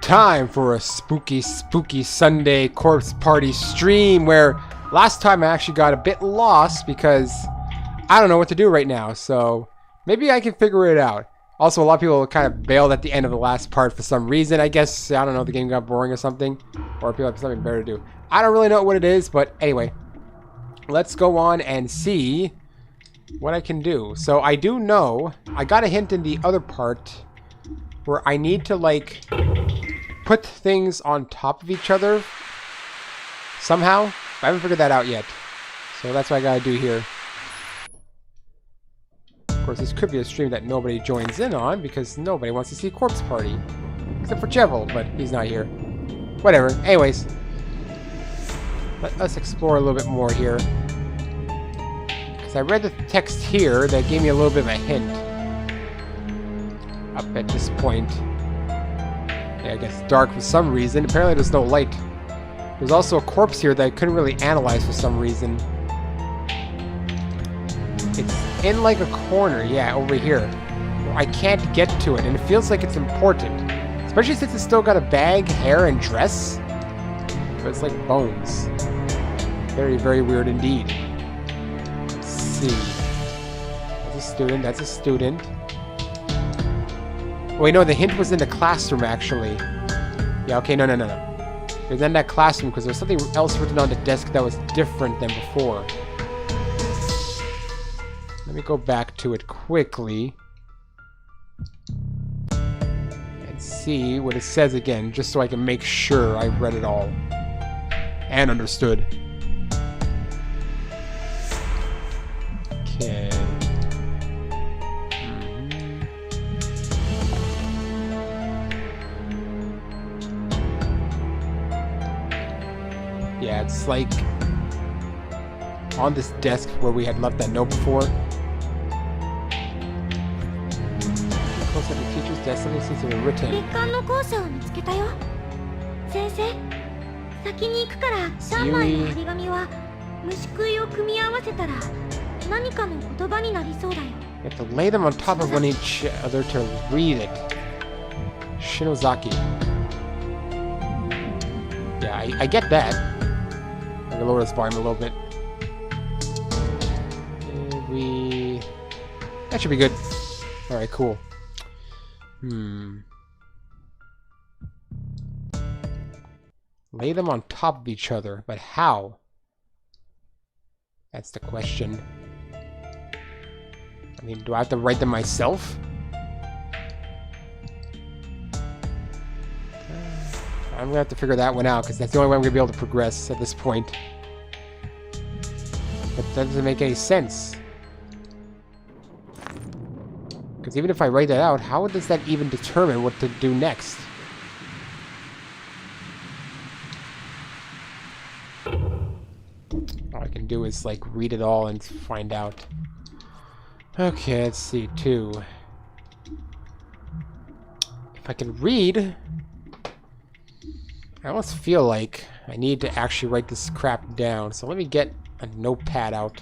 Time for a spooky Sunday corpse party stream where last time I actually got a bit lost because I don't know what to do right now, so maybe I can figure it out. Also, a lot of people kind of bailed at the end of the last part for some reason. I guess, I don't know, the game got boring or something, or people have something better to do. I don't really know what it is, but anyway, let's go on and see what I can do. So I do know, I got a hint in the other part where I need to like put things on top of each other somehow. I haven't figured that out yet. So that's what I gotta do here. Of course, this could be a stream that nobody joins in on because nobody wants to see Corpse Party. Except for Chevel, but he's not here. Whatever. Anyways. Let us explore a little bit more here. Because I read the text here that gave me a little bit of a hint. Up at this point. Yeah, I guess dark for some reason. Apparently there's no light. There's also a corpse here that I couldn't really analyze for some reason. It's in like a corner, yeah, over here. I can't get to it, and it feels like it's important. Especially since it's still got a bag, hair, and dress. But it's like bones. Very, very weird indeed. Let's see. That's a student, that's a student. Wait, no, the hint was in the classroom, actually. Yeah, okay, no. It was in that classroom because there was something else written on the desk that was different than before. Let me go back to it quickly. And see what it says again, just so I can make sure I read it all. And understood. Okay. Yeah, it's like on this desk where we had left that note before. Close at the teacher's desk, something seems to be written. You have to lay them on top of one each other to read it. Shinozaki. Yeah, I get that. I can lower this volume a little bit. That should be good. Alright, cool. Lay them on top of each other, but how? That's the question. I mean, do I have to write them myself? I'm gonna have to figure that one out, because that's the only way I'm gonna be able to progress at this point. But that doesn't make any sense. Because even if I write that out, how does that even determine what to do next? All I can do is, like, read it all and find out. Okay, let's see, 2. If I can read... I almost feel like I need to actually write this crap down. So let me get a notepad out.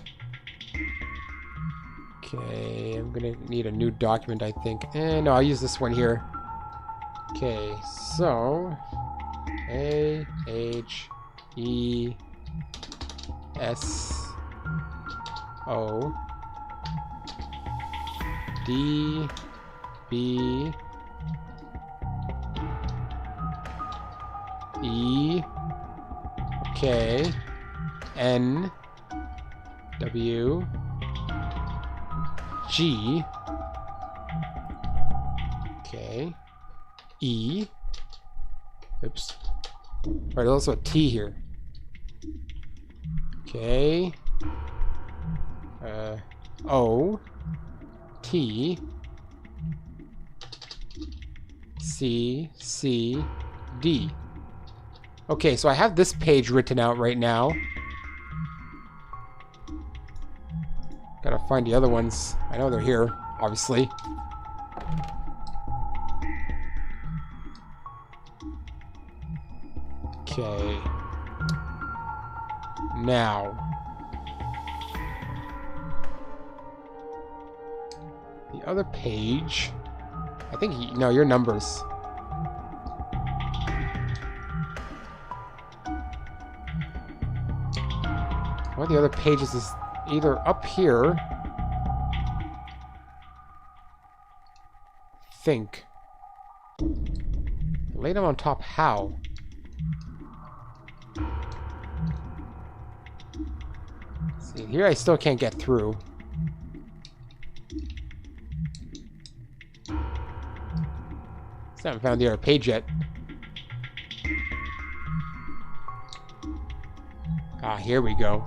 Okay, I'm gonna need a new document, I think. No, I'll use this one here. Okay, so A H E S O D B E K N W G okay E oops alright, there's also a T here. Okay O T C C D. Okay, so I have this page written out right now. Gotta find the other ones. I know they're here, obviously. Okay. Now. The other page. I think, no, your numbers. One of the other pages is either up here. Think. Lay them on top how? See, here I still can't get through. Still haven't found the other page yet. Ah, here we go.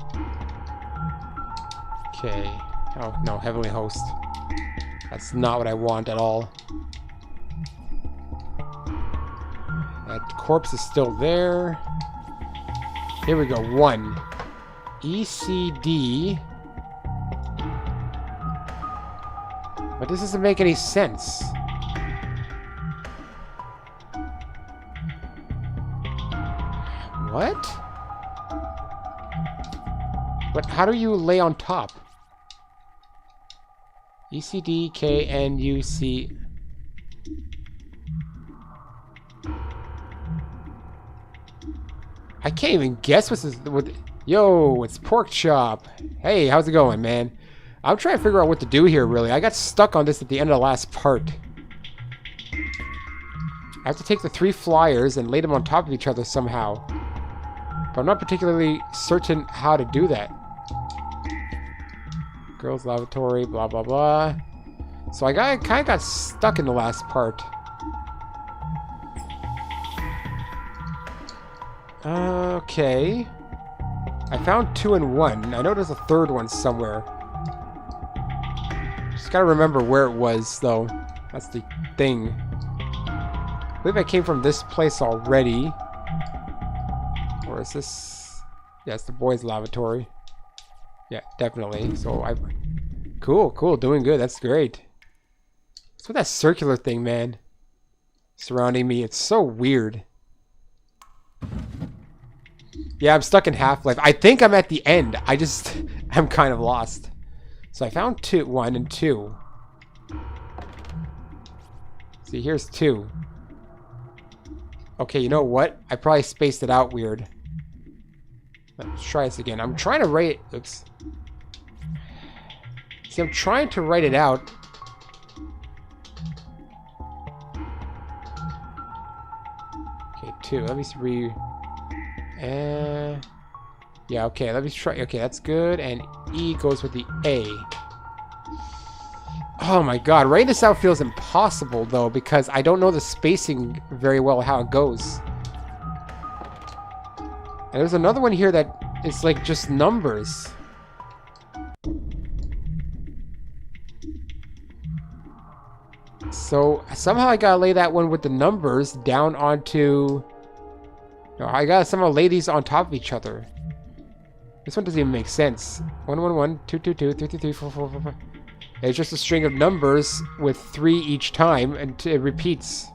Okay. Oh, no, Heavenly Host. That's not what I want at all. That corpse is still there. Here we go. 1. ECD. But this doesn't make any sense. What? But how do you lay on top? ECD, KNUC. I can't even guess what's this. Yo, it's Pork Chop. Hey, how's it going, man? I'm trying to figure out what to do here, really. I got stuck on this at the end of the last part. I have to take the 3 flyers and lay them on top of each other somehow. But I'm not particularly certain how to do that. Girls' lavatory, blah, blah, blah. So I kind of got stuck in the last part. Okay. I found 2 and 1. I know there's a third one somewhere. Just gotta remember where it was, though. That's the thing. I believe I came from this place already. Or is this... Yeah, it's the boys' lavatory. Yeah, definitely. So I... Cool, cool. Doing good. That's great. What's with that circular thing, man? Surrounding me. It's so weird. Yeah, I'm stuck in Half-Life. I think I'm at the end. I'm kind of lost. So I found 1 and 2. See, here's 2. Okay, you know what? I probably spaced it out weird. Let's try this again. I'm trying to write... Oops. See, I'm trying to write it out. Okay, 2. Let me see. Yeah, okay, let me try. Okay, that's good. And E goes with the A. Oh my god, writing this out feels impossible, though, because I don't know the spacing very well, how it goes. And there's another one here that is like just numbers. So somehow I gotta lay that one with the numbers down onto... No, I gotta somehow lay these on top of each other. This one doesn't even make sense. 1, 1, 1, 2, 2, 2, 3, 3, 3, 4, 4, 4, 4. It's just a string of numbers with 3 each time, and it repeats.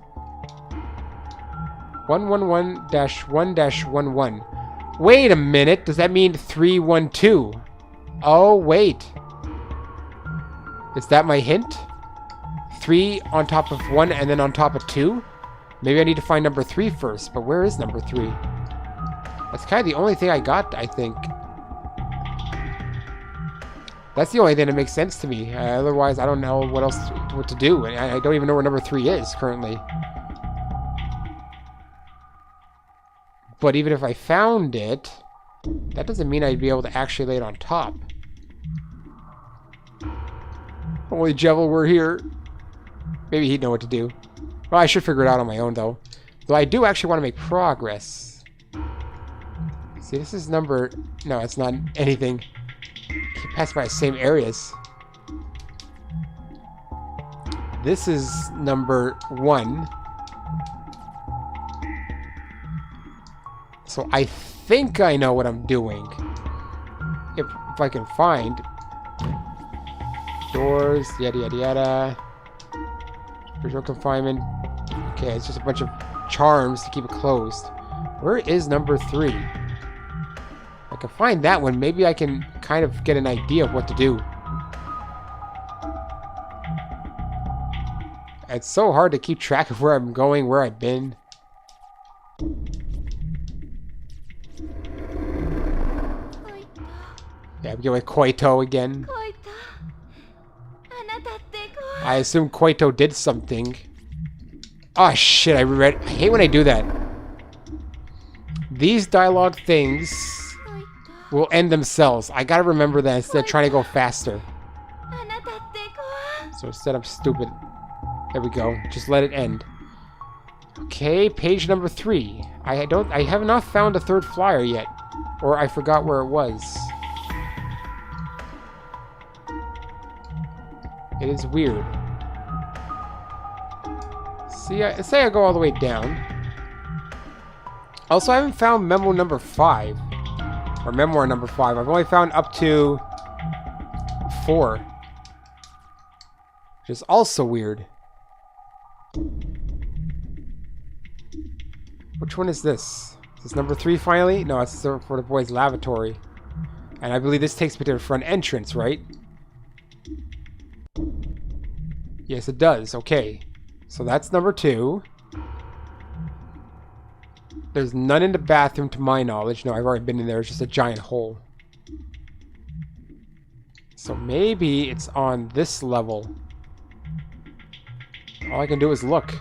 111-1-11. Wait a minute, does that mean 312? Oh, wait. Is that my hint? 3 on top of 1 and then on top of 2? Maybe I need to find number 3 first, but where is number 3? That's kind of the only thing I got, I think. That's the only thing that makes sense to me. Otherwise, I don't know what to do. I don't even know where number 3 is currently. But even if I found it, that doesn't mean I'd be able to actually lay it on top. Holy Jevil, we're here. Maybe he'd know what to do. Well, I should figure it out on my own, though. Though I do actually want to make progress. See, this is number... No, it's not anything. Keep passing by the same areas. This is number 1. So I think I know what I'm doing. If I can find... Doors, yada yada yada. Visual confinement. Okay, it's just a bunch of charms to keep it closed. Where is number 3? If I can find that one, maybe I can kind of get an idea of what to do. It's so hard to keep track of where I'm going, where I've been. Yeah, we go with Koito again. I assume Koito did something. Oh shit, I hate when I do that. These dialogue things will end themselves. I gotta remember that instead of trying to go faster. So instead I'm stupid. There we go. Just let it end. Okay, page number 3. I have not found a third flyer yet. Or I forgot where it was. It is weird. See, say I go all the way down. Also, I haven't found memo number 5. Or memoir number 5. I've only found up to 4. Which is also weird. Which one is this? Is this number 3 finally? No, it's for the boys' lavatory. And I believe this takes me to the front entrance, right? Yes, it does. Okay. So that's number 2. There's none in the bathroom to my knowledge. No, I've already been in there. It's just a giant hole. So maybe it's on this level. All I can do is look.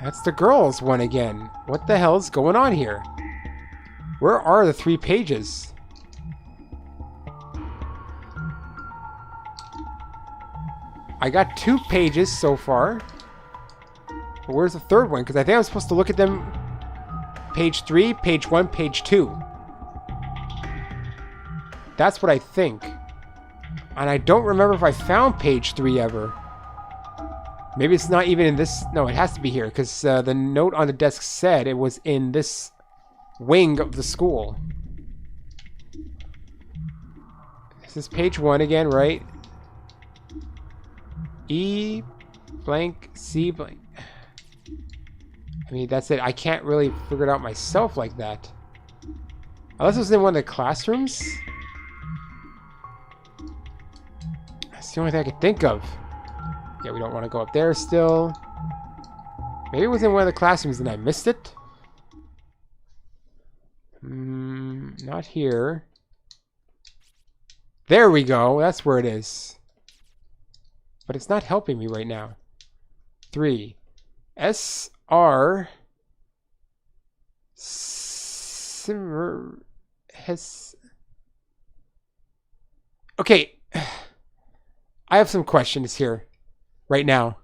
That's the girls one again. What the hell is going on here? Where are the 3 pages? I got 2 pages so far. But where's the third one? Because I think I'm supposed to look at them. Page 3, page 1, page 2. That's what I think. And I don't remember if I found page 3 ever. Maybe it's not even in this. No, it has to be here. Because the note on the desk said it was in this wing of the school. This is page 1 again, right? E blank C blank. I mean, that's it. I can't really figure it out myself like that. Unless it was in one of the classrooms. That's the only thing I could think of. Yeah, we don't want to go up there still. Maybe it was in one of the classrooms and I missed it. Not here. There we go. That's where it is. But it's not helping me right now. 3. S-R... Simmer... Has... Okay. I have some questions here. Right now.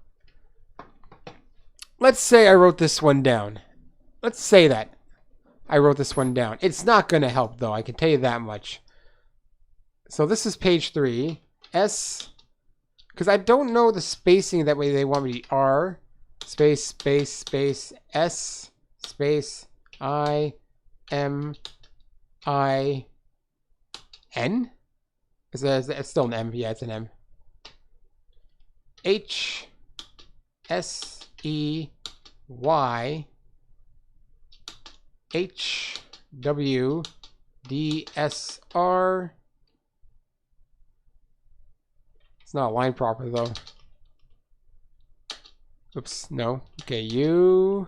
Let's say I wrote this one down. Let's say that I wrote this one down. It's not going to help, though. I can tell you that much. So this is page 3. S... Because I don't know the spacing that way they want me to R, space, space, space, S, space, I, M, I, N? It's still an M. Yeah, it's an M. H, S, E, Y, H, W, D, S, R. It's not aligned properly though. Oops, no. Okay, U.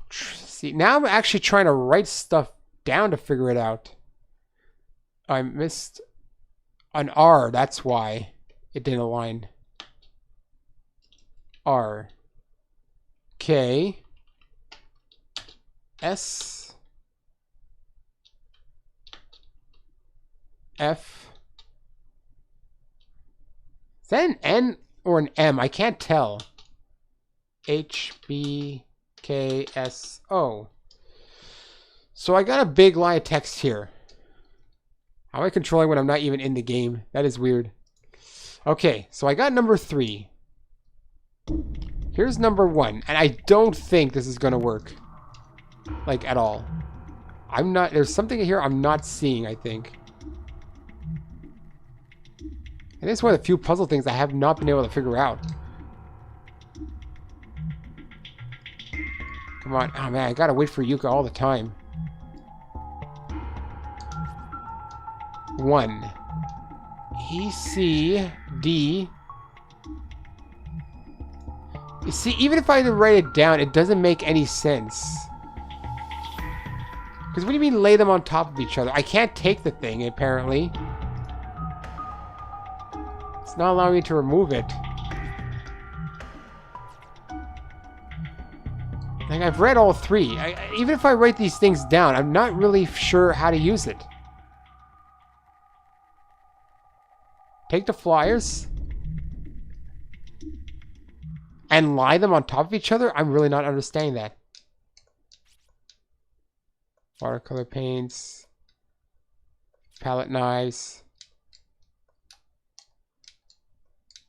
See, now I'm actually trying to write stuff down to figure it out. I missed an R, that's why it didn't align. R. K. S. F. Is that an N or an M? I can't tell. H, B, K, S, O. So I got a big line of text here. How am I controlling when I'm not even in the game? That is weird. Okay, so I got number 3. Here's number 1. And I don't think this is going to work. Like, at all. I'm not... There's something here I'm not seeing, I think. And it's one of the few puzzle things I have not been able to figure out. Come on. Oh, man, I gotta wait for Yuka all the time. 1. E, C, D. You see, even if I write it down, it doesn't make any sense. Because what do you mean lay them on top of each other? I can't take the thing, apparently. It's not allowing me to remove it. Like, I've read all three. Even if I write these things down, I'm not really sure how to use it. Take the flyers and lie them on top of each other? I'm really not understanding that. Watercolor paints. Palette knives.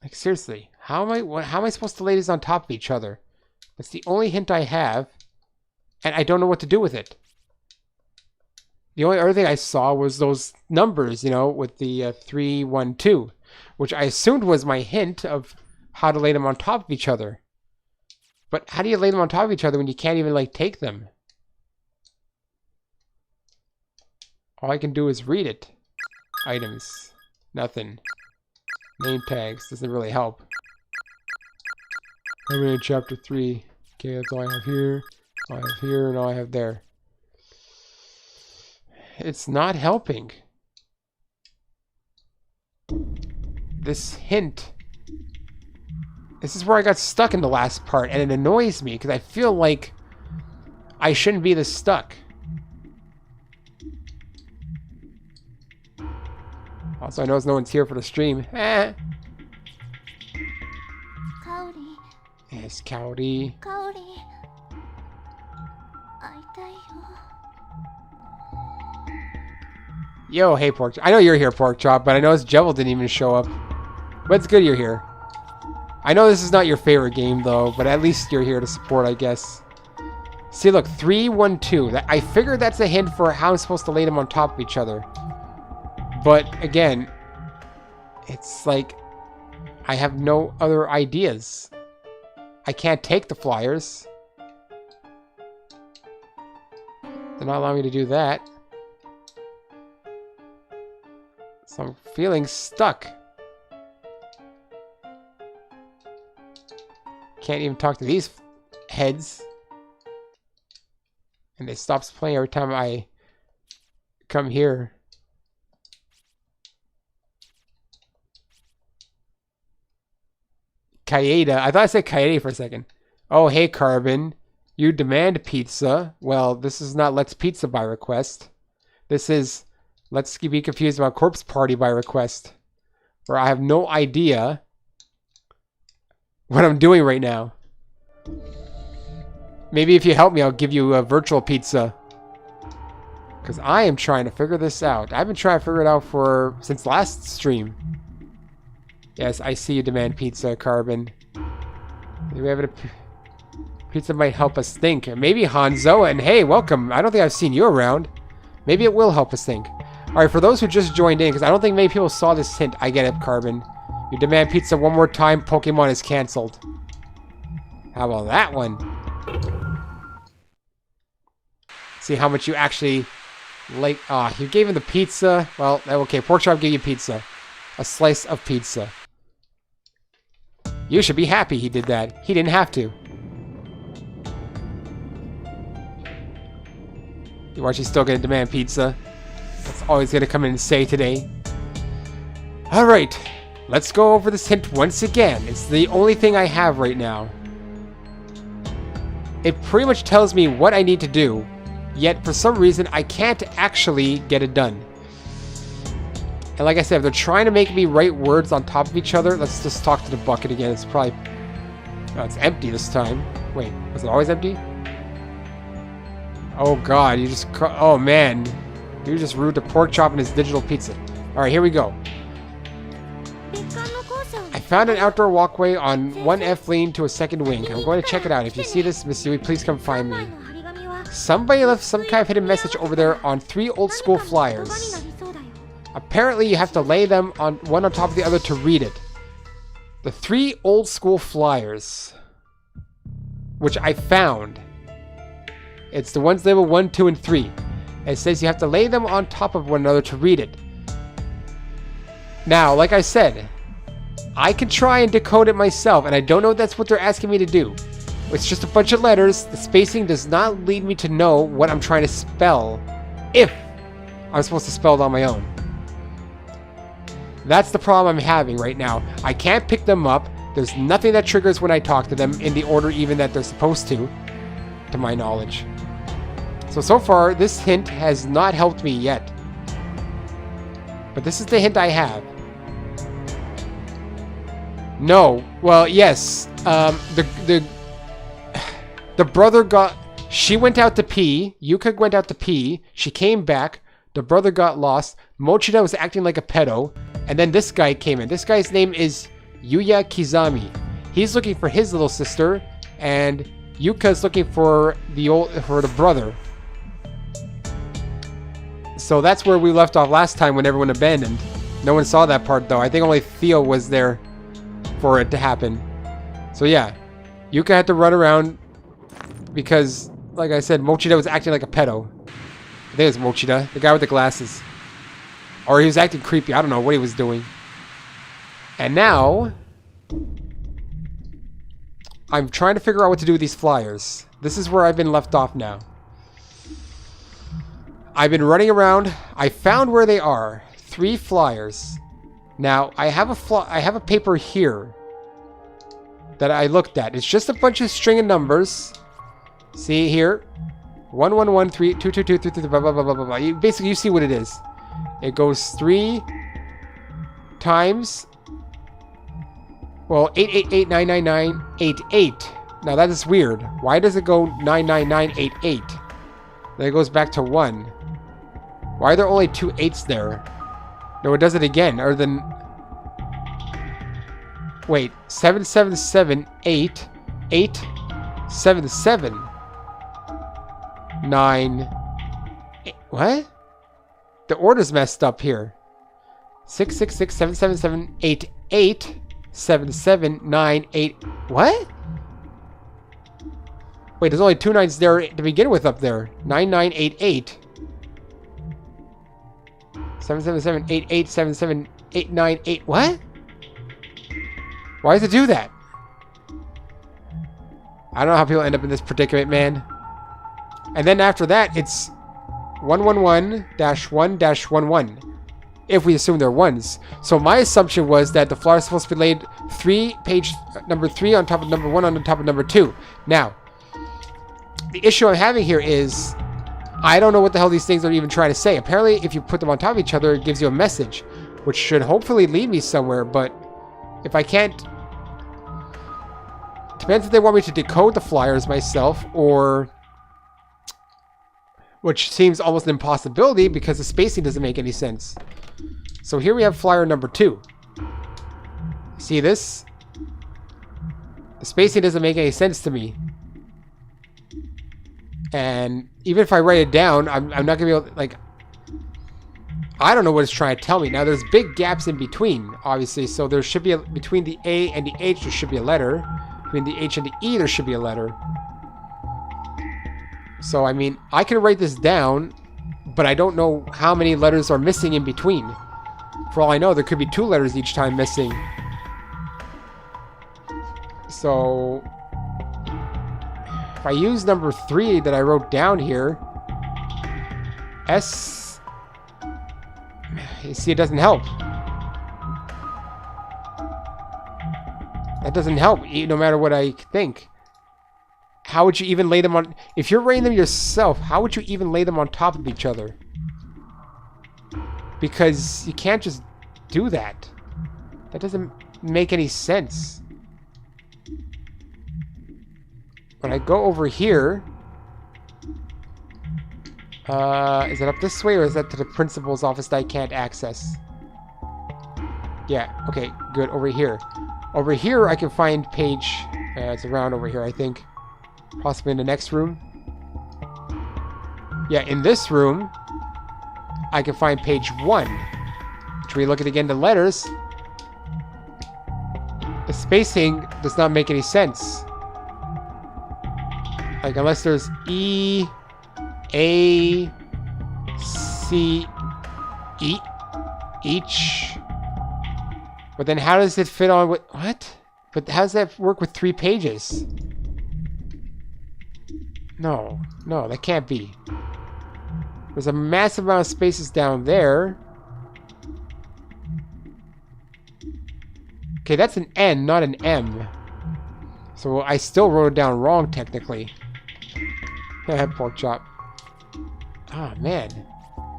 Like, seriously, how am I supposed to lay these on top of each other? That's the only hint I have, and I don't know what to do with it. The only other thing I saw was those numbers, you know, with the 3, 1, 2, which I assumed was my hint of how to lay them on top of each other. But how do you lay them on top of each other when you can't even, like, take them? All I can do is read it. Items. Nothing. Name tags. Doesn't really help. I'm in chapter 3. Okay, that's all I have here. All I have here, and all I have there. It's not helping. This hint. This is where I got stuck in the last part, and it annoys me because I feel like I shouldn't be this stuck. Also, I know no one's here for the stream. Eh. Kaori. Yes, Kaori. Kaori. Yo, hey, Pork Chop. I know you're here, Pork Chop, but I noticed Jevil didn't even show up. But it's good you're here. I know this is not your favorite game, though, but at least you're here to support, I guess. See, look, 3, 1, 2. I figured that's a hint for how I'm supposed to lay them on top of each other. But, again, it's like I have no other ideas. I can't take the flyers. They're not allowing me to do that. So I'm feeling stuck. Can't even talk to these heads. And it stops playing every time I come here. Kaeda. I thought I said Kaede for a second. Oh, hey, Carbon. You demand pizza. Well, this is not Let's Pizza by request. This is Let's Be Confused About Corpse Party by request. Where I have no idea what I'm doing right now. Maybe if you help me, I'll give you a virtual pizza. Because I am trying to figure this out. I've been trying to figure it out since last stream. Yes, I see you demand pizza, Carbon. Maybe having a pizza might help us think. Maybe Hanzo, and hey, welcome. I don't think I've seen you around. Maybe it will help us think. Alright, for those who just joined in, because I don't think many people saw this hint, I get it, Carbon. You demand pizza one more time, Pokemon is cancelled. How about that one? See how much you actually like. You gave him the pizza. Well, okay, Pork Chop gave you pizza. A slice of pizza. You should be happy he did that. He didn't have to. You watch, he's still gonna demand pizza. That's all he's gonna come in and say today. Alright, let's go over this hint once again. It's the only thing I have right now. It pretty much tells me what I need to do, yet for some reason I can't actually get it done. And like I said, if they're trying to make me write words on top of each other, let's just talk to the bucket again. It's probably... Oh, it's empty this time. Wait, was it always empty? Oh god, you just... Oh man. You're just rude to Pork Chop and his digital pizza. Alright, here we go. I found an outdoor walkway on 1F lean to a second wing. I'm going to check it out. If you see this, Miss Yui, please come find me. Somebody left some kind of hidden message over there on 3 old school flyers. Apparently, you have to lay them on one on top of the other to read it. The 3 old school flyers, which I found. It's the ones labeled 1, 2, and 3. It says you have to lay them on top of one another to read it. Now, like I said, I can try and decode it myself, and I don't know if that's what they're asking me to do. It's just a bunch of letters. The spacing does not lead me to know what I'm trying to spell if I'm supposed to spell it on my own. That's the problem I'm having right now. I can't pick them up. There's nothing that triggers when I talk to them in the order even that they're supposed to my knowledge. So far, this hint has not helped me yet. But this is the hint I have. No. Well, yes. The brother got... She went out to pee. Yuka went out to pee. She came back. The brother got lost. Mochida was acting like a pedo. And then this guy came in. This guy's name is Yuya Kizami. He's looking for his little sister. And Yuka's looking for the brother. So that's where we left off last time when everyone abandoned. No one saw that part though. I think only Theo was there for it to happen. So yeah, Yuka had to run around because, like I said, Mochida was acting like a pedo. I think it was Mochida, the guy with the glasses. Or he was acting creepy. I don't know what he was doing. And now, I'm trying to figure out what to do with these flyers. This is where I've been left off now. I've been running around. I found where they are. 3 flyers. Now, I have a paper here that I looked at. It's just a bunch of string of numbers. See here? 1113 222 blah blah blah blah blah. Basically, you see what it is. It goes 3 times. Well, 8889988. Now that is weird. Why does it go 99988? Then it goes back to 1. Why are there only 2 8s there? No, it does it again. Other than... Wait. 7778 877 9 8. What? The order's messed up here. 666 777 88 77 9 8. What? Wait, there's only 2 9s there to begin with up there. 9988. 777 88 77 898. What? Why does it do that? I don't know how people end up in this predicament, man. And then after that, it's 111-1-11. If we assume they're 1s. So my assumption was that the flyer is supposed to be laid page number 3 on top of number 1 on top of number 2. Now, the issue I'm having here is I don't know what the hell these things are even trying to say. Apparently, if you put them on top of each other, it gives you a message, which should hopefully lead me somewhere, but if I can't... Depends if they want me to decode the flyers myself, or... Which seems almost an impossibility because the spacing doesn't make any sense. So here we have flyer number 2. See this? The spacing doesn't make any sense to me. And even if I write it down, I'm not going to be able to, like... I don't know what it's trying to tell me. Now, there's big gaps in between, obviously. So there should be, between the A and the H, there should be a letter. Between the H and the E, there should be a letter. So, I mean, I can write this down, but I don't know how many letters are missing in between. For all I know, there could be 2 letters each time missing. So... If I use number 3 that I wrote down here, S, you see, it doesn't help. That doesn't help, no matter what I think. How would you even lay them on... If you're writing them yourself, how would you even lay them on top of each other? Because you can't just do that. That doesn't make any sense. When I go over here, is it up this way or is that to the principal's office that I can't access? Yeah, okay, good, over here. Over here I can find page, it's around over here I think. Possibly in the next room. Yeah, in this room, I can find page 1. Which we look at again the letters. The spacing does not make any sense. Like, unless there's E, A, C, E, each. But then how does it fit on with... What? But how does that work with 3 pages? No, that can't be. There's a massive amount of spaces down there. Okay, that's an N, not an M. So I still wrote it down wrong, technically. Pork chop. Oh, man.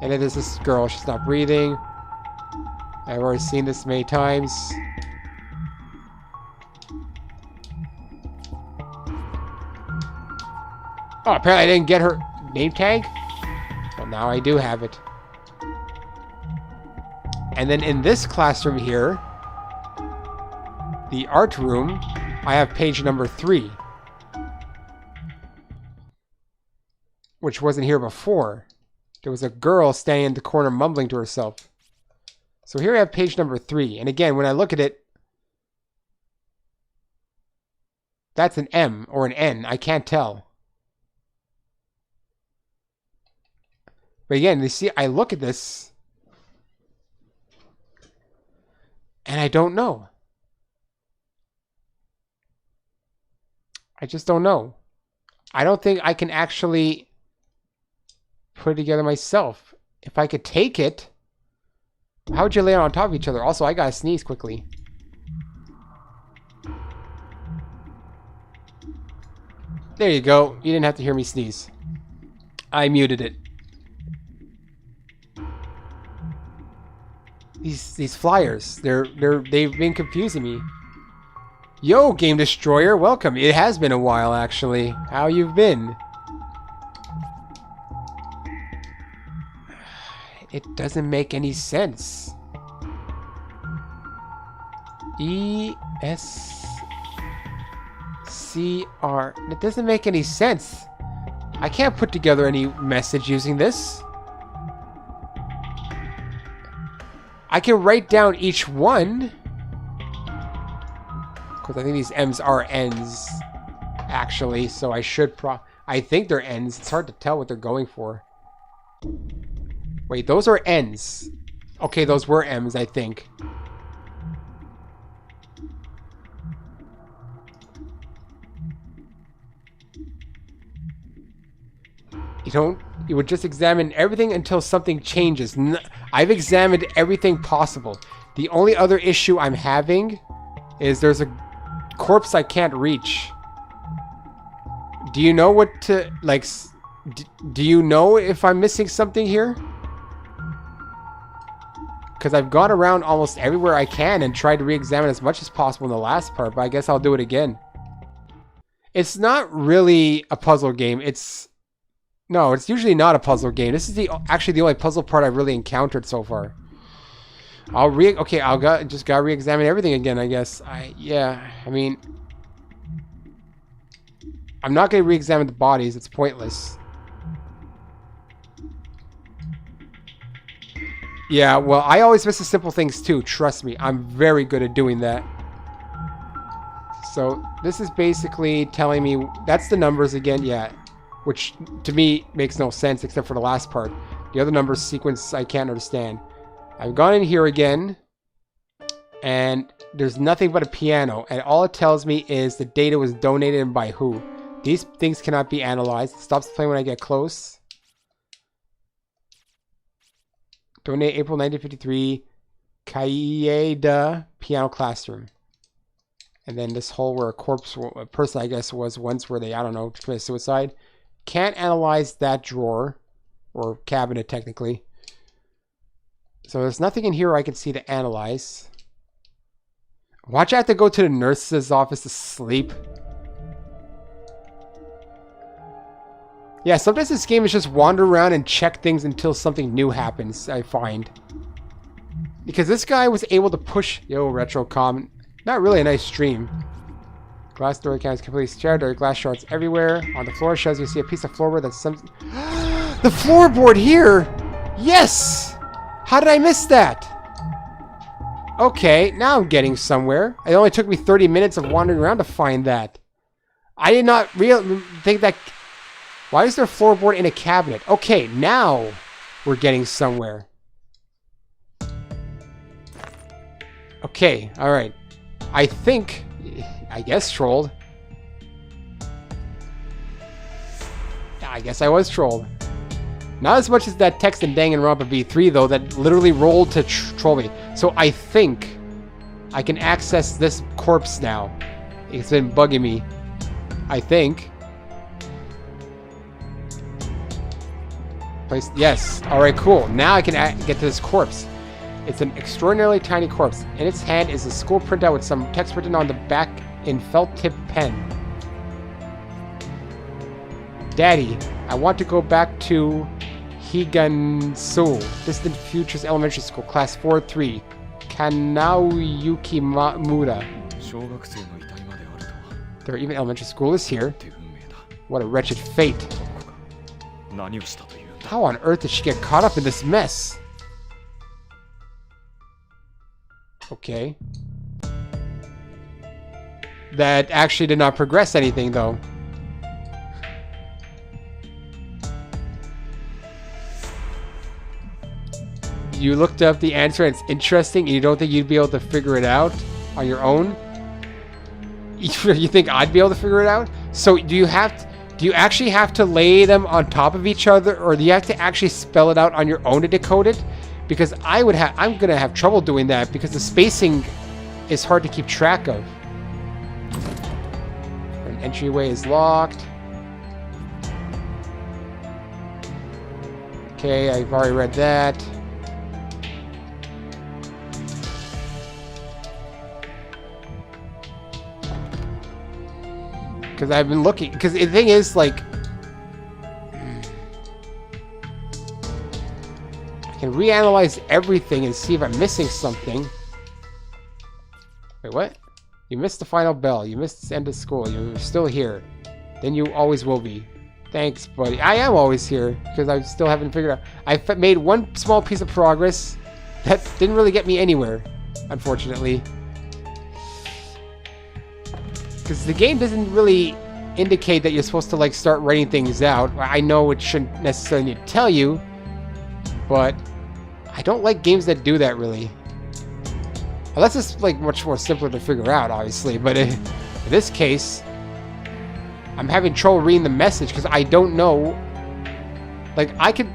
And then there's this girl. She's not breathing. I've already seen this many times. Oh, apparently I didn't get her name tag. Well, now I do have it. And then in this classroom here, the art room, I have page number 3. Which wasn't here before. There was a girl standing in the corner mumbling to herself. So here I have page number 3. And again, when I look at it, that's an M or an N. I can't tell. But again, you see, I look at this and I don't know. I just don't know. I don't think I can actually put it together myself. If I could take it, how would you lay it on top of each other? Also, I gotta sneeze quickly. There you go. You didn't have to hear me sneeze. I muted it. These flyers, they've been confusing me. Yo, Game Destroyer, welcome. It has been a while, actually. How you've been? It doesn't make any sense. E-S-C-R. It doesn't make any sense. I can't put together any message using this. I can write down each one. Because I think these M's are N's, actually. So I should I think they're N's. It's hard to tell what they're going for. Wait, those are N's. Okay, those were M's, I think. You would just examine everything until something changes. I've examined everything possible. The only other issue I'm having is there's a corpse I can't reach. Do you know what to, like, do you know if I'm missing something here? Because I've gone around almost everywhere I can and tried to re-examine as much as possible in the last part, but I guess I'll do it again. It's not really a puzzle game. No, it's usually not a puzzle game. This is actually the only puzzle part I've really encountered so far. Okay, just gotta re-examine everything again, I guess. Yeah, I mean, I'm not gonna re-examine the bodies. It's pointless. Yeah, well, I always miss the simple things too. Trust me, I'm very good at doing that. So this is basically telling me that's the numbers again. Yeah. Which, to me, makes no sense except for the last part. The other numbers sequence, I can't understand. I've gone in here again, and there's nothing but a piano, and all it tells me is the data was donated and by who. These things cannot be analyzed. It stops playing when I get close. Donate April 1953, Kaida Piano Classroom. And then this hole where a person, I guess, was once where they, I don't know, committed suicide. Can't analyze that drawer, or cabinet technically. So there's nothing in here I can see to analyze. Watch, I have to go to the nurse's office to sleep. Yeah, sometimes this game is just wander around and check things until something new happens, I find. Because this guy was able to push... Yo, Retrocom. Not really a nice stream. Glass door can completely shared. There are glass shards everywhere. On the floor shows you see a piece of floorboard that's some... The floorboard here! Yes! How did I miss that? Okay, now I'm getting somewhere. It only took me 30 minutes of wandering around to find that. I did not think that... Why is there a floorboard in a cabinet? Okay, now we're getting somewhere. Okay, alright. I guess trolled. I guess I was trolled. Not as much as that text in Danganronpa V3 though, that literally rolled to troll me. So I think I can access this corpse now. It's been bugging me. I think. Place. Yes. Alright, cool. Now I can get to this corpse. It's an extraordinarily tiny corpse. In its hand is a school printout with some text written on the back in felt-tip pen. Daddy, I want to go back to Higansu, Distant Futures Elementary School, Class 4-3. Kanauyuki Muda. Their even elementary school is here. What a wretched fate. How on earth did she get caught up in this mess? Okay. That actually did not progress anything, though. You looked up the answer and it's interesting and you don't think you'd be able to figure it out on your own? You think I'd be able to figure it out? So do you actually have to lay them on top of each other, or do you have to actually spell it out on your own to decode it? Because I'm gonna have trouble doing that because the spacing is hard to keep track of. An entryway is locked. Okay, I've already read that. Because I've been looking. Because the thing is, like, I can reanalyze everything and see if I'm missing something. Wait, what? You missed the final bell. You missed the end of school. You're still here. Then you always will be. Thanks, buddy. I am always here because I still haven't figured out. I've made one small piece of progress that didn't really get me anywhere, unfortunately. Because the game doesn't really indicate that you're supposed to, like, start writing things out. I know it shouldn't necessarily need to tell you, but I don't like games that do that, really. Unless it's, like, much more simpler to figure out, obviously. But in this case, I'm having trouble reading the message because I don't know. Like, I could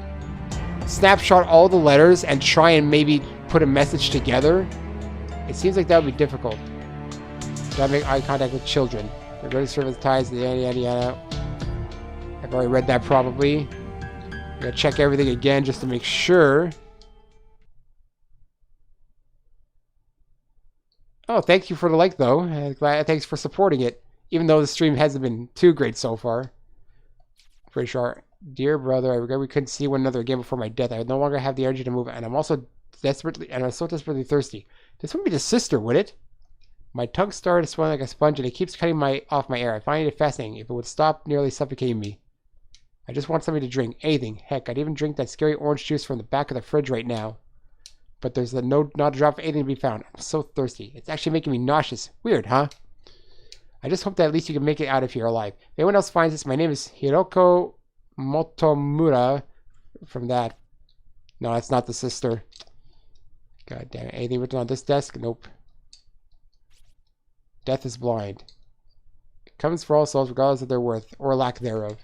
snapshot all the letters and try and maybe put a message together. It seems like that would be difficult. Gotta make eye contact with children. They're going to serve as ties, yada yada yada. I've already read that probably. Gotta check everything again just to make sure. Oh, thank you for the like though. Thanks for supporting it. Even though the stream hasn't been too great so far. Pretty sure. Dear brother, I regret we couldn't see one another again before my death. I no longer have the energy to move, and I'm so desperately thirsty. This wouldn't be the sister, would it? My tongue started swelling like a sponge, and it keeps cutting off my air. I find it fascinating. If it would stop nearly suffocating me. I just want something to drink. Anything. Heck, I'd even drink that scary orange juice from the back of the fridge right now. But there's not a drop of anything to be found. I'm so thirsty. It's actually making me nauseous. Weird, huh? I just hope that at least you can make it out of here alive. If anyone else finds this, my name is Hiroko Motomura. From that. No, that's not the sister. God damn it. Anything written on this desk? Nope. Death is blind. It comes for all souls regardless of their worth or lack thereof.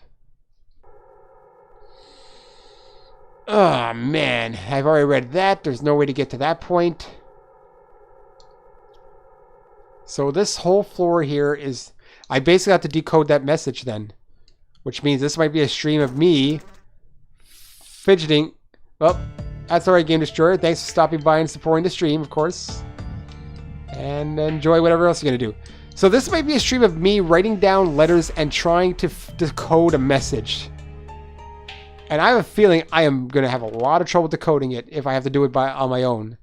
Oh man, I've already read that. There's no way to get to that point. So this whole floor here is... I basically have to decode that message then. Which means this might be a stream of me fidgeting. Well, that's alright, Game Destroyer. Thanks for stopping by and supporting the stream, of course. And enjoy whatever else you're going to do. So this might be a stream of me writing down letters and trying to decode a message. And I have a feeling I am going to have a lot of trouble decoding it if I have to do it on my own.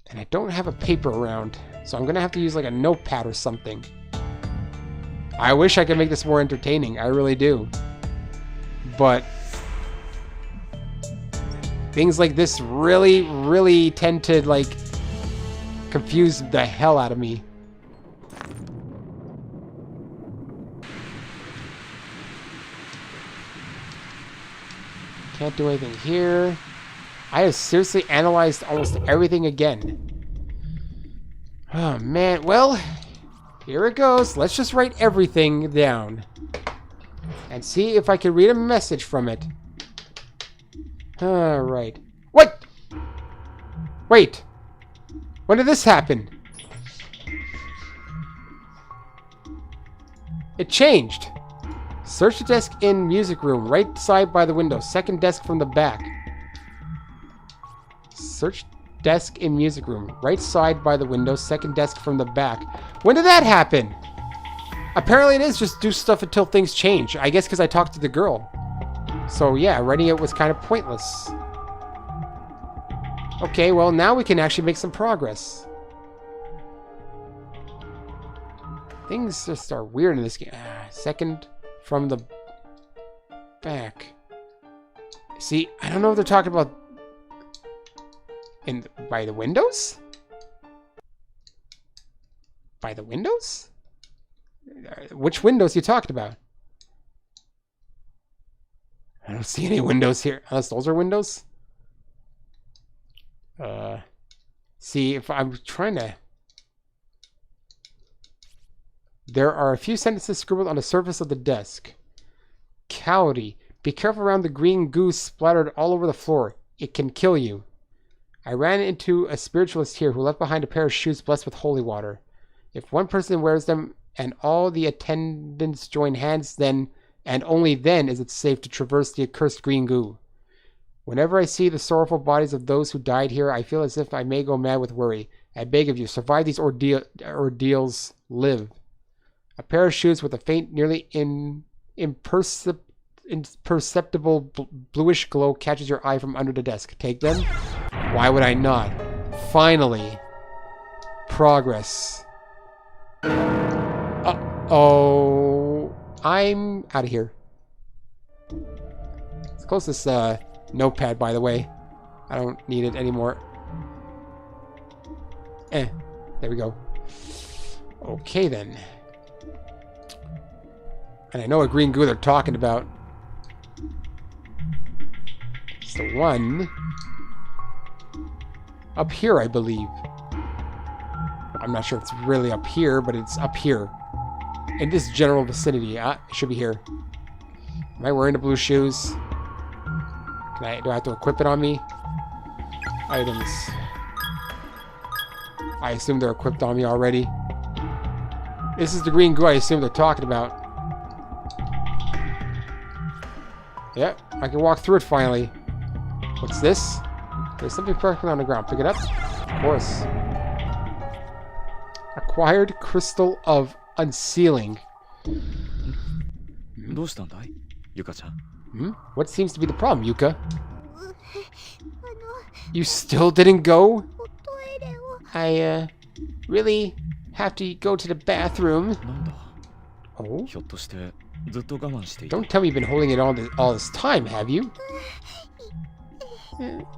And I don't have a paper around. So I'm going to have to use like a notepad or something. I wish I could make this more entertaining. I really do. But things like this really, really tend to like confuse the hell out of me. Can't do anything here. I have seriously analyzed almost everything again. Oh man, well, here it goes. Let's just write everything down and see if I can read a message from it. Alright. What? Wait. When did this happen? It changed. Search the desk in music room. Right side by the window. Second desk from the back. Search desk in music room. Right side by the window. Second desk from the back. When did that happen? Apparently it is just do stuff until things change. I guess because I talked to the girl. So yeah, writing it was kind of pointless. Okay, well now we can actually make some progress. Things just are weird in this game. Second from the back. See, I don't know what they're talking about. By the windows? By the windows? Which windows you talked about? I don't see any windows here. Unless those are windows? See, if I'm trying to... There are a few sentences scribbled on the surface of the desk. Cowdy. Be careful around the green goo splattered all over the floor. It can kill you. I ran into a spiritualist here who left behind a pair of shoes blessed with holy water. If one person wears them and all the attendants join hands, then, and only then, is it safe to traverse the accursed green goo. Whenever I see the sorrowful bodies of those who died here, I feel as if I may go mad with worry. I beg of you, survive these ordeals, live. A pair of shoes with a faint, nearly imperceptible bluish glow catches your eye from under the desk. Take them? Why would I not? Finally. Progress. Uh-oh. I'm out of here. Let's close this notepad, by the way. I don't need it anymore. There we go. Okay, then. And I know what green goo they're talking about. It's the one up here, I believe. I'm not sure if it's really up here, but it's up here. In this general vicinity. It should be here. Am I wearing the blue shoes? Do I have to equip it on me? Items. I assume they're equipped on me already. This is the green goo I assume they're talking about. Yep, I can walk through it finally. What's this? There's something perfect on the ground. Pick it up? Of course. Acquired crystal of unsealing. What seems to be the problem, Yuka? You still didn't go? I, really have to go to the bathroom. Oh? Don't tell me you've been holding it all this time, have you?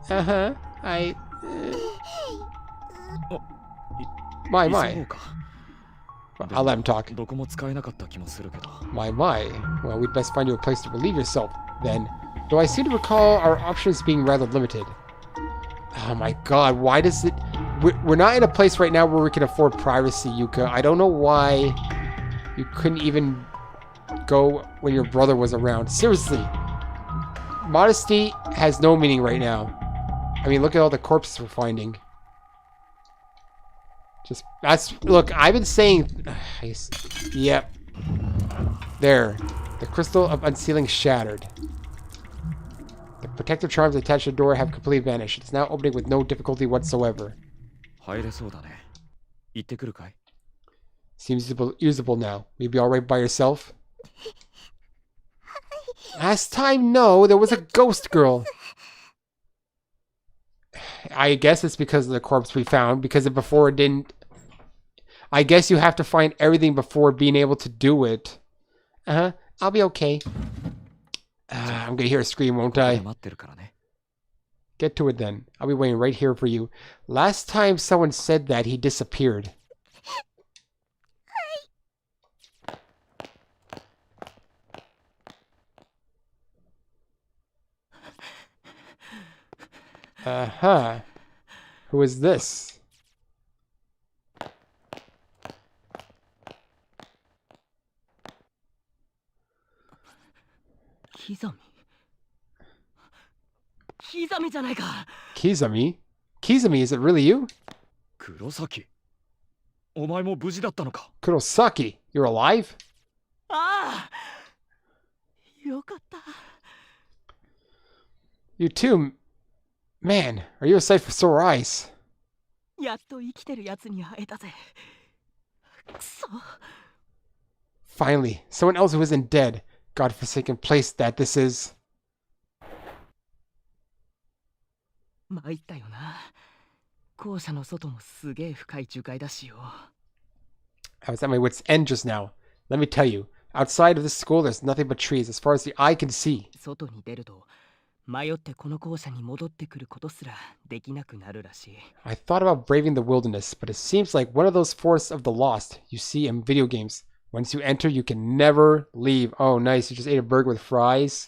Uh-huh. My. Well, I'll let him talk. My. Well, we'd best find you a place to relieve yourself, then. Though I seem to recall our options being rather limited. Oh my god, why does it... We're not in a place right now where we can afford privacy, Yuka. I don't know why you couldn't even go when your brother was around. Seriously. Modesty has no meaning right now. I mean, look at all the corpses we're finding. Look, I've been saying... Yep. There. The crystal of unsealing shattered. The protective charms attached to the door have completely vanished. It's now opening with no difficulty whatsoever. Seems usable now. Will you be alright by yourself? Last time, no. There was a ghost girl. I guess it's because of the corpse we found. Because before it didn't... I guess you have to find everything before being able to do it. Uh-huh. I'll be okay. I'm gonna hear a scream, won't I? Get to it then. I'll be waiting right here for you. Last time someone said that, he disappeared. Uh-huh. Who is this? Kizami? Kizami, is it really you? 黒崎、お前も無事だったのか。 Kurosaki, you're alive? ああ、よかった。 You too. Man, are you a sight for sore eyes? やっと生きてるやつに会えたぜ。くそ。 Finally, someone else who isn't dead. God-forsaken place that this is. 参ったよな。校舎の外もすげえ深い樹海だしよ。 I was at my wit's end just now. Let me tell you, outside of this school there's nothing but trees as far as the eye can see. 外に出ると迷ってこの校舎に戻ってくることすらできなくなるらしい。 I thought about braving the wilderness, but it seems like one of those forests of the lost you see in video games. Once you enter, you can never leave. Oh, nice. You just ate a burger with fries.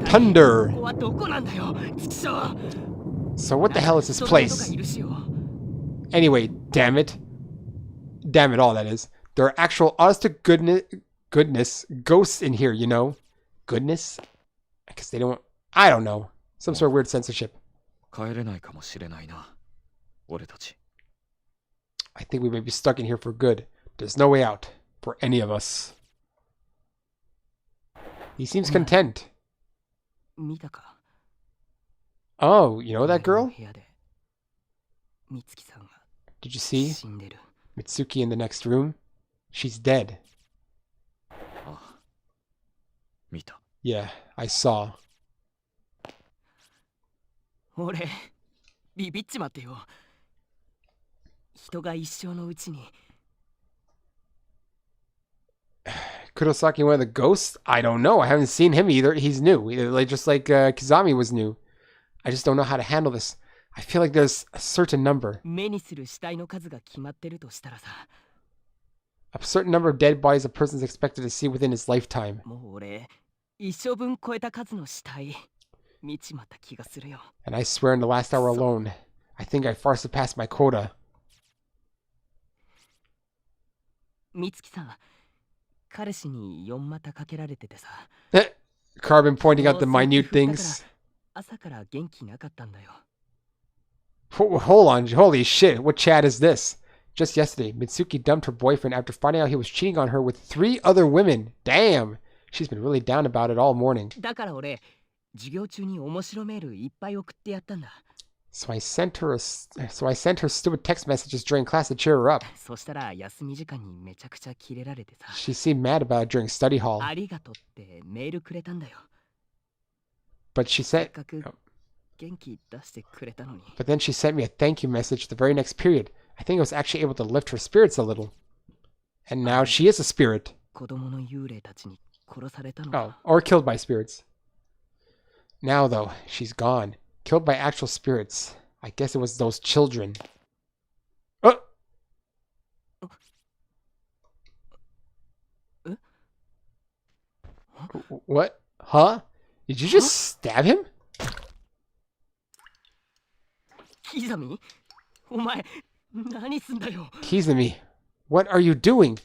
Thunder! ここはどこなんだよ。ちくしょう。 So what the hell is this place? Anyway, damn it. Damn it all, that is. There are actual honest to goodness ghosts in here, you know? Goodness? I guess they don't... I don't know. Some sort of weird censorship. 帰れないかもしれないな、俺たち。 I think we may be stuck in here for good. There's no way out for any of us. He seems content. 見たか。 Oh, you know that girl? 部屋で美月さんが Did you see 死んでる。 Mitsuki in the next room? She's dead. ああ、見た。 Yeah, I saw. 俺ビビっちまってよ。人が一生のうちに。 Kurosaki, one of the ghosts? I don't know. I haven't seen him either. He's new. Just like Kizami was new. I just don't know how to handle this. I feel like there's a certain number. 目にする死体の数が決まってるとしたらさ。 A certain number of dead bodies a person is expected to see within his lifetime. もう俺一生分超えた数の死体見ちまった気がするよ。 And I swear in the last hour alone, I think I far surpassed my quota. 美月さん、彼氏に4股かけられててさ。 Carbon pointing out the minute things. 朝から元気なかったんだよ。 Hold on, holy shit, what chat is this? Just yesterday, Mitsuki dumped her boyfriend after finding out he was cheating on her with 3 other women. Damn! She's been really down about it all morning. だから俺、授業中に面白メールいっぱい送ってやったんだ。 So I sent her stupid text messages during class to cheer her up. そしたら休み時間にめちゃくちゃキレられてさ。 She seemed mad about it during study hall. ありがとうってメールくれたんだよ。 But she せっ said, かく元気出してくれたのに。 but then she sent me a thank you message the very next period. I think I was actually able to lift her spirits a little. And now she is a spirit. 子供の幽霊たちに殺されたの Oh, か。 or killed by spirits. Now though, she's gone. Killed by actual spirits. I guess it was those children. Oh! What? Huh? Did you just stab him? キザミ、お前何すんだよ。 Kizami, what are you doing?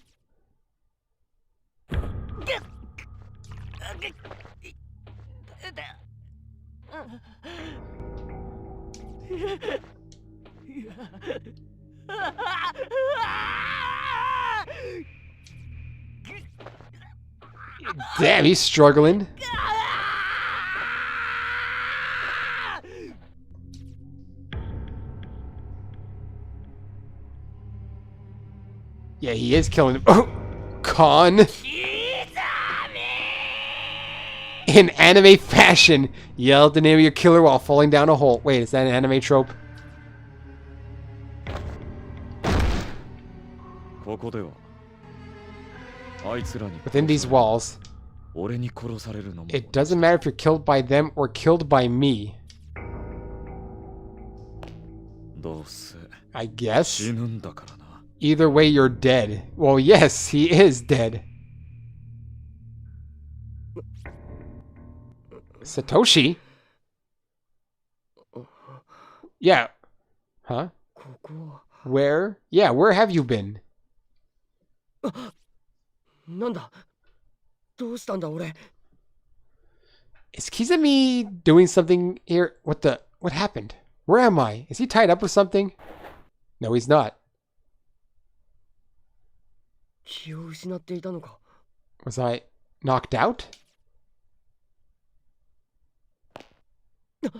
Damn, he's struggling. Yeah, he is killing him. Oh, Khan. In anime fashion, yell the name of your killer while falling down a hole. Wait, is that an anime trope? ここではあいつらに Within these walls, 俺に殺されるのも it doesn't matter if you're killed by them or killed by me. どうせ I guess. 死ぬんだからな。 Either way, you're dead. Well, yes, he is dead. Satoshi? Yeah. Huh? ここは Where? Yeah, where have you been? なんだ。どうしたんだ俺。Is Kizami doing something here? What happened? Where am I? Is he tied up with something? No, he's not. 気を失っていたのか。 Was I knocked out? Yuka!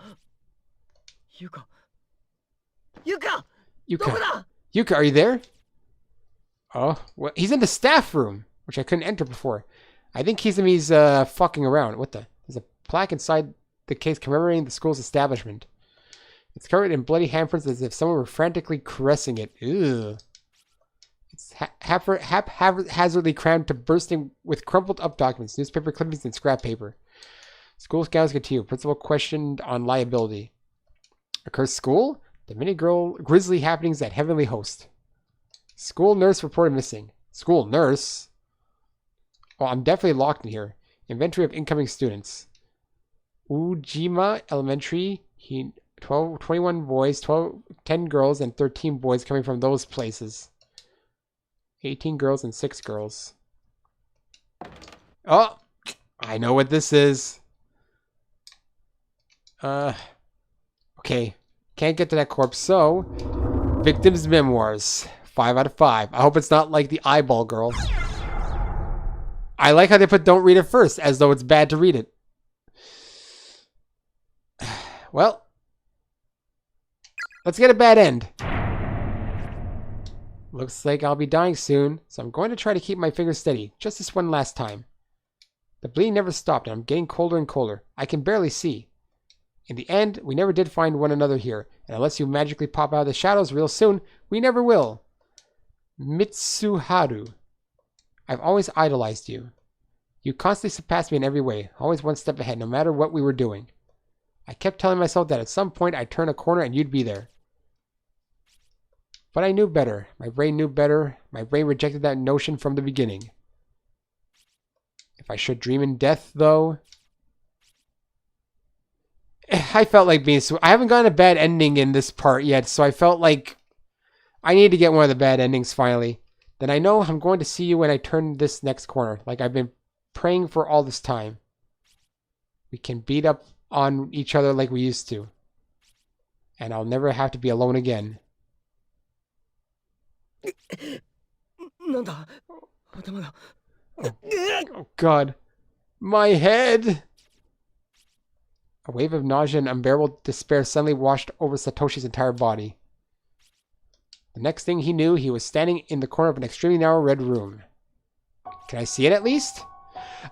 Yuka! Yuka. Yuka, are you there? Oh, well, he's in the staff room, which I couldn't enter before. I think Kizami's fucking around. What the? There's a plaque inside the case commemorating the school's establishment. It's covered in bloody handprints as if someone were frantically caressing it. Ugh. It's haphazardly crammed to bursting with crumpled up documents, newspaper clippings, and scrap paper. School scouts continue. Principal questioned on liability. Accursed school? The mini grisly happenings at Heavenly Host. School nurse reported missing. School nurse? Oh, I'm definitely locked in here. Inventory of incoming students. Ujima Elementary. 21 boys, 10 girls, and 13 boys coming from those places. 18 girls and 6 girls. Oh! I know what this is. Okay. Can't get to that corpse, so... Victim's memoirs. 5 out of 5. I hope it's not like the eyeball girl. I like how they put don't read it first, as though it's bad to read it. Well... Let's get a bad end. Looks like I'll be dying soon, so I'm going to try to keep my fingers steady, just this one last time. The bleeding never stopped, and I'm getting colder and colder. I can barely see. In the end, we never did find one another here, and unless you magically pop out of the shadows real soon, we never will. Mitsuharu. I've always idolized you. You constantly surpassed me in every way, always one step ahead, no matter what we were doing. I kept telling myself that at some point I'd turn a corner and you'd be there. But I knew better. My brain knew better. My brain rejected that notion from the beginning. If I should dream in death, though... I felt like being... I haven't gotten a bad ending in this part yet, so I felt like I need to get one of the bad endings finally. Then I know I'm going to see you when I turn this next corner, like I've been praying for all this time. We can beat up on each other like we used to. And I'll never have to be alone again. Oh God. My head! A wave of nausea and unbearable despair suddenly washed over Satoshi's entire body. The next thing he knew, he was standing in the corner of an extremely narrow red room. Can I see it at least?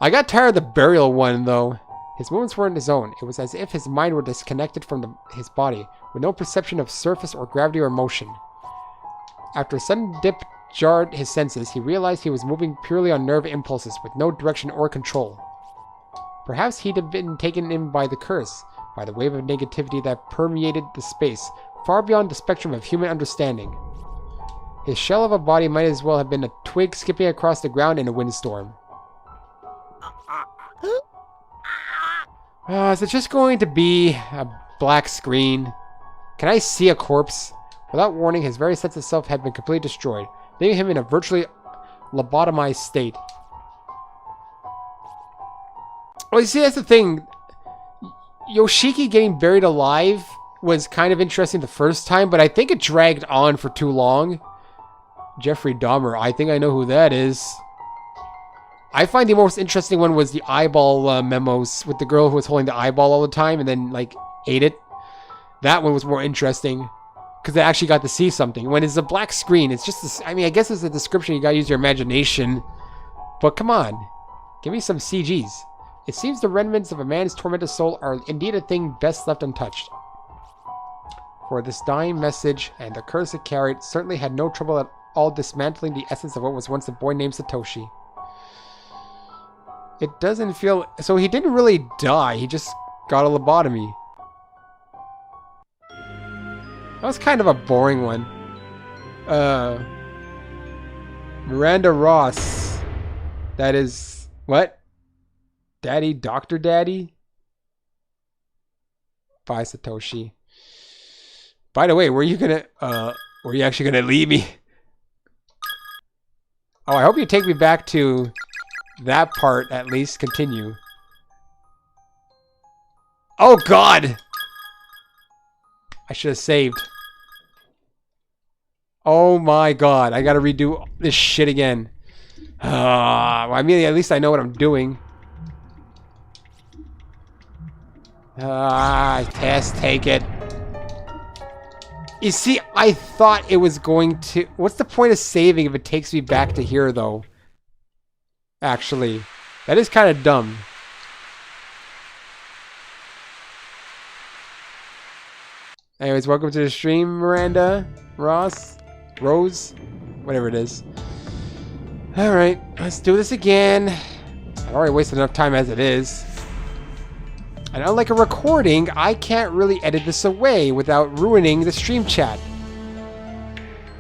I got tired of the burial one, though. His movements weren't his own. It was as if his mind were disconnected from his body, with no perception of surface or gravity or motion. After a sudden dip jarred his senses, he realized he was moving purely on nerve impulses, with no direction or control. Perhaps he'd have been taken in by the curse, by the wave of negativity that permeated the space, far beyond the spectrum of human understanding. His shell of a body might as well have been a twig skipping across the ground in a windstorm. Is it just going to be a black screen? Can I see a corpse? Without warning, his very sense of self had been completely destroyed, leaving him in a virtually lobotomized state. Well, you see, that's the thing. Yoshiki getting buried alive was kind of interesting the first time, but I think it dragged on for too long. Jeffrey Dahmer, I think I know who that is. I find the most interesting one was the eyeball memos with the girl who was holding the eyeball all the time and then, like, ate it. That one was more interesting because I actually got to see something. When it's a black screen, it's just this, I mean, I guess it's a description. You gotta use your imagination. But come on. Give me some CGs. It seems the remnants of a man's tormented soul are indeed a thing best left untouched. For this dying message and the curse it carried certainly had no trouble at all dismantling the essence of what was once a boy named Satoshi. It doesn't feel... So he didn't really die. He just got a lobotomy. That was kind of a boring one. Miranda Ross. That is... What? Daddy? Dr. Daddy? Bye, Satoshi. By the way, were you actually gonna leave me? Oh, I hope you take me back to... that part, at least. Continue. Oh, God! I should have saved. Oh, my God. I gotta redo this shit again. I mean, at least I know what I'm doing. Test, take it. You see, I thought it was going to... What's the point of saving if it takes me back to here, though? Actually. That is kind of dumb. Anyways, welcome to the stream, Miranda, Ross, Rose, whatever it is. Alright, let's do this again. I've already wasted enough time as it is. And unlike a recording, I can't really edit this away without ruining the stream chat.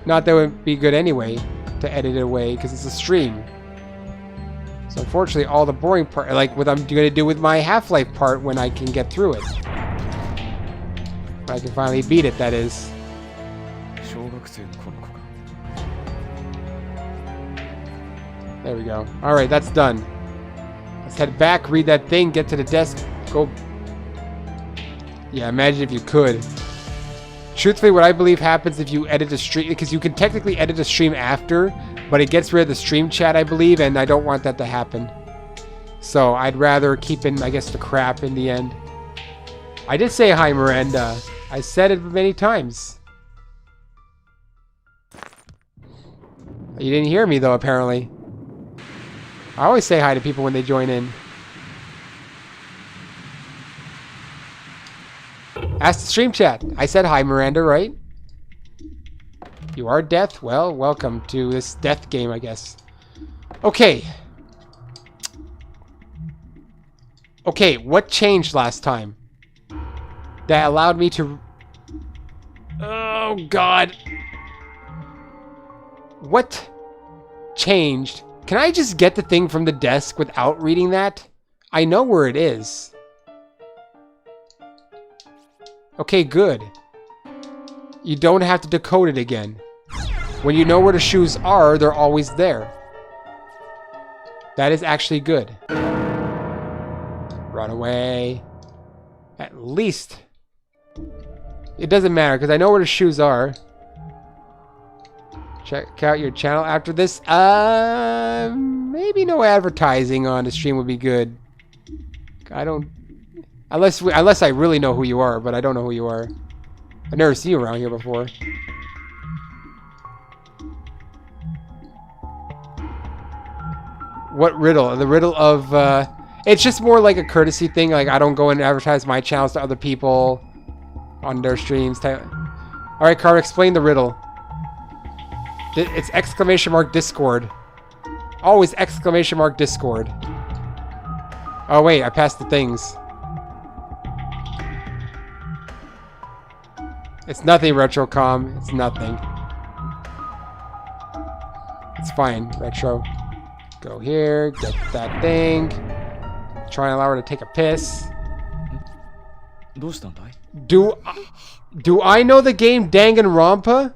Not that it would be good anyway to edit it away because it's a stream. So unfortunately, all the boring part, like what I'm going to do with my Half-Life part when I can get through it. When I can finally beat it, that is. There we go. Alright, that's done. Let's head back, read that thing, get to the desk, go. Yeah, imagine if you could. Truthfully, what I believe happens if you edit a stream, because you can technically edit a stream after, but it gets rid of the stream chat, I believe, and I don't want that to happen. So I'd rather keep in, I guess, the crap in the end. I did say hi, Miranda. I said it many times. You didn't hear me, though, apparently. I always say hi to people when they join in. Ask the stream chat. I said hi, Miranda, right? You are death? Well, welcome to this death game, I guess. Okay. Okay, what changed last time? That allowed me to... Oh, God. What changed? Can I just get the thing from the desk without reading that? I know where it is. Okay, good. You don't have to decode it again. When you know where the shoes are, they're always there. That is actually good. Run away. At least. It doesn't matter, because I know where the shoes are. Check out your channel after this. Maybe no advertising on the stream would be good. I don't... Unless I really know who you are, but I don't know who you are. I've never seen you around here before. What riddle? The riddle of... it's just more like a courtesy thing. Like, I don't go and advertise my channels to other people on their streams. Alright, Carl, explain the riddle. It's exclamation mark Discord. Always exclamation mark Discord. Oh, wait, I passed the things. It's nothing, Retrocom. It's nothing. It's fine, Retro. Go here, get that thing. Try and allow her to take a piss. Do I know the game Danganronpa?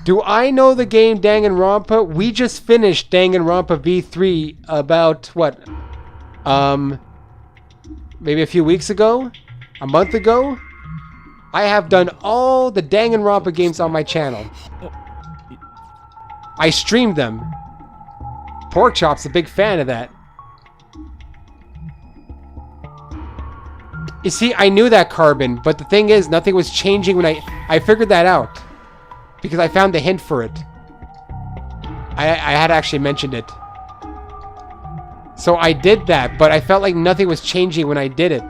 Do I know the game Danganronpa? We just finished Danganronpa V3 about, what? Maybe a few weeks ago? A month ago? I have done all the Danganronpa games on my channel. I streamed them. Porkchop's a big fan of that. You see, I knew that, Carbon, but the thing is, nothing was changing when I figured that out. Because I found the hint for it. I had actually mentioned it. So I did that, but I felt like nothing was changing when I did it.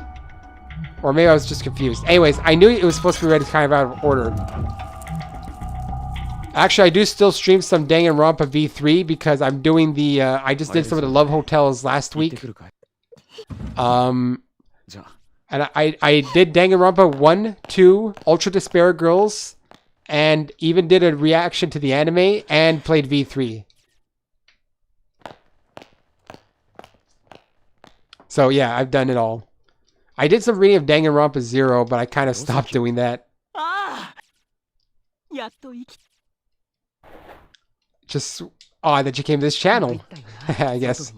Or maybe I was just confused. Anyways, I knew it was supposed to be read kind of out of order. Actually, I do still stream some Danganronpa V3 because I'm doing the... I just did some of the Love Hotels last week. And I did Danganronpa 1, 2, Ultra Despair Girls, and even did a reaction to the anime and played V3. So yeah, I've done it all. I did some reading of Danganronpa 0, but I kind of stopped doing that. Just odd that you came to this channel, I guess.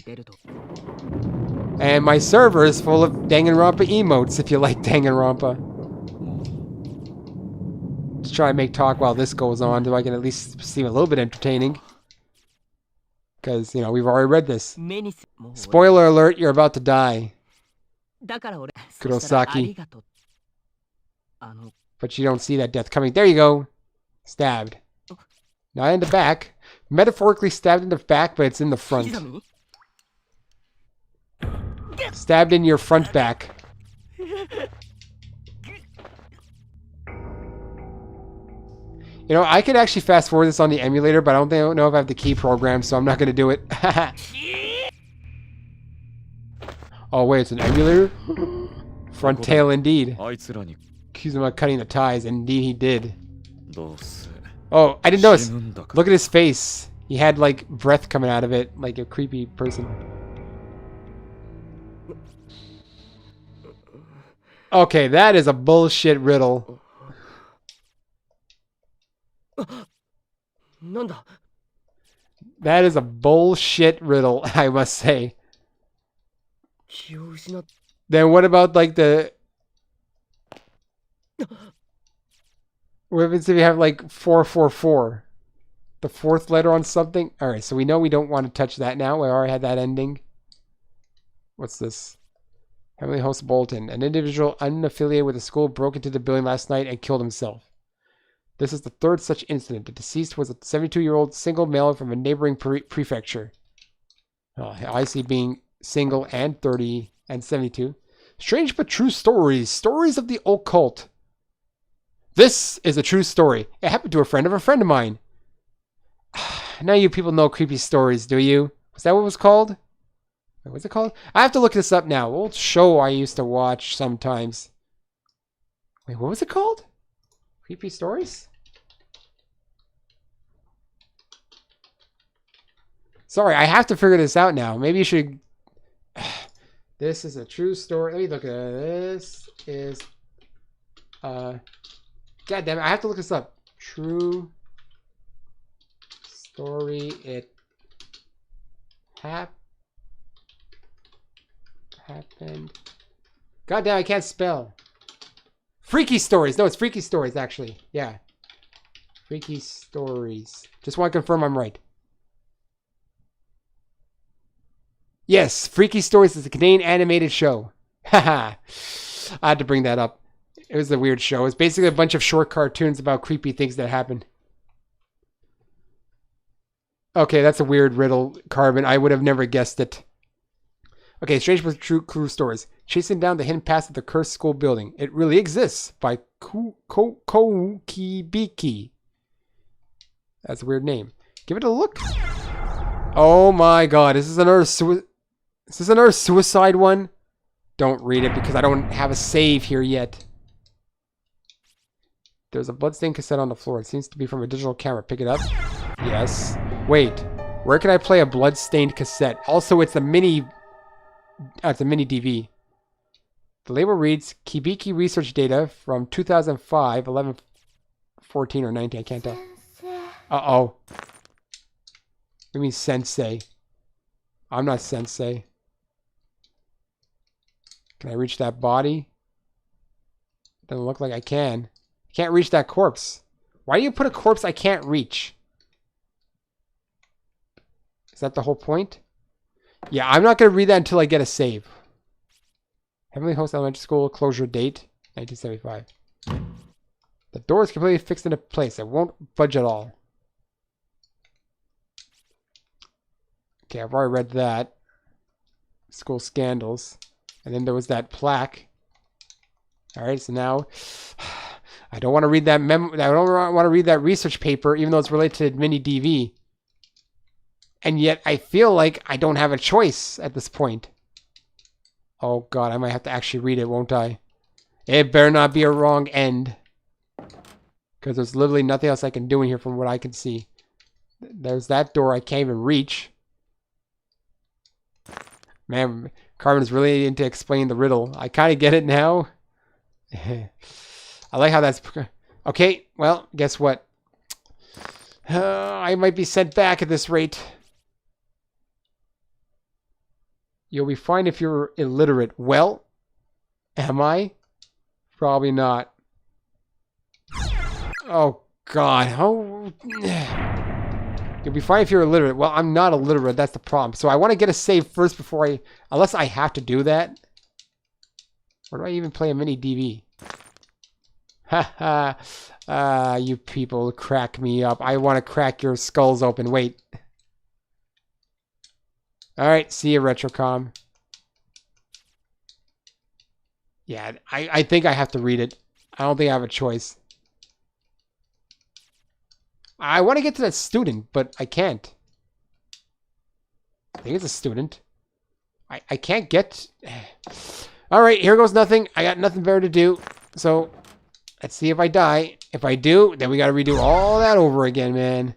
And my server is full of Danganronpa emotes if you like Danganronpa. Let's try and make talk while this goes on so I can at least seem a little bit entertaining. Because, you know, we've already read this. 目にすもう俺 Spoiler alert, you're about to die. だから俺 Kurosaki. そしたらありがとうBut you don't see that death coming. There you go. Stabbed. Not in the back. Metaphorically stabbed in the back, but it's in the front. Kizami? Stabbed in your front back. You know, I could actually fast forward this on the emulator, but I don't know if I have the key program, so I'm not going to do it. Oh, wait, it's an emulator? Front tail indeed. あいつらに Kizami cutting the ties, and indeed he did. どうせ Oh, I didn't notice. 死ぬんだから Look at his face. He had, like, breath coming out of it, like a creepy person. Okay, that is a bullshit riddle. なんだ That is a bullshit riddle, I must say. 気を失っ Then what about, like, the... What happens if you have, like, 444? The fourth letter on something? Alright, so we know we don't want to touch that now. We already had that ending. What's this? Heavenly Host Bolton. An individual unaffiliated with the school broke into the building last night and killed himself. This is the third such incident. The deceased was a 72-year-old single male from a neighboring prefecture. Oh, I see being single and 30 and 72. Strange but true stories. Stories of the occult. This is a true story. It happened to a friend of mine. Now you people know creepy stories, do you? Was that what it was called? What's it called? I have to look this up now. Old show I used to watch sometimes. Wait, what was it called? Creepy stories? Sorry, I have to figure this out now. Maybe you should... This is a true story. Let me look at this. Is... God damn it, I have to look this up. True story. It happened. God damn, I can't spell. Freaky Stories. No, it's Freaky Stories, actually. Yeah. Freaky Stories. Just want to confirm I'm right. Yes, Freaky Stories is a Canadian animated show. Haha. I had to bring that up. It was a weird show. It's basically a bunch of short cartoons about creepy things that happen. Okay, that's a weird riddle, Carbon. I would have never guessed it. Okay, Strange but True Clue Stories. Chasing down the hidden past of the cursed school building. It really exists by Koukibiki. That's a weird name. Give it a look. Oh my god, is this another suicide one? Don't read it because I don't have a save here yet. There's a bloodstained cassette on the floor. It seems to be from a digital camera. Pick it up. Yes. Wait, where can I play a bloodstained cassette? Also, it's a mini DV. The label reads Kibiki research data from 2005, 11, 14, or 19. I can't tell. Uh-oh. What do you mean sensei? I'm not sensei. Can I reach that body? Doesn't look like I can. I can't reach that corpse. Why do you put a corpse I can't reach? Is that the whole point? Yeah, I'm not going to read that until I get a save. Heavenly Host Elementary School closure date, 1975. The door is completely fixed into place. It won't budge at all. Okay, I've already read that. School scandals. And then there was that plaque. Alright, so now... I don't want to read that I don't want to read that research paper, even though it's related to mini DV. And yet, I feel like I don't have a choice at this point. Oh god, I might have to actually read it, won't I? It better not be a wrong end. Because there's literally nothing else I can do in here from what I can see. There's that door I can't even reach. Man, Carmen's really into explaining the riddle. I kind of get it now. I like how that's... Okay, well, guess what? I might be sent back at this rate. You'll be fine if you're illiterate. Well, am I? Probably not. Oh, God. How... You'll be fine if you're illiterate. Well, I'm not illiterate. That's the problem. So I want to get a save first before I... Unless I have to do that. Or do I even play a mini DV? Ha. You people crack me up. I want to crack your skulls open. Wait. Alright, see you, Retrocom. Yeah, I think I have to read it. I don't think I have a choice. I want to get to that student, but I can't. I think it's a student. I can't get... Alright, here goes nothing. I got nothing better to do. So, let's see if I die. If I do, then we gotta redo all that over again, man.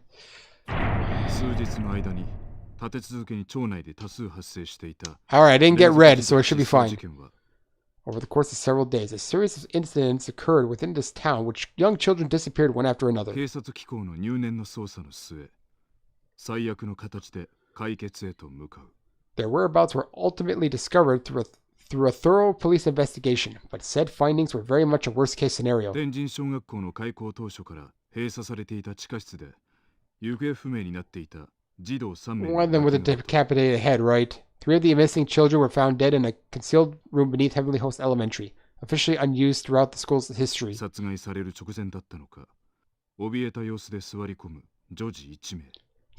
Alright, I didn't get red, so it should be fine. Over the course of several days, a series of incidents occurred within this town, which young children disappeared one after another. Their whereabouts were ultimately discovered through a thorough police investigation, but said findings were very much a worst-case scenario. One of them with a decapitated head, right? 3 of the missing children were found dead in a concealed room beneath Heavenly Host Elementary, officially unused throughout the school's history. The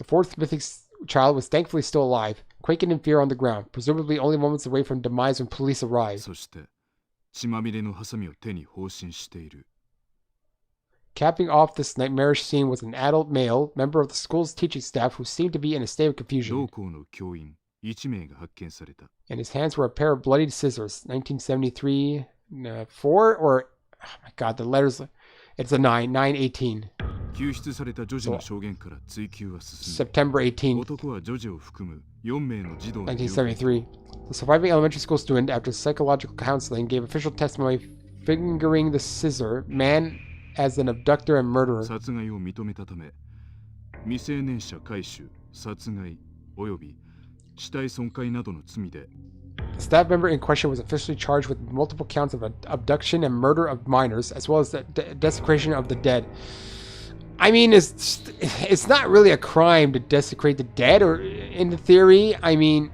4th missing child was thankfully still alive, quaking in fear on the ground, presumably only moments away from demise when police arrived. Capping off this nightmarish scene was an adult male, member of the school's teaching staff, who seemed to be in a state of confusion. In his hands were a pair of bloodied scissors. 1973, 4, or... Oh my god, the letters... It's a 9, 9/18. September 18th, 1973. The surviving elementary school student, after psychological counseling, gave official testimony fingering the scissor man as an abductor and murderer. The staff member in question was officially charged with multiple counts of abduction and murder of minors, as well as the desecration of the dead. I mean, it's not really a crime to desecrate the dead, or in theory. I mean,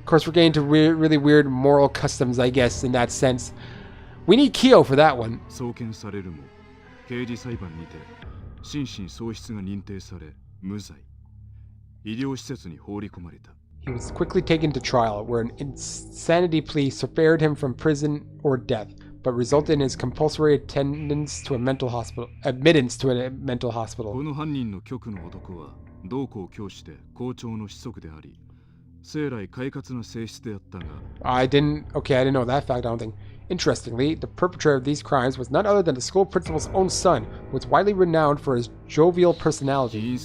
of course, we're getting into really weird moral customs, I guess, in that sense. We need Kyo for that one. He was quickly taken to trial, where an insanity plea spared him from prison or death, but resulted in his compulsory admittance to a mental hospital. I didn't. Okay, I didn't know that fact. I don't think. Interestingly, the perpetrator of these crimes was none other than the school principal's own son, who was widely renowned for his jovial personality.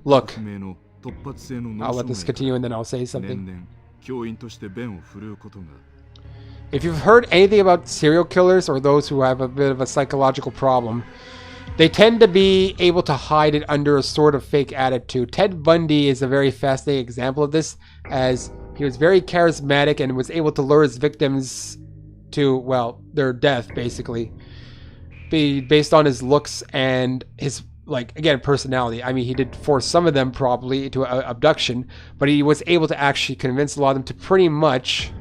Look, I'll let this continue and then I'll say something. If you've heard anything about serial killers or those who have a bit of a psychological problem, they tend to be able to hide it under a sort of fake attitude. Ted Bundy is a very fascinating example of this, as he was very charismatic and was able to lure his victims to, well, their death, basically, based on his looks and his, like, again, personality. I mean, he did force some of them probably to abduction, but he was able to actually convince a lot of them to pretty much...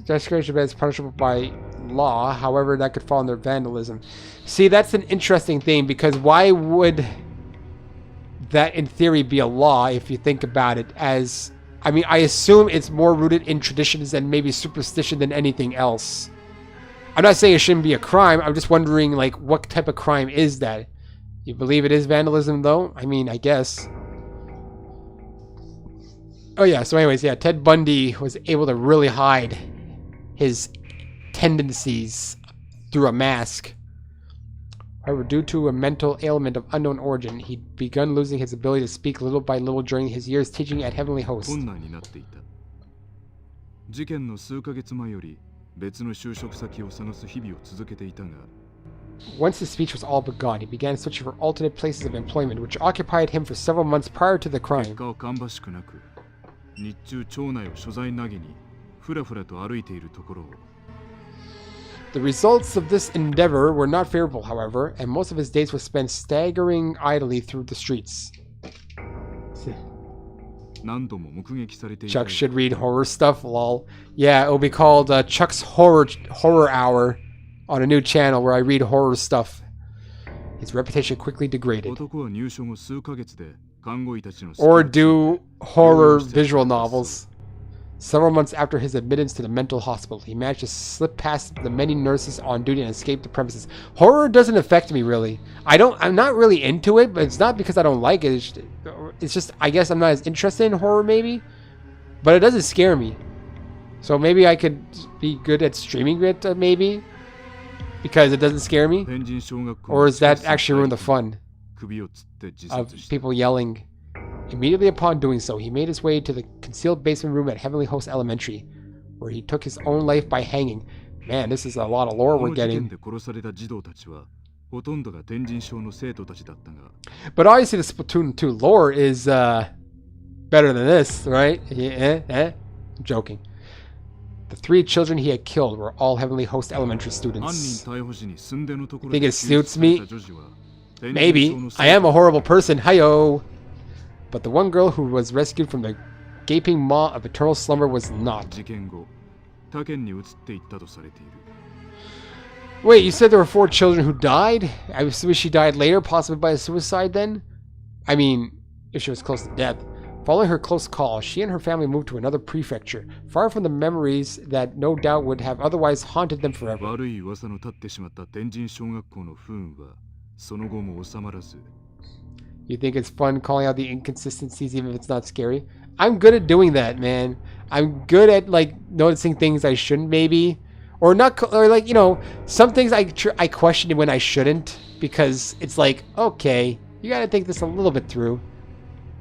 Desecration is punishable by law, however, that could fall under vandalism. See, that's an interesting thing, because why would that, in theory, be a law if you think about it? As, I mean, I assume it's more rooted in traditions and maybe superstition than anything else. I'm not saying it shouldn't be a crime. I'm just wondering, like, what type of crime is that? You believe it is vandalism, though? I mean, I guess. Oh, yeah. So anyways, yeah, Ted Bundy was able to really hide his tendencies through a mask. However, due to a mental ailment of unknown origin, he'd begun losing his ability to speak little by little during his years teaching at Heavenly Host. Once his speech was all but gone, he began searching for alternate places of employment, which occupied him for several months prior to the 結 crime. 果は芳しくなく、日中町内を所在投げにふらふらと歩いているところを The results of this endeavor were not favorable, however, and most of his days were spent staggering idly through the streets. 何度も目撃されていた Chuck should read horror stuff, lol. Yeah, it'll be called Chuck's Horror Hour on a new channel where I read horror stuff. His reputation quickly degraded. 男は入所後数ヶ月で看護医たちの Or do horror visual novels. Several months after his admittance to the mental hospital, he managed to slip past the many nurses on duty and escape the premises. Horror doesn't affect me really. I'm not really into it, but it's not because I don't like it. It's just I guess I'm not as interested in horror maybe, but it doesn't scare me. So maybe I could be good at streaming it maybe because it doesn't scare me. 天神小学校 Or is that actually ruin the fun 首をつって自 of 殺した people yelling? Immediately upon doing so, he made his way to the concealed basement room at Heavenly Host Elementary, where he took his own life by hanging. Man, this is a lot of lore こ we're の事件 getting. で殺された児童たちはほとんどが天神小の生徒たちだったが But obviously the Splatoon 2 lore is better than this, right? I'm joking. The 3 children he had killed were all Heavenly Host Elementary 犯人 students. 逮捕時に寸出のところ Think で it 救出 suits され me? た女児は天神 Maybe. 小の生 I am 徒 a horrible person. Hi-yo. But the one girl who was rescued from the gaping maw of eternal slumber was not. 事件後他県に移っていったとされている Wait, you said there were 4 children who died? I assume she died later, possibly by a suicide then? I mean, if she was close to death. Following her close call, she and her family moved to another prefecture, far from the memories that no doubt would have otherwise haunted them forever. 悪い噂の立ってしまった天神小学校の不運はその後も収まらず You think it's fun calling out the inconsistencies even if it's not scary? I'm good at doing that, man. I'm good at like noticing things I shouldn't maybe. Or not, or like, you know, some things I question when I shouldn't because it's like, okay, you gotta think this a little bit through.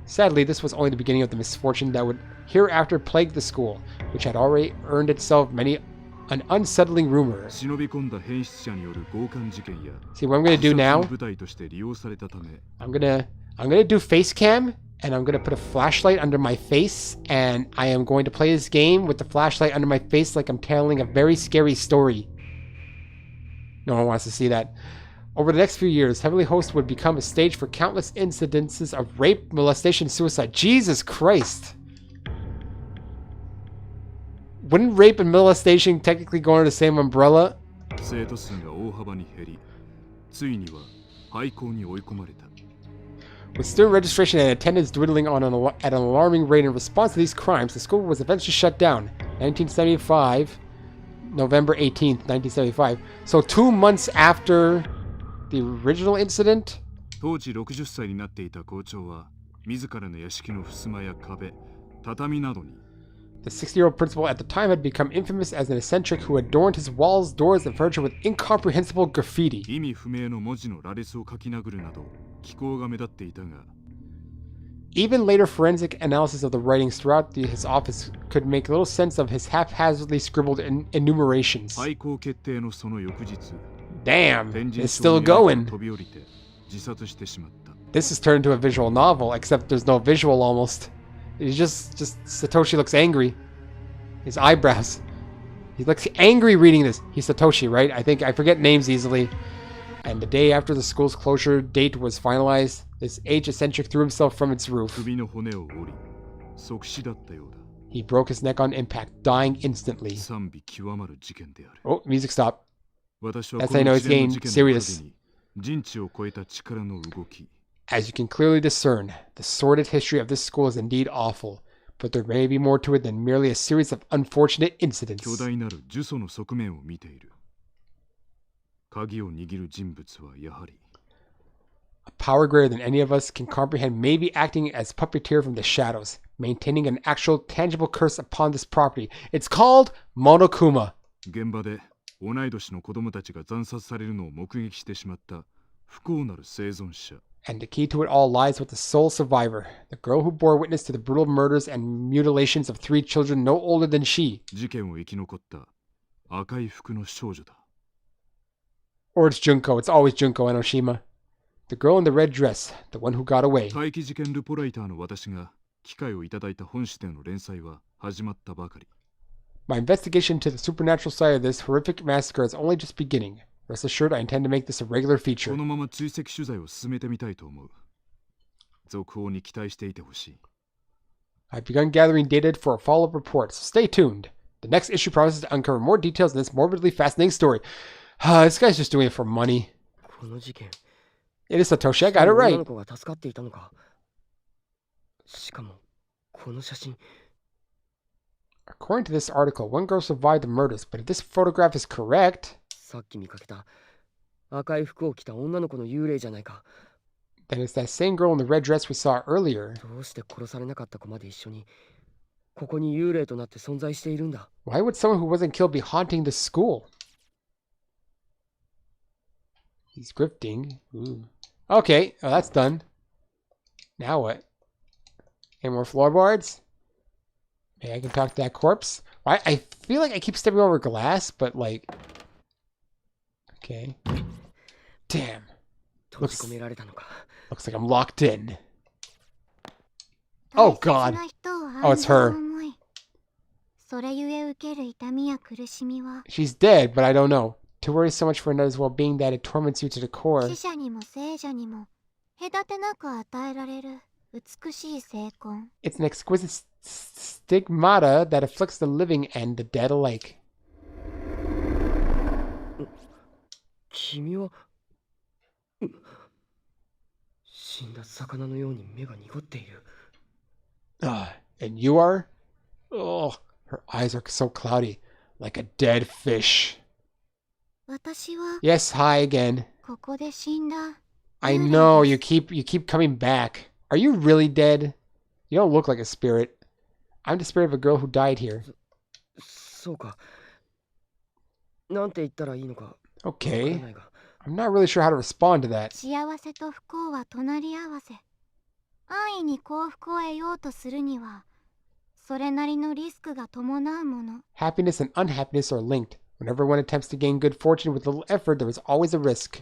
Sadly, this was only the beginning of the misfortune that would hereafter plague the school, which had already earned itself many an unsettling rumor. 忍び込んだ変質者による強姦事件や See what I'm gonna do 自殺 now? の舞台として利用されたため I'm gonna do face cam and I'm gonna put a flashlight under my face and I am going to play this game with the flashlight under my face like I'm telling a very scary story. No one wants to see that. Over the next few years, Heavenly Host would become a stage for countless incidences of rape, molestation, suicide. Jesus Christ. Wouldn't rape and molestation technically go under the same umbrella? 生徒数が大幅に減りついには廃校に追い込まれた With student registration and attendance dwindling at an alarming rate in response to these crimes, the school was eventually shut down. 1975, November 18th, 1975. So 2 months after the original incident? 当時60歳になっていた校長は自らの屋敷の襖や壁畳などに The 60-year-old principal at the time had become infamous as an eccentric who adorned his walls, doors, and furniture with incomprehensible graffiti. 意味不明の文字の羅列を書き殴るなど奇行が目立っていたが Even later forensic analysis of the writings throughout his office could make little sense of his haphazardly scribbled enumerations. 廃校決定のその翌日 Damn, 天神 it's 小 still に飛 going. び降りて自殺してしまった This has turned into a visual novel, except there's no visual almost. It's just Satoshi looks angry. His eyebrows. He looks angry reading this. He's Satoshi, right? I forget names easily. And the day after the school's closure date was finalized, this age-eccentric threw himself from its roof. 首の骨を折り即死だったようだ He broke his neck on impact, dying instantly. 賛美極まる事件である Oh, music stop. 私は That's こ how I know の it's 一連の getting 事件の serious. 陰に人知を超えた力の動き As you can clearly discern, the sordid history of this school is indeed awful, but there may be more to it than merely a series of unfortunate incidents. 巨大なる呪詛の側面を見ている鍵を握る人物はやはり A power greater than any of us can comprehend may be acting as puppeteer from the shadows, maintaining an actual tangible curse upon this property. It's called Monokuma. 現場で同い年の子供たちが惨殺されるのを目撃してしまった不幸なる生存者 And the key to it all lies with the sole survivor, the girl who bore witness to the brutal murders and mutilations of 3 children no older than she. 事件を生き残った赤い服の少女だ Or it's Junko. It's always Junko Enoshima. The girl in the red dress, the one who got away. 怪奇事件ルポライターの私が機会をいただいた本誌での連載は始まったばかり。My investigation into the supernatural side of this horrific massacre is only just beginning. Rest assured, I intend to make this a regular feature. このまま追跡取材を進めてみたいと思う。続報に期待していてほしい。I've begun gathering data for a follow-up report, so stay tuned. The next issue promises to uncover more details in this morbidly fascinating story. This guy's just doing it for money. この事件 It is Satoshi, I got it 女 right. の子が助かっていたのか。しかもこの写真 According to this article, one girl survived the murders, but if this photograph is correct, さっき見かけた赤い服を着た女の子の幽霊じゃないか。 then it's that same girl in the red dress we saw earlier. どうして殺されなかった子まで一緒にここに幽霊となって存在しているんだ。 Why would someone who wasn't killed be haunting the school? He's grifting. Ooh. Okay, oh, that's done. Now what? Any more floorboards? Maybe I can talk to that corpse. I feel like I keep stepping over glass, but like... Okay. Damn. 閉じ込められたのか。 Looks like I'm locked in. Oh God. Oh, it's her. She's dead, but I don't know. To worry so much for another's well-being that it torments you to the core. It's an exquisite stigmata that afflicts the living and the dead alike. 君は死んだ魚のように目が濁っている。 And you are? Oh, her eyes are so cloudy, like a dead fish. Yes, hi again. I know, you keep coming back. Are you really dead? You don't look like a spirit. I'm the spirit of a girl who died here. そうか。なんて言ったらいいのか。 Okay. I'm not really sure how to respond to that. Happiness and unhappiness are linked. Whenever one attempts to gain good fortune with little effort, there is always a risk.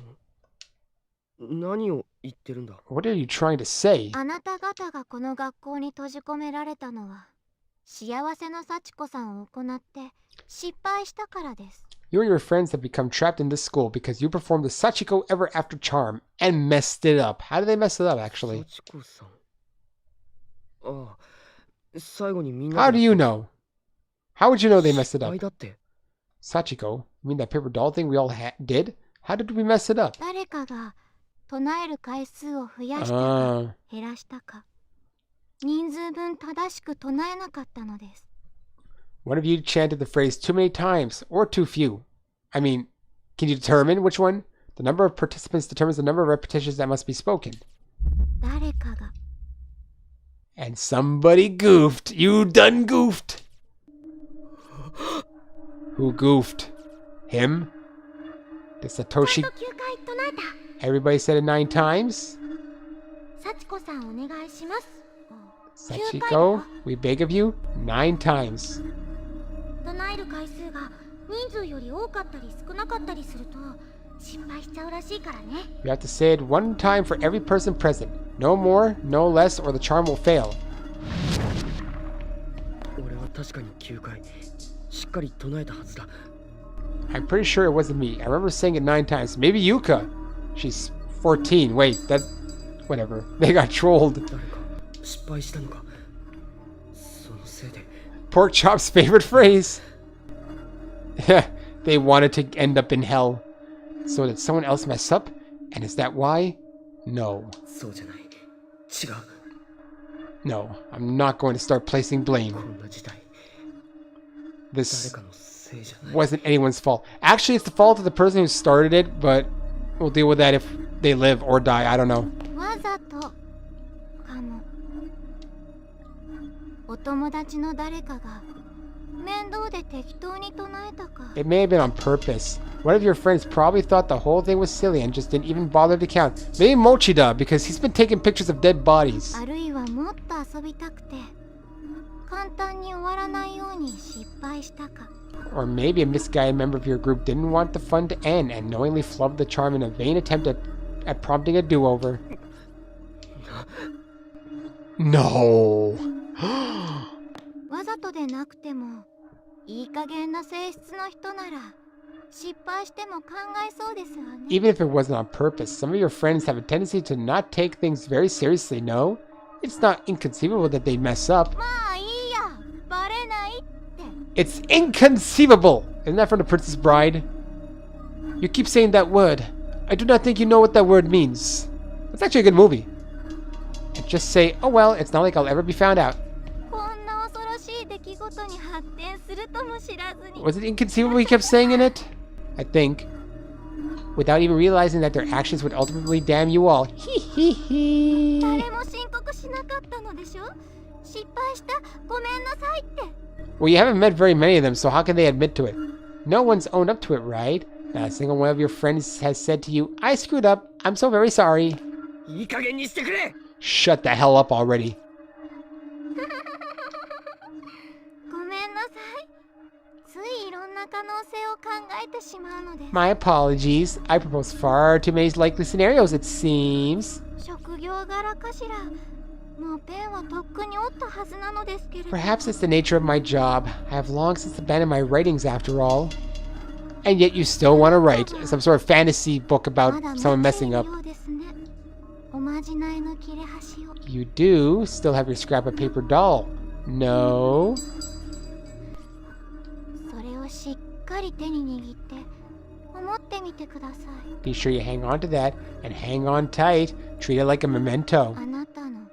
何を言ってるんだ。 What are you trying to say? あなた方がこの学校に閉じ込められたのは幸せの幸子さんを行って失敗したからです。 You and your friends have become trapped in this school because you performed the Sachiko ever after charm and messed it up. How did they mess it up, actually? 幸子さん。ああ、最後にみんな。 How do you know? How would you know they messed it 失 up? 敗だって。 Sachiko? You mean that paper doll thing we all did? How did we mess it up? 誰かが唱える回数を増やしたか減らしたか人数分正しく唱えなかったのです。 One of you chanted the phrase too many times, or too few. I mean, can you determine which one? The number of participants determines the number of repetitions that must be spoken. 誰かが And somebody goofed. You done goofed. Who goofed? Him? Did Satoshi? 9回唱えた。 Everybody said it 9 times? 幸子さんお願いします。 Sachiko, we beg of you, 9 times. 唱える回数が人数より多かったり少なかったりすると失敗しちゃうらしいからね。 You have to say it 1 time for every person present. No more, no less, or the charm will fail. 俺は確かに9回しっかり唱えたはずだ。 I'm pretty sure it wasn't me. I remember saying it 9 times. Maybe Yuka. She's 14. Wait, that... Whatever. They got trolled. 誰か失敗したのか。そのせいで。 Pork Chop's favorite phrase. They wanted to end up in hell. So did someone else mess up? And is that why? No. そうじゃない。違う。 No, I'm not going to start placing blame. こんな事態。誰 This かのせいじゃない。 wasn't anyone's fault. Actually, it's the fault of the person who started it, but we'll deal with that if they live or die. I don't know. わざとかも。お友達の誰かが面倒で適当に唱えたか。 It may have been on purpose. One of your friends probably thought the whole thing was silly and just didn't even bother to count. Maybe Mochida, because he's been taking pictures of dead bodies. あるいはもっと遊びたくて簡単に終わらないように失敗したか。Or maybe a misguided member of your group didn't want the fun to end and knowingly flubbed the charm in a vain attempt at prompting a do-over. No. わざとでなくてもいい加減な性質の人なら失敗しても考えそうですわね。 Even if it wasn't on purpose, some of your friends have a tendency to not take things very seriously, no? It's not inconceivable that they'd mess up. まあいいや、バレないって。 It's inconceivable! Isn't that from The Princess Bride? You keep saying that word. I do not think you know what that word means. That's actually a good movie. And just say, oh well, it's not like I'll ever be found out. こんな恐ろしい出来事に発展するとも知らずに。 Was it inconceivable he kept saying in it? I think. Without even realizing that their actions would ultimately damn you all. Hee hee hee. 誰も申告しなかったのでしょ。失敗した、ごめんなさいって。 Well, you haven't met very many of them, so how can they admit to it? No one's owned up to it, right? Not a single one of your friends has said to you, I screwed up. I'm so very sorry. いい加減にしてくれ。 Shut the hell up already. ごめんなさい。ついいろんな可能性を考えてしまうのです。 My apologies. I propose far too many likely scenarios, it seems. 職業柄かしら。もうペンはとっくに折ったはずなのですけれど。 Perhaps it's the nature of my job. I have long since abandoned my writings after all. And yet you still want to write some sort of fantasy book about someone messing up. まだ持っているようですね。おまじないの切れ端を。 You do still have your scrap of paper doll. No. それをしっかり手に握って思ってみてください。 Be sure you hang on to that and hang on tight. Treat it like a memento. あなたの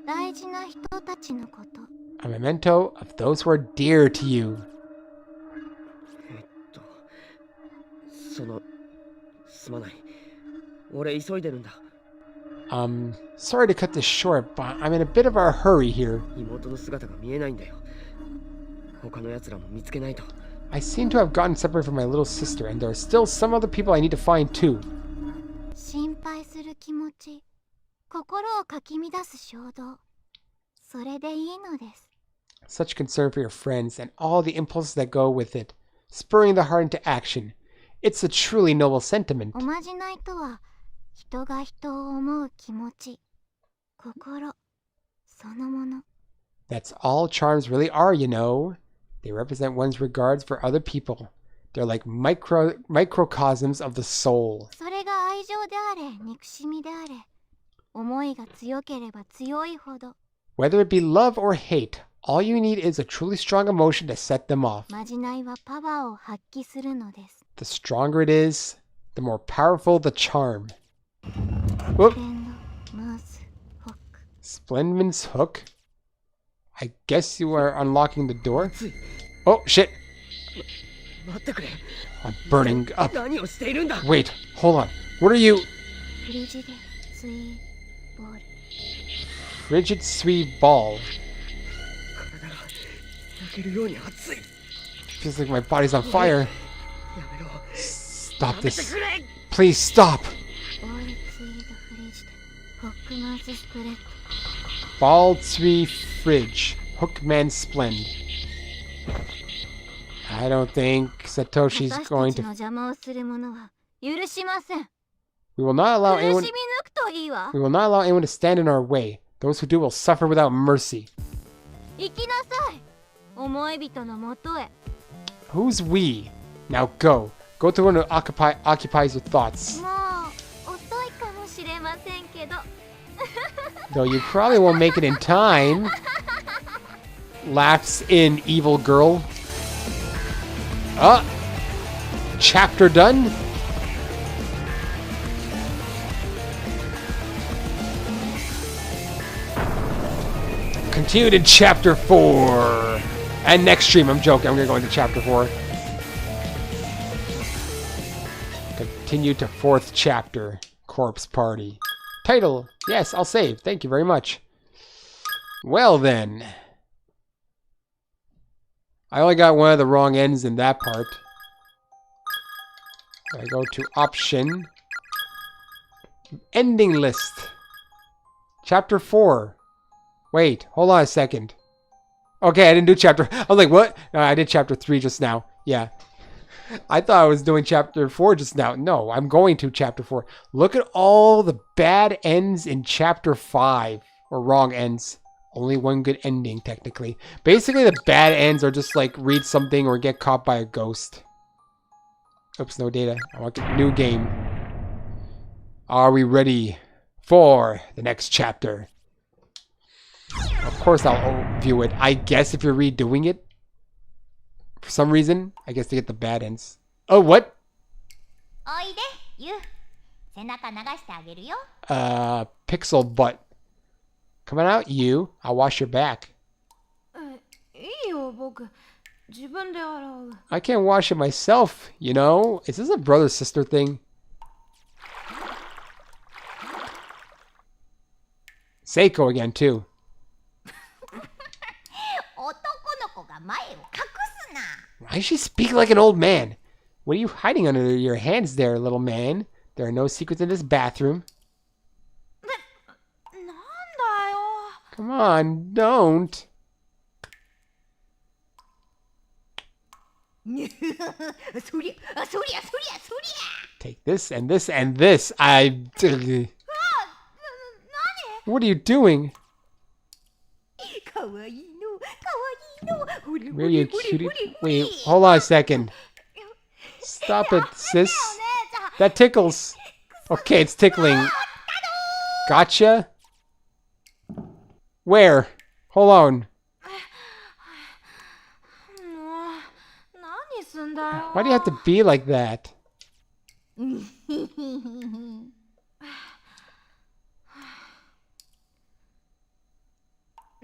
大事な人たちのこと。 A memento of those who are dear to you. すまない。俺急いでるんだ。 Sorry to cut this short, but I'm in a bit of a hurry here. 妹の姿が見えないんだよ。他の奴らも見つけないと。 I seem to have gotten separated from my little sister, and there are still some other people I need to find too. 心配する気持ち、心をかき乱す衝動、それでいいのです。 Such concern for your friends and all the impulses that go with it, spurring the heart into action. It's a truly noble sentiment. おまじないとは、人が人を思う気持ち、心、そのもの。 That's all charms really are, you know. They represent one's regards for other people. They're like microcosms of the soul. それが愛情であれ、憎しみであれ、思いが強ければ強いほど。 Whether it be love or hate, all you need is a truly strong emotion to set them off. まじないはパワーを発揮するのです。 The stronger it is, the more powerful the charm. Whoop. ベンド、マウス、ホック。 Splendman's hook? I guess you are unlocking the door? Oh, shit. 待ってくれ。 I'm burning up. 何をしているんだ。 Wait, hold on. What are you? フリジデ、スイーボール。 Frigid sweet ball. 体が焼けるように熱い。 Feels like my body's on fire. やめろ。 Stop やめて this. くれ。 Please stop. ボールツイードフリジデ、ホックマウススプレッド。 Ball tree fridge. Hookman splend. I don't think Satoshi's 私 going たちの to... 邪魔をする者は許しません。 We will not allow 苦し anyone... み抜くといいわ。 We will not allow anyone to stand in our way. Those who do will suffer without mercy. 行きなさい。思い人のもとへ。 Who's we? Now go. Go to one who occupies your thoughts. もう遅いかもしれませんけど。 Though you probably won't make it in time. Laughs in evil girl. Chapter done. Continued in chapter 4. And next stream, I'm joking, I'm gonna go into chapter 4. Continue to 4th chapter. Corpse Party. Title. Yes, I'll save. Thank you very much. Well then. I only got one of the wrong ends in that part. I go to option. Ending list. Chapter 4. Wait, hold on a second. Okay, I didn't do chapter... I was like, what? No, I did chapter 3 just now. Yeah. I thought I was doing chapter 4 just now. No, I'm going to chapter 4. Look at all the bad ends in chapter 5. Or wrong ends. Only one good ending, technically. Basically, the bad ends are just like read something or get caught by a ghost. Oops, no data. I want a new game. Are we ready for the next chapter? Of course I'll view it. I guess if you're redoing it, for some reason, I guess to get the bad ends. Oh, what? おいで、ユウ。背中流してあげるよ。Pixel butt. Come on out, you. I'll wash your back. いいよ、僕。自分で洗う。I can't wash it myself, you know? Is this a brother-sister thing? Seiko again, too. 男の子が前を隠すな。 Why does she speak like an old man? What are you hiding under your hands there, little man? There are no secrets in this bathroom. なんだよ。 Come on, don't. そりゃ、そりゃ、そりゃ、そりゃ。 Take this and this and this. What are you doing? かわいいの、かわいいの。ほれほ Where are れ you, ほれ cutie? ほれ。 Wait, hold on a second. Stop it, sis. That tickles. Okay, it's tickling. Gotcha. Where? Hold on. もう、何すんだよ。 Why do you have to be like that?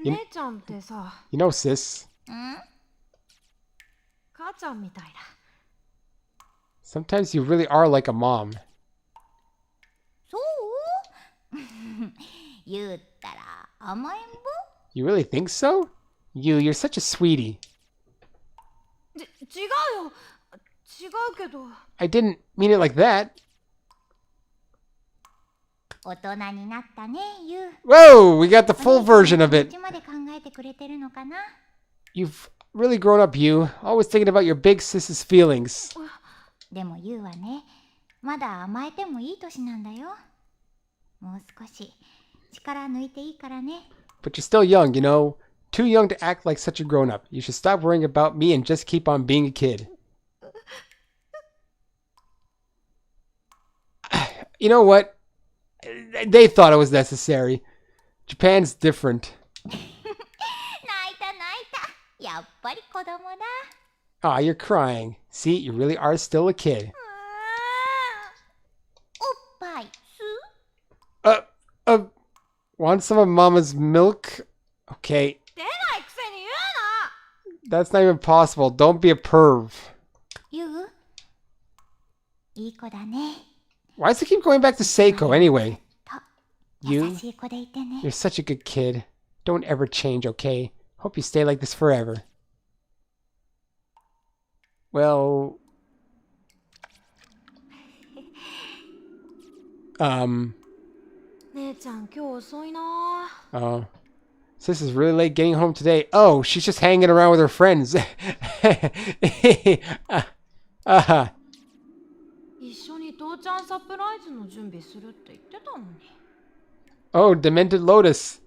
姉ちゃんってさ、 You know, sis. 母ちゃんみたいだ。 Sometimes you really are like a mom. そう？言ったら甘えん坊？ You really think so? You're such a sweetie. 違うよ。違うけど。 I didn't mean it like that. 大人になったね、ユウ。 Whoa, we got the full version of こっ it. ちまで考えてくれてるのかな。 You've really grown up, you. Always thinking about your big sis's feelings. でもユウはね、まだ甘えてもいい年なんだよ。もう少し力抜いていいからね。 But you're still young, you know? Too young to act like such a grown-up. You should stop worrying about me and just keep on being a kid. You know what? They thought it was necessary. Japan's different. 泣いた泣いた。やっぱり子供だ。 Aw, you're crying. See, you really are still a kid. おっぱいす？ Want some of Mama's milk? Okay, 出ないくせに言うな。 that's not even possible. Don't be a perv. ユウ？いい子だね。 Why does it keep going back to Seiko anyway? 優 You, しい子でいてね。 you're such a good kid. Don't ever change, okay? Hope you stay like this forever. Well...姉ちゃん、今日遅いな。 Oh. Sis is really late getting home today. Oh, she's just hanging around with her friends. 一緒に父ちゃんサプライズの準備するって言ってたのに。 Oh, Demented Lotus.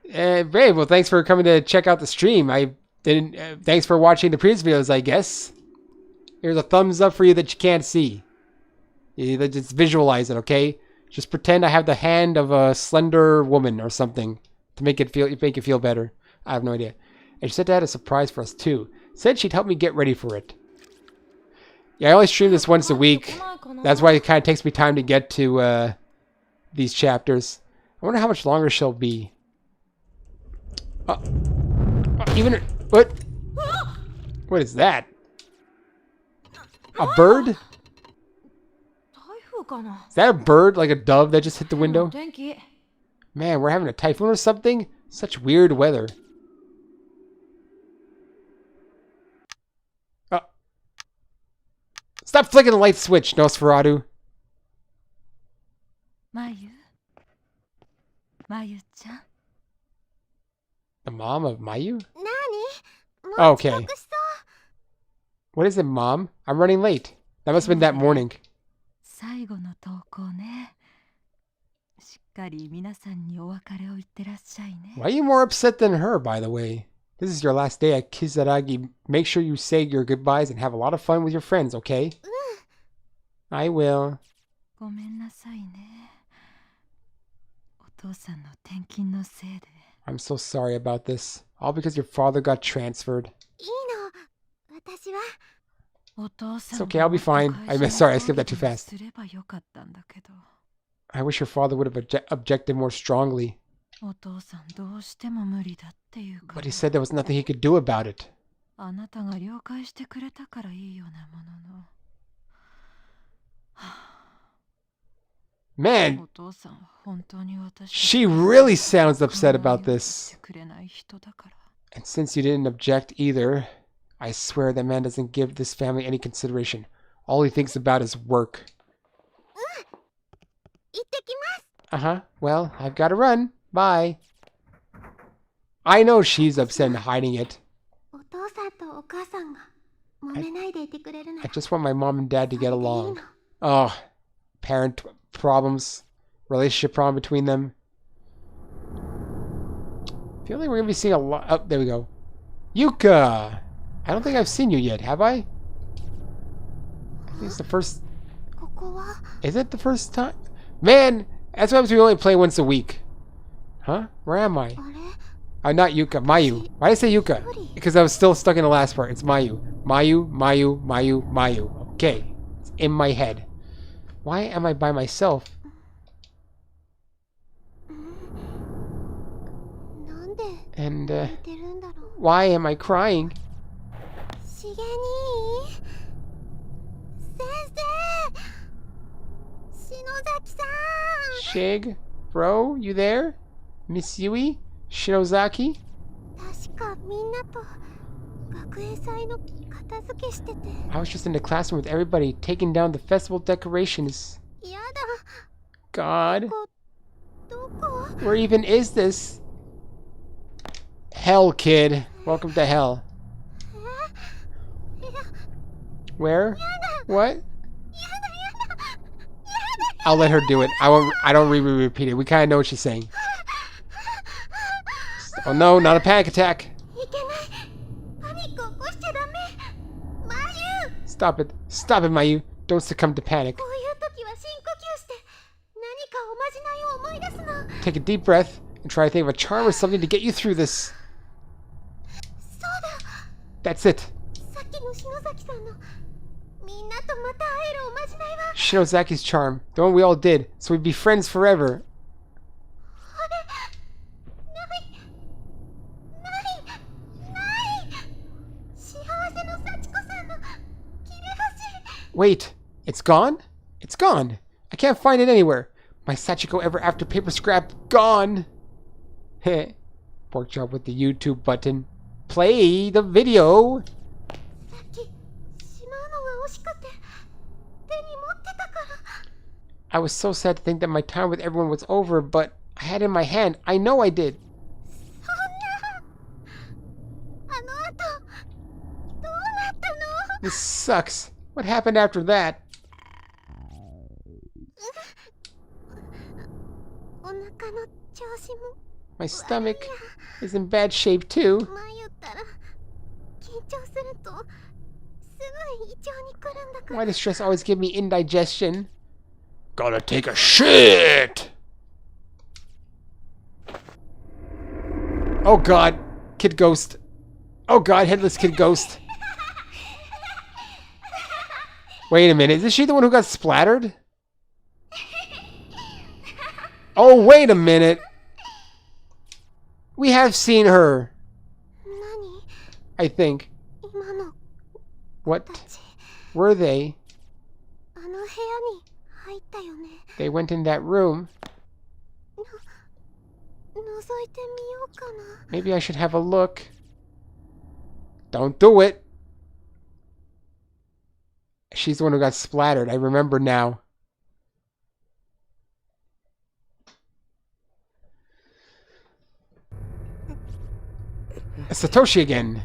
Babe, well, thanks for coming to check out the stream. Thanks for watching the previous videos, I guess. Here's a thumbs up for you that you can't see. You just visualize it, okay? Just pretend I have the hand of a slender woman or something to make it feel better. I have no idea. And she said to have a surprise for us too. Said she'd help me get ready for it. Yeah, I only stream this once a week. That's why it kind of takes me time to get to these chapters. I wonder how much longer she'll be. Even what? What is that? A bird? 台風かな。 Is that a bird, like a dove that just hit the window? 天気。 Man, we're having a typhoon or something? Such weird weather. Stop flicking the light switch, Nosferatu. まゆちゃん。 The mom of Mayu? なに？ま Okay. What is it, Mom? I'm running late. That must have been that morning. 最後の投稿ね。しっかり皆さんにお別れを言ってらっしゃいね。 Why are you more upset than her, by the way? This is your last day at Kizaragi. Make sure you say your goodbyes and have a lot of fun with your friends, okay? I will. ごめんなさいね。お父さんの転勤のせいで。 I'm so sorry about this. All because your father got transferred. いいの。私は。お父さ It's ん okay, I'll be fine. Sorry, I skipped that too fast. すればよかったんだけど。 I wish your father would have objected more strongly. お父さんどうしても無理だっていうか But he said there was nothing he could do about it. あなたが了解してくれたからいいようなものの。 Man, お父さんは本当に私 she really sounds upset about 考えを this. くれない人だから。 And since you didn't object either, I swear that man doesn't give this family any consideration. All he thinks about is work. 行ってきます。 Uh-huh. Well, I've got to run. Bye. I know she's upset and hiding it. お父さんとお母さんが揉めないでいてくれるな I ら just want my mom and dad to それ get でいい along. の。 Oh, parent problems, relationship problem between them. I feel like we're going to be seeing a lot. Oh, there we go. Yuka! I don't think I've seen you yet, have I? I think it's the first... ここは Is it the first time? Man, that's why we only play once a week. Huh? Where am I? あれ Not Yuka, Mayu. Why did I say Yuka? Because I was still stuck in the last part. It's Mayu. Mayu, Mayu, Mayu, Mayu. Okay. It's in my head. Why am I by myself? なんで And, 泣いてるんだろう why am I crying? しげに先生篠崎さん Shig? Bro? You there? Miss Yui? Shinozaki? 確かみんなと学園祭の片付けしてて I was just in the classroom with everybody taking down the festival decorations. や God. だどこ Where even is this? Hell, kid. Welcome to hell. いや Where? What? I'll let her do it. I don't repeat it. We kind of know what she's saying. Oh no, not a panic attack. いけないパニック起こしちゃダメマユ Stop it. Stop it, Mayu. Don't succumb to panic. こういう時は深呼吸して何かおまじないを思い出すの Take a deep breath and try to think of a charm or something to get you through this. そうだ That's it. さっきの篠崎さんのみんなとまた会えるおまじないは Shinozaki's charm. The one we all did. So we'd be friends forever. ない幸せの幸子さんの切れ端 Wait, it's gone? It's gone. I can't find it anywhere. My Sachiko ever after paper scrap gone. Heh. Pork chop with the YouTube button. Play the video. さっきしまうのが惜しくて手に持ってたから I was so sad to think that my time with everyone was over, but I had it in my hand. I know I did. そんなあの後どうなったの This sucks. What happened after that? お腹の調子も My stomach is in bad shape too. 前言ったら緊張するとすぐ胃腸に来るんだから Why does stress always give me indigestion? Gotta take a shit! Oh god, Kid Ghost. Oh god, Headless Kid Ghost. Wait a minute, is she the one who got splattered? Oh, wait a minute. We have seen her, 何 I think. 今の What たち were they? あの部屋に入ったよね They went in that room. 覗いてみようかな Maybe I should have a look. Don't do it. She's the one who got splattered. I remember now. Satoshi again.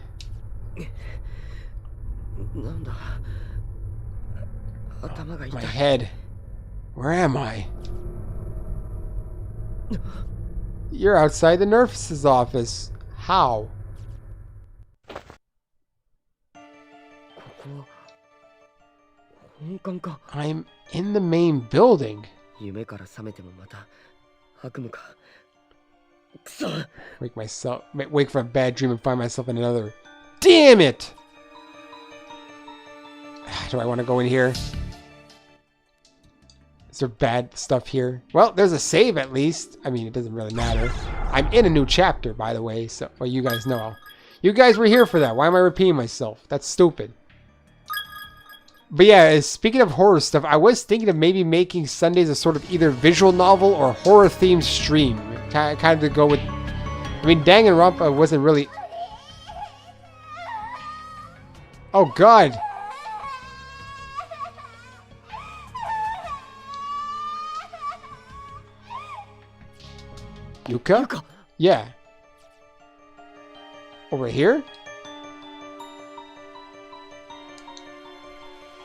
My head. Where am I? You're outside the nurse's office. How? I'm in the main building. Wake from a bad dream and find myself in another. Damn it! Do I want to go in here? Is there bad stuff here? Well, there's a save at least. I mean, it doesn't really matter. I'm in a new chapter, by the way, so well, you guys know. You guys were here for that. Why am I repeating myself? That's stupid. But yeah, speaking of horror stuff, I was thinking of maybe making Sundays a sort of either visual novel or horror-themed stream. Kind of to go with... I mean, Danganronpa wasn't really... Oh, God! Yuka? Yeah. Over here?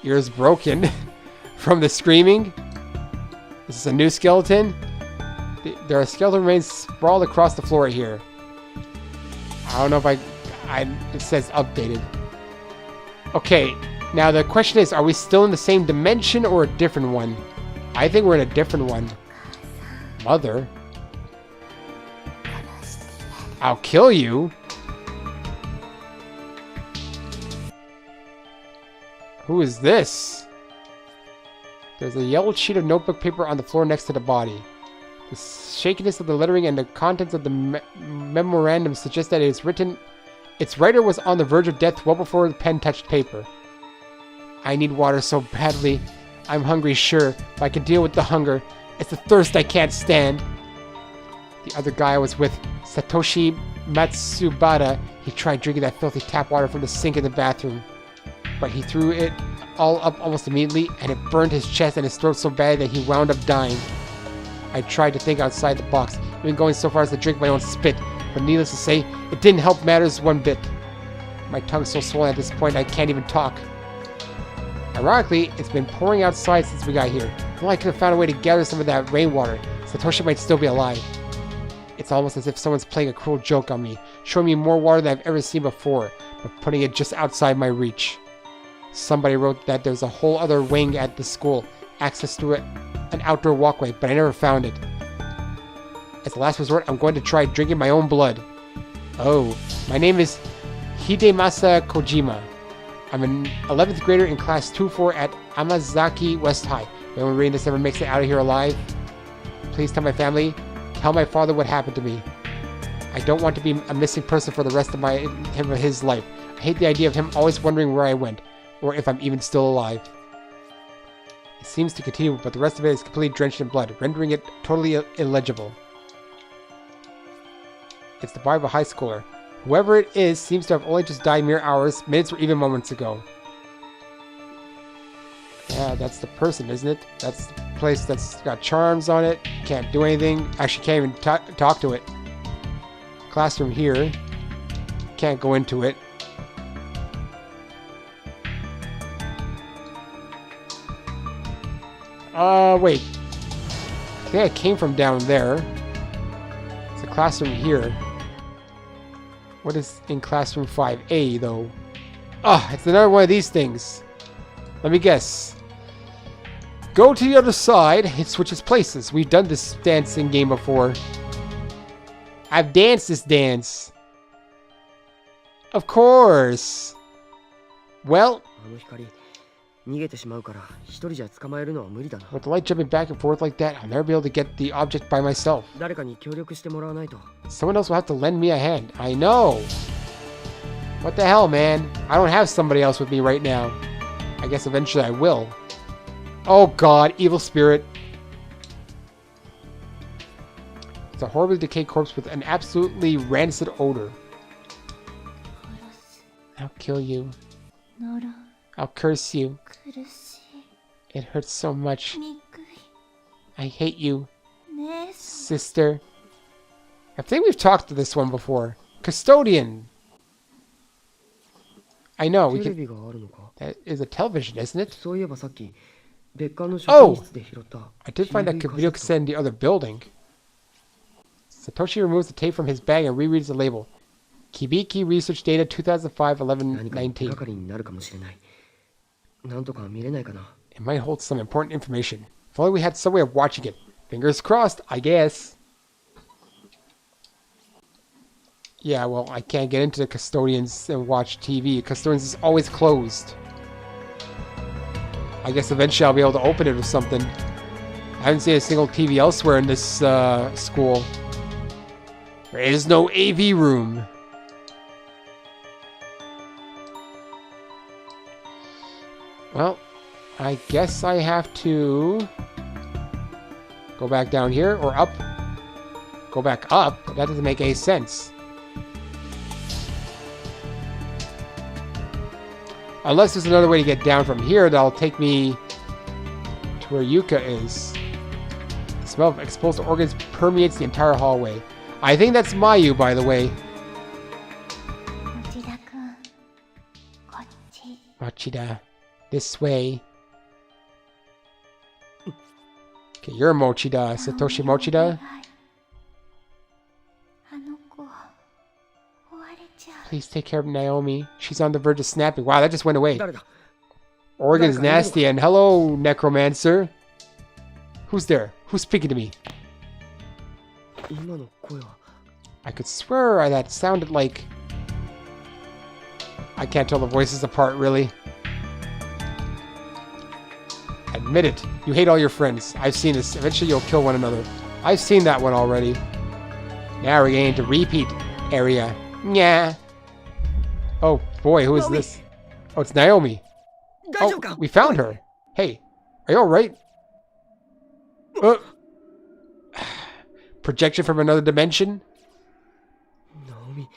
Ears broken from the screaming. This is a new skeleton. There are skeleton remains sprawled across the floor here. I don't know if it says updated. Okay, now the question is, are we still in the same dimension or a different one? I think we're in a different one. Mother? I'll kill you? Who is this? There's a yellow sheet of notebook paper on the floor next to the body. The shakiness of the lettering and the contents of the memorandum suggest that its writer was on the verge of death well before the pen touched paper. I need water so badly. I'm hungry, sure, but I can deal with the hunger. It's the thirst I can't stand. The other guy I was with, Satoshi Matsubara, he tried drinking that filthy tap water from the sink in the bathroom. But he threw it all up almost immediately, and it burned his chest and his throat so bad that he wound up dying. I tried to think outside the box, even going so far as to drink my own spit, but needless to say, it didn't help matters one bit. My tongue's so swollen at this point I can't even talk. Ironically, it's been pouring outside since we got here. Well, I could have found a way to gather some of that rainwater. Satoshi might still be alive. It's almost as if someone's playing a cruel joke on me, showing me more water than I've ever seen before, but putting it just outside my reach. Somebody wrote that there's a whole other wing at the school, access to an outdoor walkway, but I never found it. As a last resort, I'm going to try drinking my own blood. Oh, my name is Hidemasa Kojima. I'm an 11th grader in class 2-4 at Amazaki West High. If anyone reading this ever makes it out of here alive, please tell my family, tell my father what happened to me. I don't want to be a missing person for the rest of his life. I hate the idea of him always wondering where I went, or if I'm even still alive. It seems to continue, but the rest of it is completely drenched in blood, rendering it totally illegible. It's the body of a high schooler. Whoever it is seems to have only just died mere hours, minutes, or even moments ago. Yeah, that's the person, isn't it? That's the place that's got charms on it. Can't do anything. Actually, can't even talk to it. Classroom here. Can't go into it. Wait. I think I came from down there. It's a classroom here. What is in classroom 5A, though? Ah, it's another one of these things. Let me guess. Go to the other side. It switches places. We've done this dancing game before. I've danced this dance. Of course. Well, with the light jumping back and forth like that, I'll never be able to get the object by myself. Someone else will have to lend me a hand. I know. What the hell, man? I don't have somebody else with me right now. I guess eventually I will. Oh god, evil spirit. It's a horribly decayed corpse with an absolutely rancid odor. I'll kill you. I'll curse you. It hurts so much. I hate you, sister. I think we've talked to this one before. Custodian. I know, we can... That is a television, isn't it? Oh! I did find that video cassette in the other building. Satoshi removes the tape from his bag and rereads the label. Kibiki Research Data 2005-11-19. It might hold some important information. If only we had some way of watching it. Fingers crossed, I guess. Yeah, well, I can't get into the custodians and watch TV. Custodians is always closed. I guess eventually I'll be able to open it or something. I haven't seen a single TV elsewhere in this school. There is no AV room. Well, I guess I have to go back down here or up. Go back up? That doesn't make any sense. Unless there's another way to get down from here that'll take me to where Yuka is. The smell of exposed organs permeates the entire hallway. I think that's Mayu, by the way. Mochida. This way. Okay, you're Mochida. Satoshi Mochida. Please take care of Naomi. She's on the verge of snapping. Wow, that just went away. Organ's nasty. And hello, Necromancer. Who's there? Who's speaking to me? I could swear that sounded like... I can't tell the voices apart, really. Admit it. You hate all your friends. I've seen this. Eventually you'll kill one another. I've seen that one already. Now we're getting into repeat area. Yeah. Oh boy, who is this? Oh, it's Naomi. Oh, we found her. Hey, are you alright? Projection from another dimension? Naomi.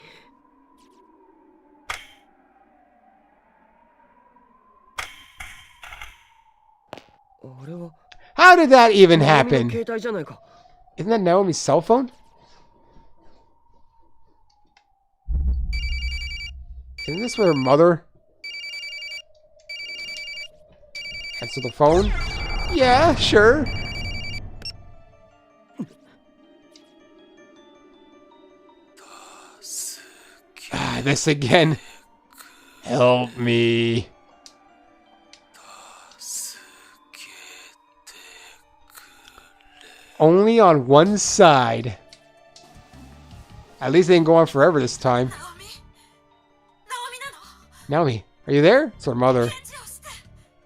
How did that even happen? Isn't that Naomi's cell phone? Isn't this with her mother? Answer the phone? Yeah, sure. Ah, this again. Help me. Only on one side. At least they didn't go on forever this time. Naomi, are you there? It's her mother.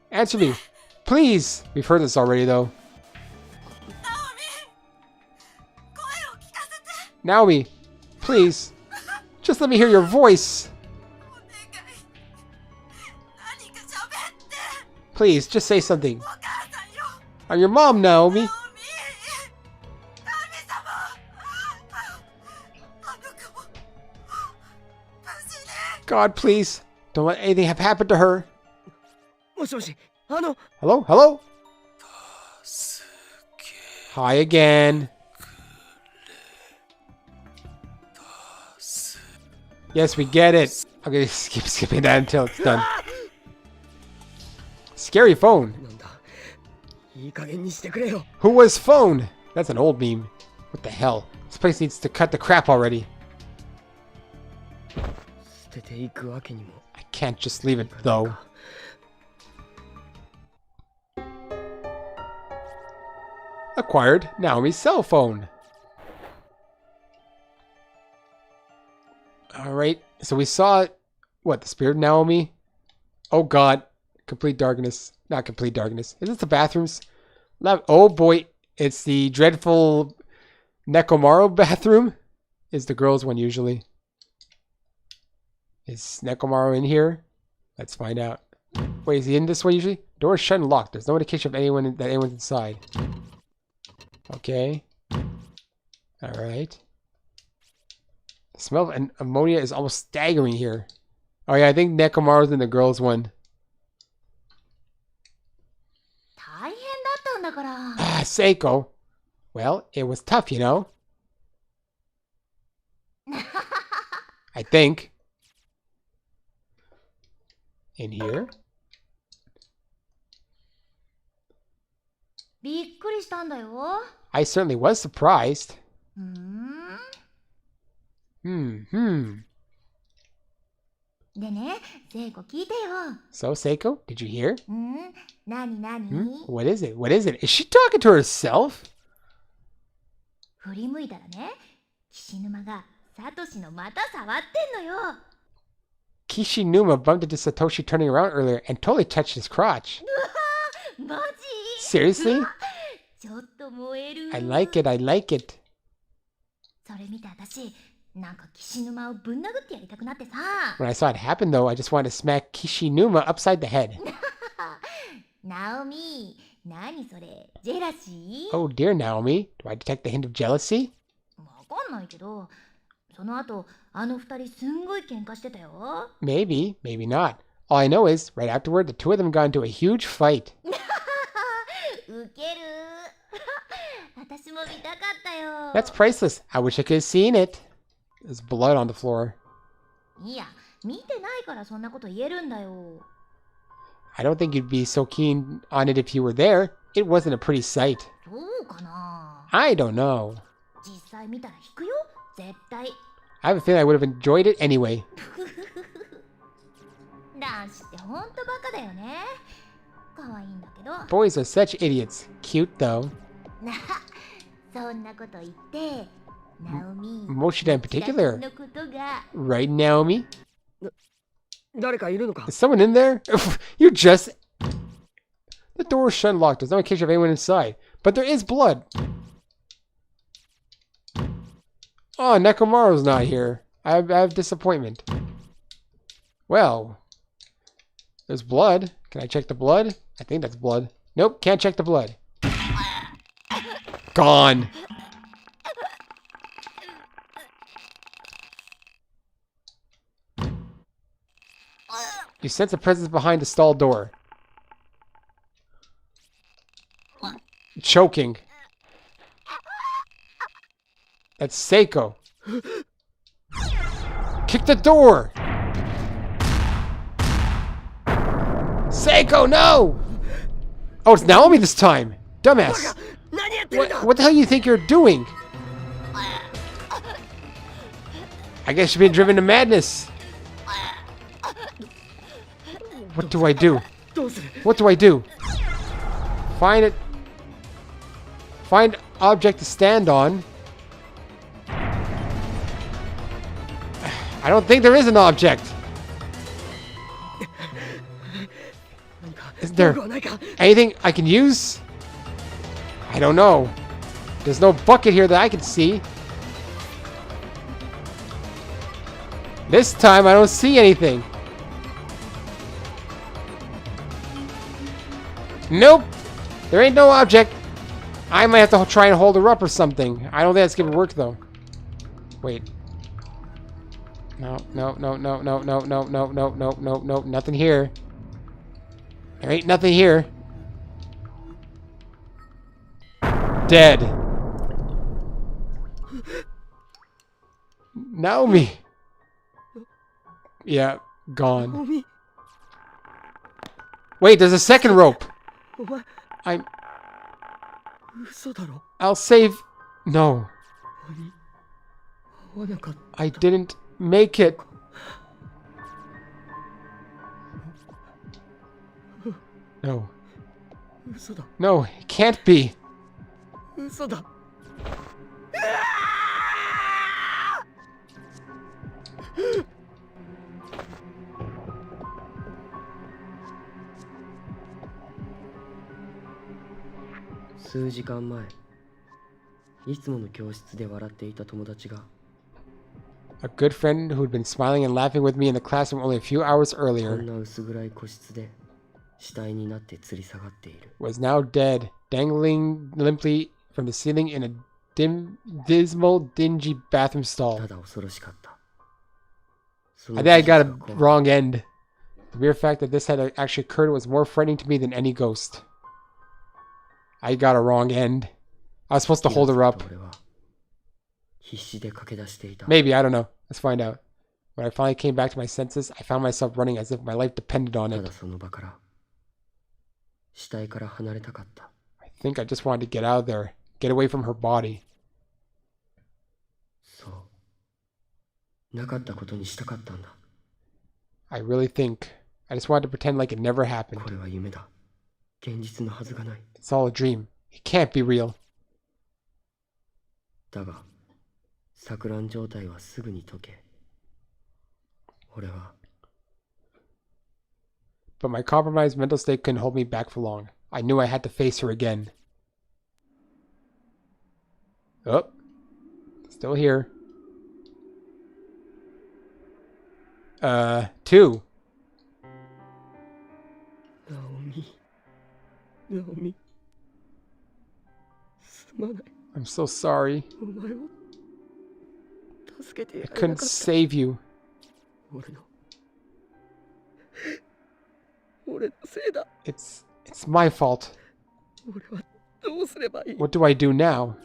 Answer me. Please. We've heard this already, though. Naomi, please. Just let me hear your voice. Please, just say something. I'm your mom, Naomi. God, please. Don't let anything have happened to her. Hello? Hello? Hi again. Yes, we get it. Okay, keep skipping that until it's done. Scary phone. Who was phone? That's an old meme. What the hell? This place needs to cut the crap already. I can't just leave it, though. Acquired Naomi's cell phone. Alright, so we saw, what, the spirit of Naomi? Oh god, complete darkness. Not complete darkness. Is this the bathrooms? Oh boy, it's the dreadful Nekomaru bathroom. Is the girls' one usually. Is Nekomaru in here? Let's find out. Wait, is he in this one usually? Door is shut and locked. There's no indication of anyone that anyone's inside. Okay. Alright. The smell of ammonia is almost staggering here. Oh yeah, I think Nekomaru's in the girls' one. Ah, Seiko. Well, it was tough, you know. I think. In here. びっくりしたんだよ。 I certainly was surprised. ふーん。 Hmm. でね、聖子聞いてよ。 So, Seiko, did you hear? なになに、 What is it? What is it? Is she talking to herself? 振り向いたらね、岸沼がサトシの股触ってんのよ。 Kishinuma bumped into Satoshi turning around earlier and totally touched his crotch. マジ Seriously? ちょっと燃える。 I like it. I like it. それ見て私、なんか岸沼をぶん殴ってやりたくなってさ。 When I saw it happen, though, I just wanted to smack Kishinuma upside the head. ナオミ、なにそれ、ジェラシー？ Oh dear, Naomi. Do I detect the hint of jealousy? わかんないけど、その後、あの二人すんごい喧嘩してたよ。 Maybe, maybe not. All I know is, right afterward, the two of them got into a huge fight. ウケる。私も見たかったよ。 That's priceless. I wish I could have seen it. There's blood on the floor. いや、見てないからそんなこと言えるんだよ。 I don't think you'd be so keen on it if you were there. It wasn't a pretty sight. そうかな。 I don't know. 実際見たら引くよ、絶対。 I have a feeling I would have enjoyed it anyway. 男子ってほんとバカだよね。可愛いんだけど。 Boys are such idiots. Cute, though. なそんなこと言って、ナオミ。 Moshida in キラ君 particular. のことが。 Right, Naomi? 誰かいるのか Is someone in there? You just... The door is shut and locked. There's no indication of anyone inside. But there is blood. Oh, Nekomaru's not here. I have disappointment. Well... There's blood. Can I check the blood? I think that's blood. Nope, can't check the blood. Gone. You sense a presence behind the stall door. Choking. That's Seiko. Kick the door! Seiko, no! Oh, it's Naomi this time! Dumbass! 何やってるんだ What the hell do you think you're doing? I guess you've been driven to madness. What do I do? どうする What do I do? Find it. Find object to stand on. I don't think there is an object. 何か Is 道 there 具はないか anything I can use? I don't know. There's no bucket here that I can see. This time I don't see anything. Nope. There ain't no object. I might have to try and hold her up or something. I don't think that's gonna work though. Wait. No, no, no, no, no, no, no, no, no, no, no, no, nothing here. There ain't nothing here. Dead. Naomi. Yeah, gone. おみ Wait, there's a second rope. お前 I'm. 嘘だろ I'll save. No, 合わなかった I didn't make it. No, 嘘だ no, it can't be. 嘘だ数時間前いつもの教室で笑っていた友達が A good friend who'd been smiling and laughing with me in the classroom only a few hours こん earlier な薄暗い個室で死体になって吊り下がっている was now dead, dangling limply from the ceiling in a dismal, dingy bathroom た stall. だ恐ろしかった I think I got a wrong end. The mere fact that this had actually occurred was more frightening to me than any ghost. I got a wrong end. I was supposed to hold her up. 俺は必死で駆け出していた Maybe, I don't know. Let's find out. When I finally came back to my senses, I found myself running as if my life depended on た it. だその場から死体から離れたかった I think I just wanted to get out of there. Get away from her body. そう。なかったことにしたかったんだ。 I really think I just wanted to pretend like it never happened. これは夢だ。現実のはずがない。 It's all a dream. It can't be real. だが、錯乱状態はすぐに解け。俺は But my compromised mental state couldn't hold me back for long. I knew I had to face her again. Oh. Still here. 2. ナオミ。ナオミ。すまない。 I'm so sorry. お前を助けて I やれな couldn't かった。 save you. 俺のせいだ。 It's my fault. 俺はどうすればいい？ What do I do now?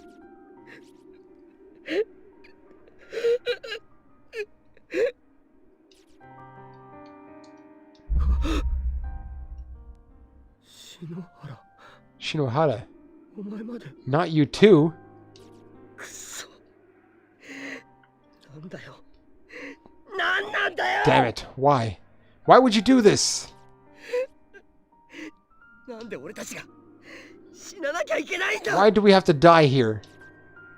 篠原、 Shinohara. お前まで。 Not you too. くそ。なんだよ。なんなんだよ。 Damn it. Why? Why would you do this? なんで俺たちが死ななきゃいけないんだ。 Why do we have to die here?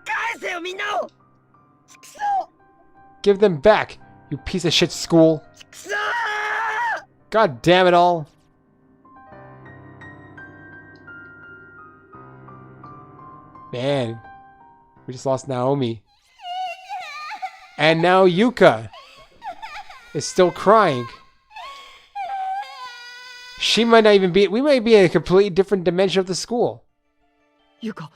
返せよみんなを。くそ。 Give them back, you piece of shit school. くそ。 God damn it all. Man, we just lost Naomi. And now Yuka is still crying. She might not even be, we might be in a completely different dimension of the school. ゆか。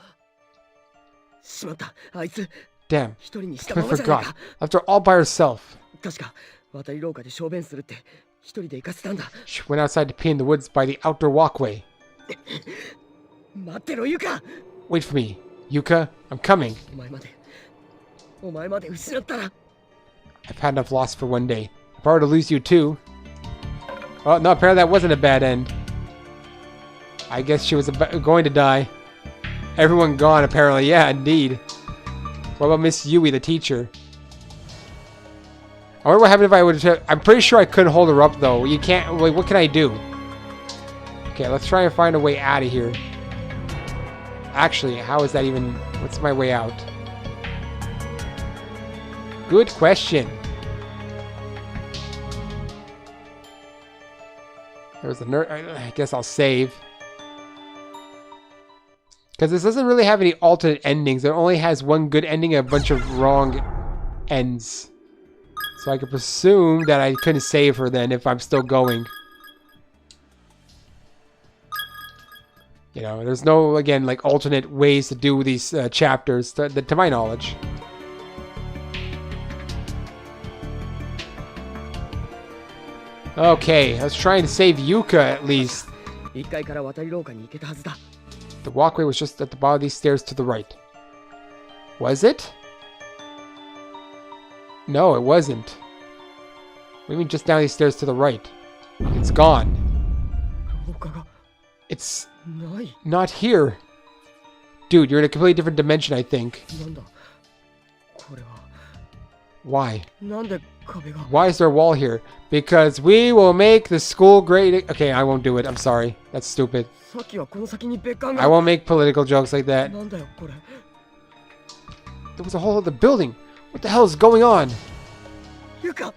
しまった。あいつ Damn, 一人にした I ままじゃない forgot. か。 Left her all by herself. 確か渡り廊下で小便するって一人で行かせたんだ。 She went outside to pee in the woods by the outdoor walkway. 待ってろゆか。 Wait for me, Yuka. I'm coming. お前まで失ったら。 I've had enough loss for one day. If I were to lose you too. Oh, no, apparently that wasn't a bad end. I guess she was going to die. Everyone gone, apparently. Yeah, indeed. What about Miss Yui, the teacher? I wonder what happened if I would have... I'm pretty sure I couldn't hold her up, though. You can't... Wait, what can I do? Okay, let's try and find a way out of here. Actually, how is that even... What's my way out? Good question. There was a nerd. I guess I'll save. Because this doesn't really have any alternate endings. It only has one good ending and a bunch of wrong ends. So I could presume that I couldn't save her then if I'm still going. You know, there's no, again, like alternate ways to do these chapters to my knowledge. Okay, let's try and save Yuka at least. 1階から渡り廊下に行けたはずだ。 The walkway was just at the bottom of these stairs to the right. Was it? No, it wasn't. What do you mean just down these stairs to the right? It's gone. 廊下が It's ない。 not here. Dude, you're in a completely different dimension, I think. なんだこれは。 Why? なんで壁が。 Why is there a wall here? Because we will make the school great. Okay, I won't do it. I'm sorry. That's stupid. さっきはこの先に別館が。 I won't make political jokes like that. なんだよこれ。 There was a whole other building. What the hell is going on? ゆか。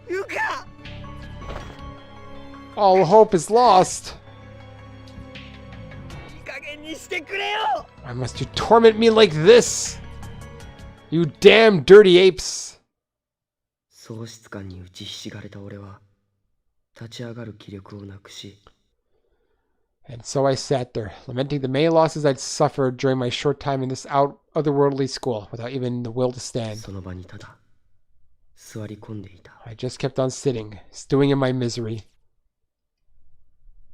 ゆか。 All hope is lost. いい加減にしてくれよ。 Why must you torment me like this? You damn dirty apes. 喪失感に打ちひしがれた俺は立ち上がる気力をなくし。 And so I sat there, lamenting the many losses I'd suffered during my short time in this otherworldly school, without even the will to stand. その場にただ座り込んでいた。 I just kept on sitting, stewing in my misery.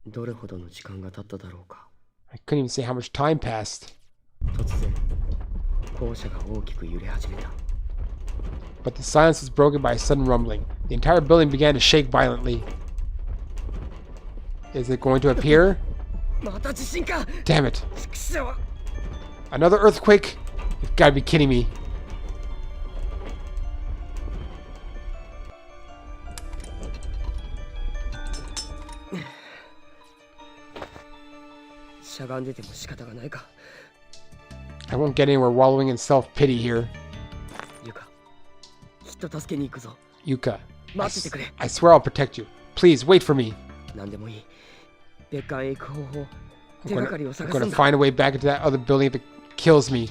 どれほどの時間が経っただろうか。 I couldn't even say how much time passed. 突然校舎が大きく揺れ始めた。 But the silence was broken by a sudden rumbling. The entire building began to shake violently. Is it going to appear? また地震か。 Damn it. くしょう。 Another earthquake? You've got to be kidding me. I won't get anywhere wallowing in self-pity here. Yuka, I swear I'll protect you. Please, wait for me. I'm gonna find a way back into that other building if it kills me.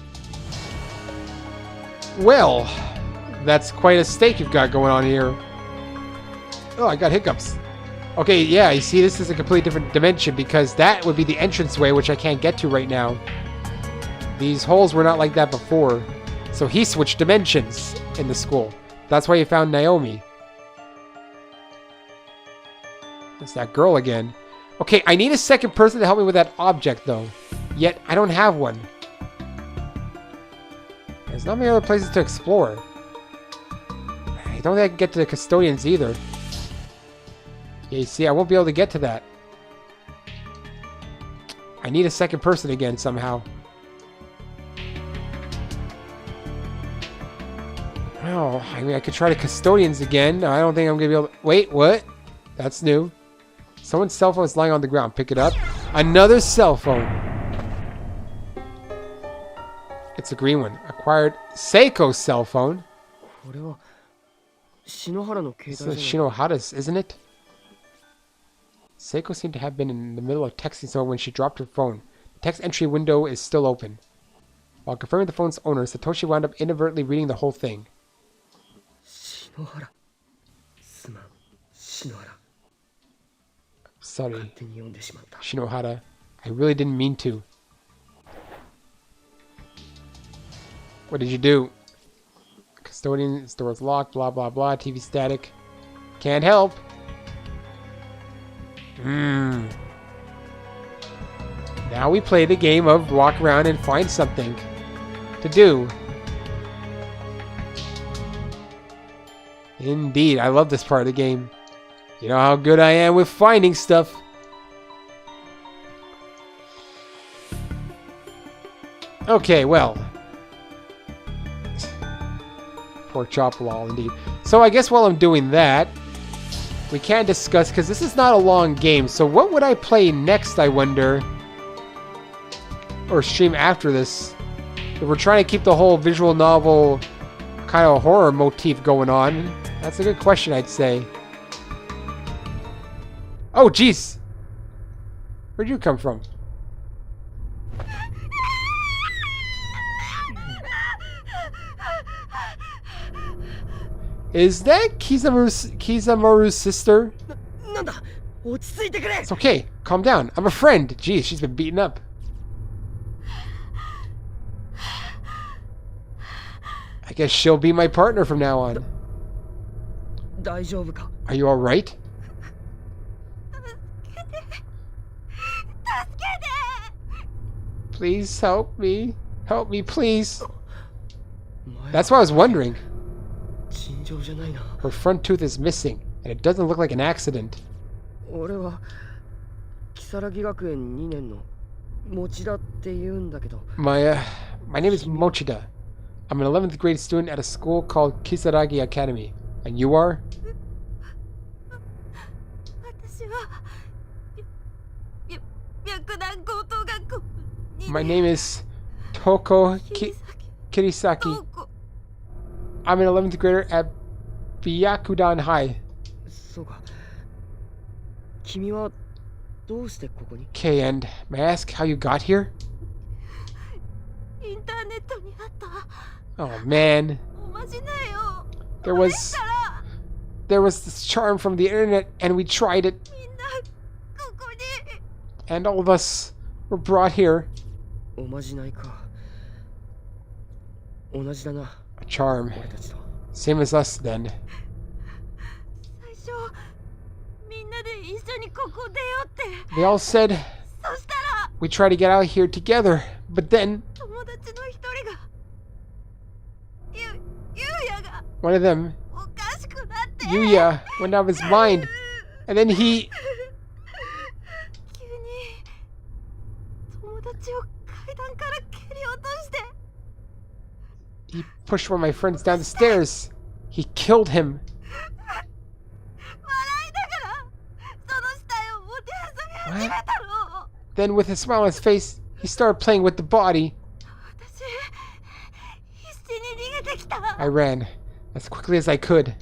Well, that's quite a stake you've got going on here. Oh, I got hiccups. Okay, yeah, you see, this is a completely different dimension because that would be the entranceway, which I can't get to right now. These holes were not like that before. So he switched dimensions in the school. That's why he found Naomi. It's that girl again. Okay, I need a second person to help me with that object, though. Yet, I don't have one. There's not many other places to explore. I don't think I can get to the custodians either. Yeah, you see, I won't be able to get to that. I need a second person again somehow. Oh, I mean, I could try the custodians again. I don't think I'm going to be able to... Wait, what? That's new. Someone's cell phone is lying on the ground. Pick it up. Another cell phone. It's a green one. Acquired Seiko's cell phone. This is Shinohara's, isn't it? Seiko seemed to have been in the middle of texting someone when she dropped her phone. The text entry window is still open. While confirming the phone's owner, Satoshi wound up inadvertently reading the whole thing. Sorry, Shinohara. I really didn't mean to. What did you do? Custodian's door is locked, blah blah blah, TV static. Can't help. Now we play the game of walk around and find something to do. Indeed, I love this part of the game. You know how good I am with finding stuff. Okay, well. Pork chop lol, indeed. So I guess while I'm doing that, we can discuss, because this is not a long game, so what would I play next, I wonder? Or stream after this? If we're trying to keep the whole visual novel kind of horror motif going on. That's a good question, I'd say. Oh, jeez! Where'd you come from? Is that Kizamuru's sister? It's okay. Calm down. I'm a friend. Jeez, she's been beaten up. I guess she'll be my partner from now on. Are you alright? Please help me. Help me, please. That's what I was wondering. Her front tooth is missing, and it doesn't look like an accident. My name is Mochida. I'm an 11th grade student at a school called Kisaragi Academy. And you are? My name is Toko Kirisaki. I'm an 11th grader at Byakudan High. Okay, and may I ask how you got here? Oh man. There was this charm from the internet and we tried it. And all of us were brought here. A charm. Same as us then. They all said we try to get out of here together, but then one of them, Yuya, went out of his mind, and then he 友達を階段から蹴り落として。 He pushed one of my friends down the stairs. He killed him. 笑いながらその死体をもてあそび始めたの。 Then, with a smile on his face, he started playing with the body. 私必死に逃げてきた。 I ran as quickly as I could.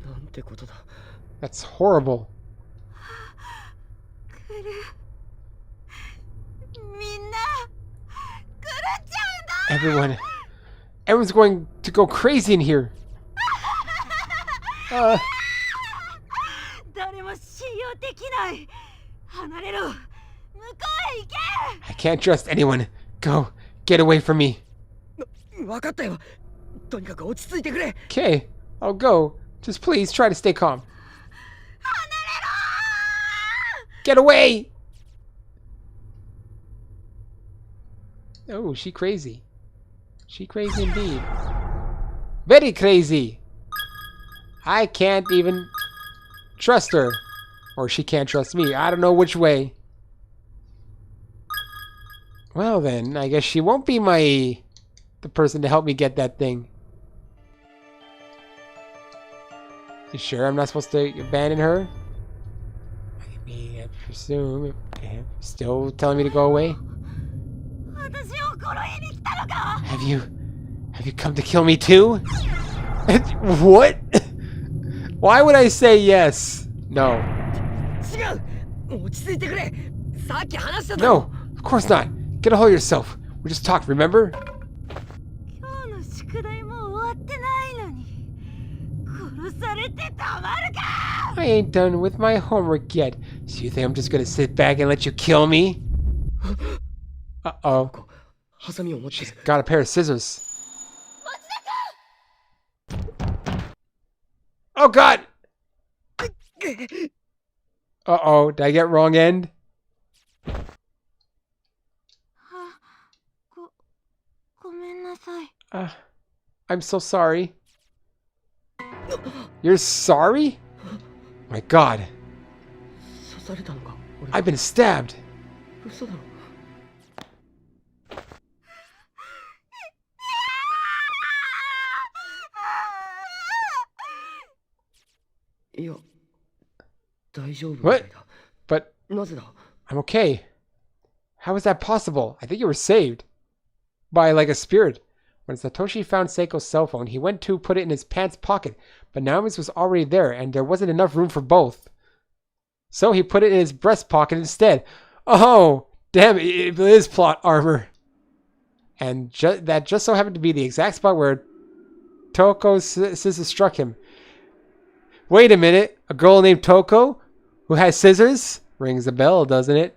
なんてことだ。 That's horrible. 来る。みんな来るっちゃうんだ。 Everyone's going to go crazy in here. 誰も信用できない。離れろ。向こうへ行け。 I can't trust anyone. Go. Get away from me. わかったよ。とにかく落ち着いてくれ。 Okay, I'll go. Just please try to stay calm. Get away! Oh, she crazy. She crazy indeed. Very crazy. I can't even trust her. Or she can't trust me. I don't know which way. Well then, I guess she won't be the person to help me get that thing. You sure I'm not supposed to abandon her? I mean, I presume. Still telling me to go away? 私を殺しに来たのか。 Have you come to kill me too? What? Why would I say yes? No. 違う。落ち着いてくれ。さっき話しただ No, ろ。 of course not. Get a hold of yourself. We just talked, remember? 今日の宿題も終わってないのに殺されてたまるか。 I ain't done with my homework yet. So you think I'm just gonna sit back and let you kill me? Uh-oh. ハサミを持って She's る。 got a pair of scissors. Oh god! Uh-oh, did I get wrong end? ごめんなさい。 I'm so sorry. You're sorry? My god. 刺されたのか。俺 I've been stabbed. 嘘だろ。いや、大丈夫みたいだ。 But なぜだ。 I'm okay. How is that possible? I think you were saved. By like a spirit. When Satoshi found Seiko's cell phone, he went to put it in his pants pocket, but Naomi's was already there, and there wasn't enough room for both. So he put it in his breast pocket instead. Oh, damn, it is plot armor. And that just so happened to be the exact spot where Toko's scissors struck him. Wait a minute, a girl named Toko who has scissors? Rings a bell, doesn't it?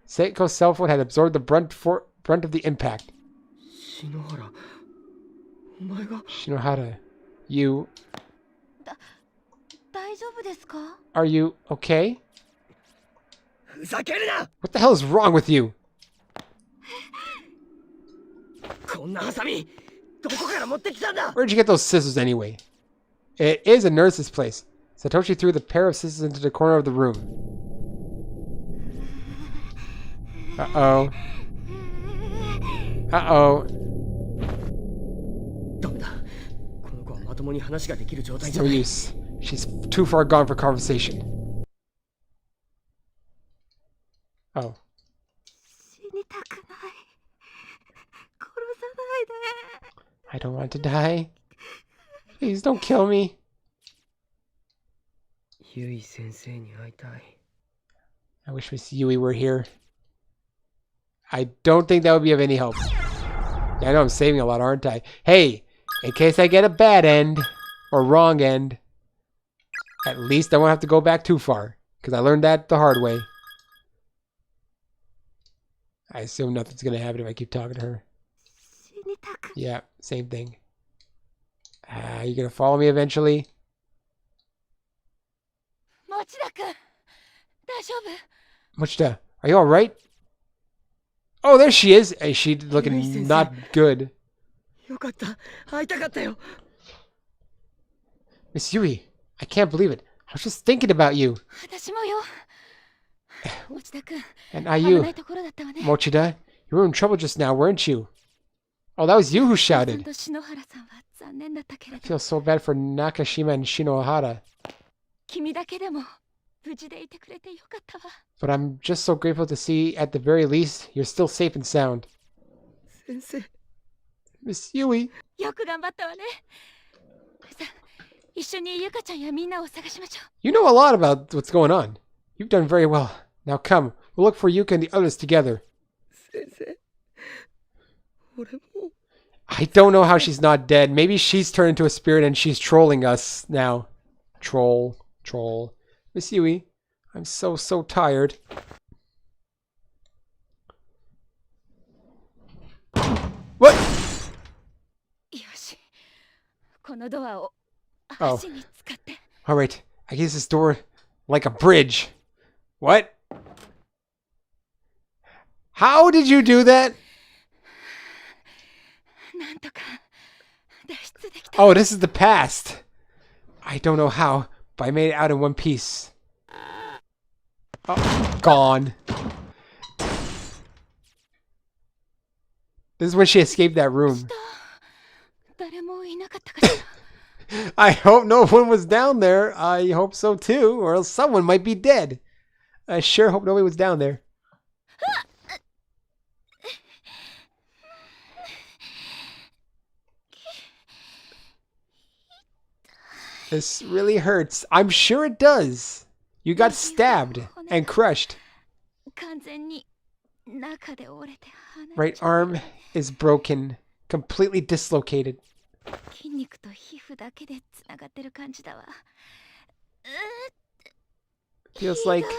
Seiko's cell phone had absorbed the brunt of the impact. 篠原、お前が。 Shinohara, you... 大丈夫ですか。 Are you okay? ふざけるな。 What the hell is wrong with you? こんなハサミ、どこから持ってきたんだ。 Where'd you get those scissors anyway? It is a nurse's place. Satoshi threw the pair of scissors into the corner of the room. Uh-oh. Uh-oh. ダメだ。この子はまともに話ができる状態じゃ No ない。 use. She's too far gone for conversation. Oh. 死にたくない。殺さないで。 I don't want to die. Please don't kill me. ゆい先生に会いたい。 I wish Miss Yui were here. I don't think that would be of any help. I know I'm saving a lot, aren't I? Hey, in case I get a bad end or wrong end, at least I won't have to go back too far, because I learned that the hard way. I assume nothing's going to happen if I keep talking to her. 死にたく。 Yeah, same thing. You going to follow me eventually? 持田君、大丈夫。 Mochida, are you alright? Oh, there she is. Is she looking not good? よかった。会いたかったよ。 Miss Yui, I can't believe it. I was just thinking about you. 私もよ。持田君、 And 危 IU, ないところだったわね。 Mochida, you were in trouble just now, weren't you? Oh, that was you who さん shouted. と篠原さんは残念だったけれ I ど、 feel so bad for Nakashima and Shinohara. 君だけでも無事でいてくれてよかったわ。 But I'm just so grateful to see, at the very least, you're still safe and sound. 先生。 Miss Yui. よく頑張ったわね。さあ、一緒にゆかちゃんやみんなを探しましょう。 You know a lot about what's going on. You've done very well. Now come, we'll look for Yuka and the others together. 先生。俺も。 I don't know how she's not dead. Maybe she's turned into a spirit and she's trolling us now. Troll. Miss Yui, I'm so tired. What? よし、このドアを Oh. 足に使って。 Alright, I use this door like a bridge. What? How did you do that? なんとか脱出できた。 Oh, this is the past. I don't know how, but I made it out in one piece. Oh, gone. This is when she escaped that room. 誰もいなかったかしら。 I hope no one was down there. I hope so too, or else someone might be dead. I sure hope nobody was down there. This really hurts. I'm sure it does. You got stabbed and crushed. 完全に中で折れて離れ Right ちゃった arm is broken, completely dislocated. 筋肉と皮膚だけでつながってる感じだわ。 Feels ひどい like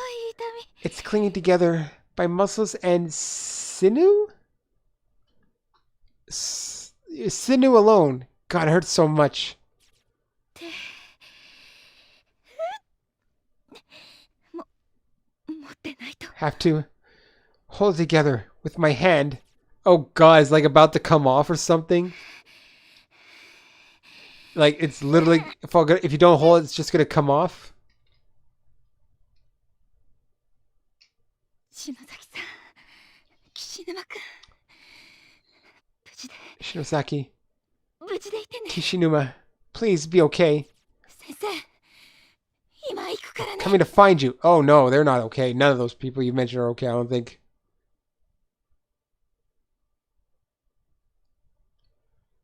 痛 it's clinging together by muscles and sinew? Sinew alone. God, it hurts so much. み持ってないと。 Have to hold it together with my hand. Oh God, it's like about to come off or something. Like it's literally, if you don't hold it, it's just gonna come off. 篠崎さん、岸沼君、無事で Shinosaki, 無事でいてね。 Kishinuma, please be okay. 先生、今行くからね。 Coming to find you. Oh no, they're not okay. None of those people you mentioned are okay, I don't think.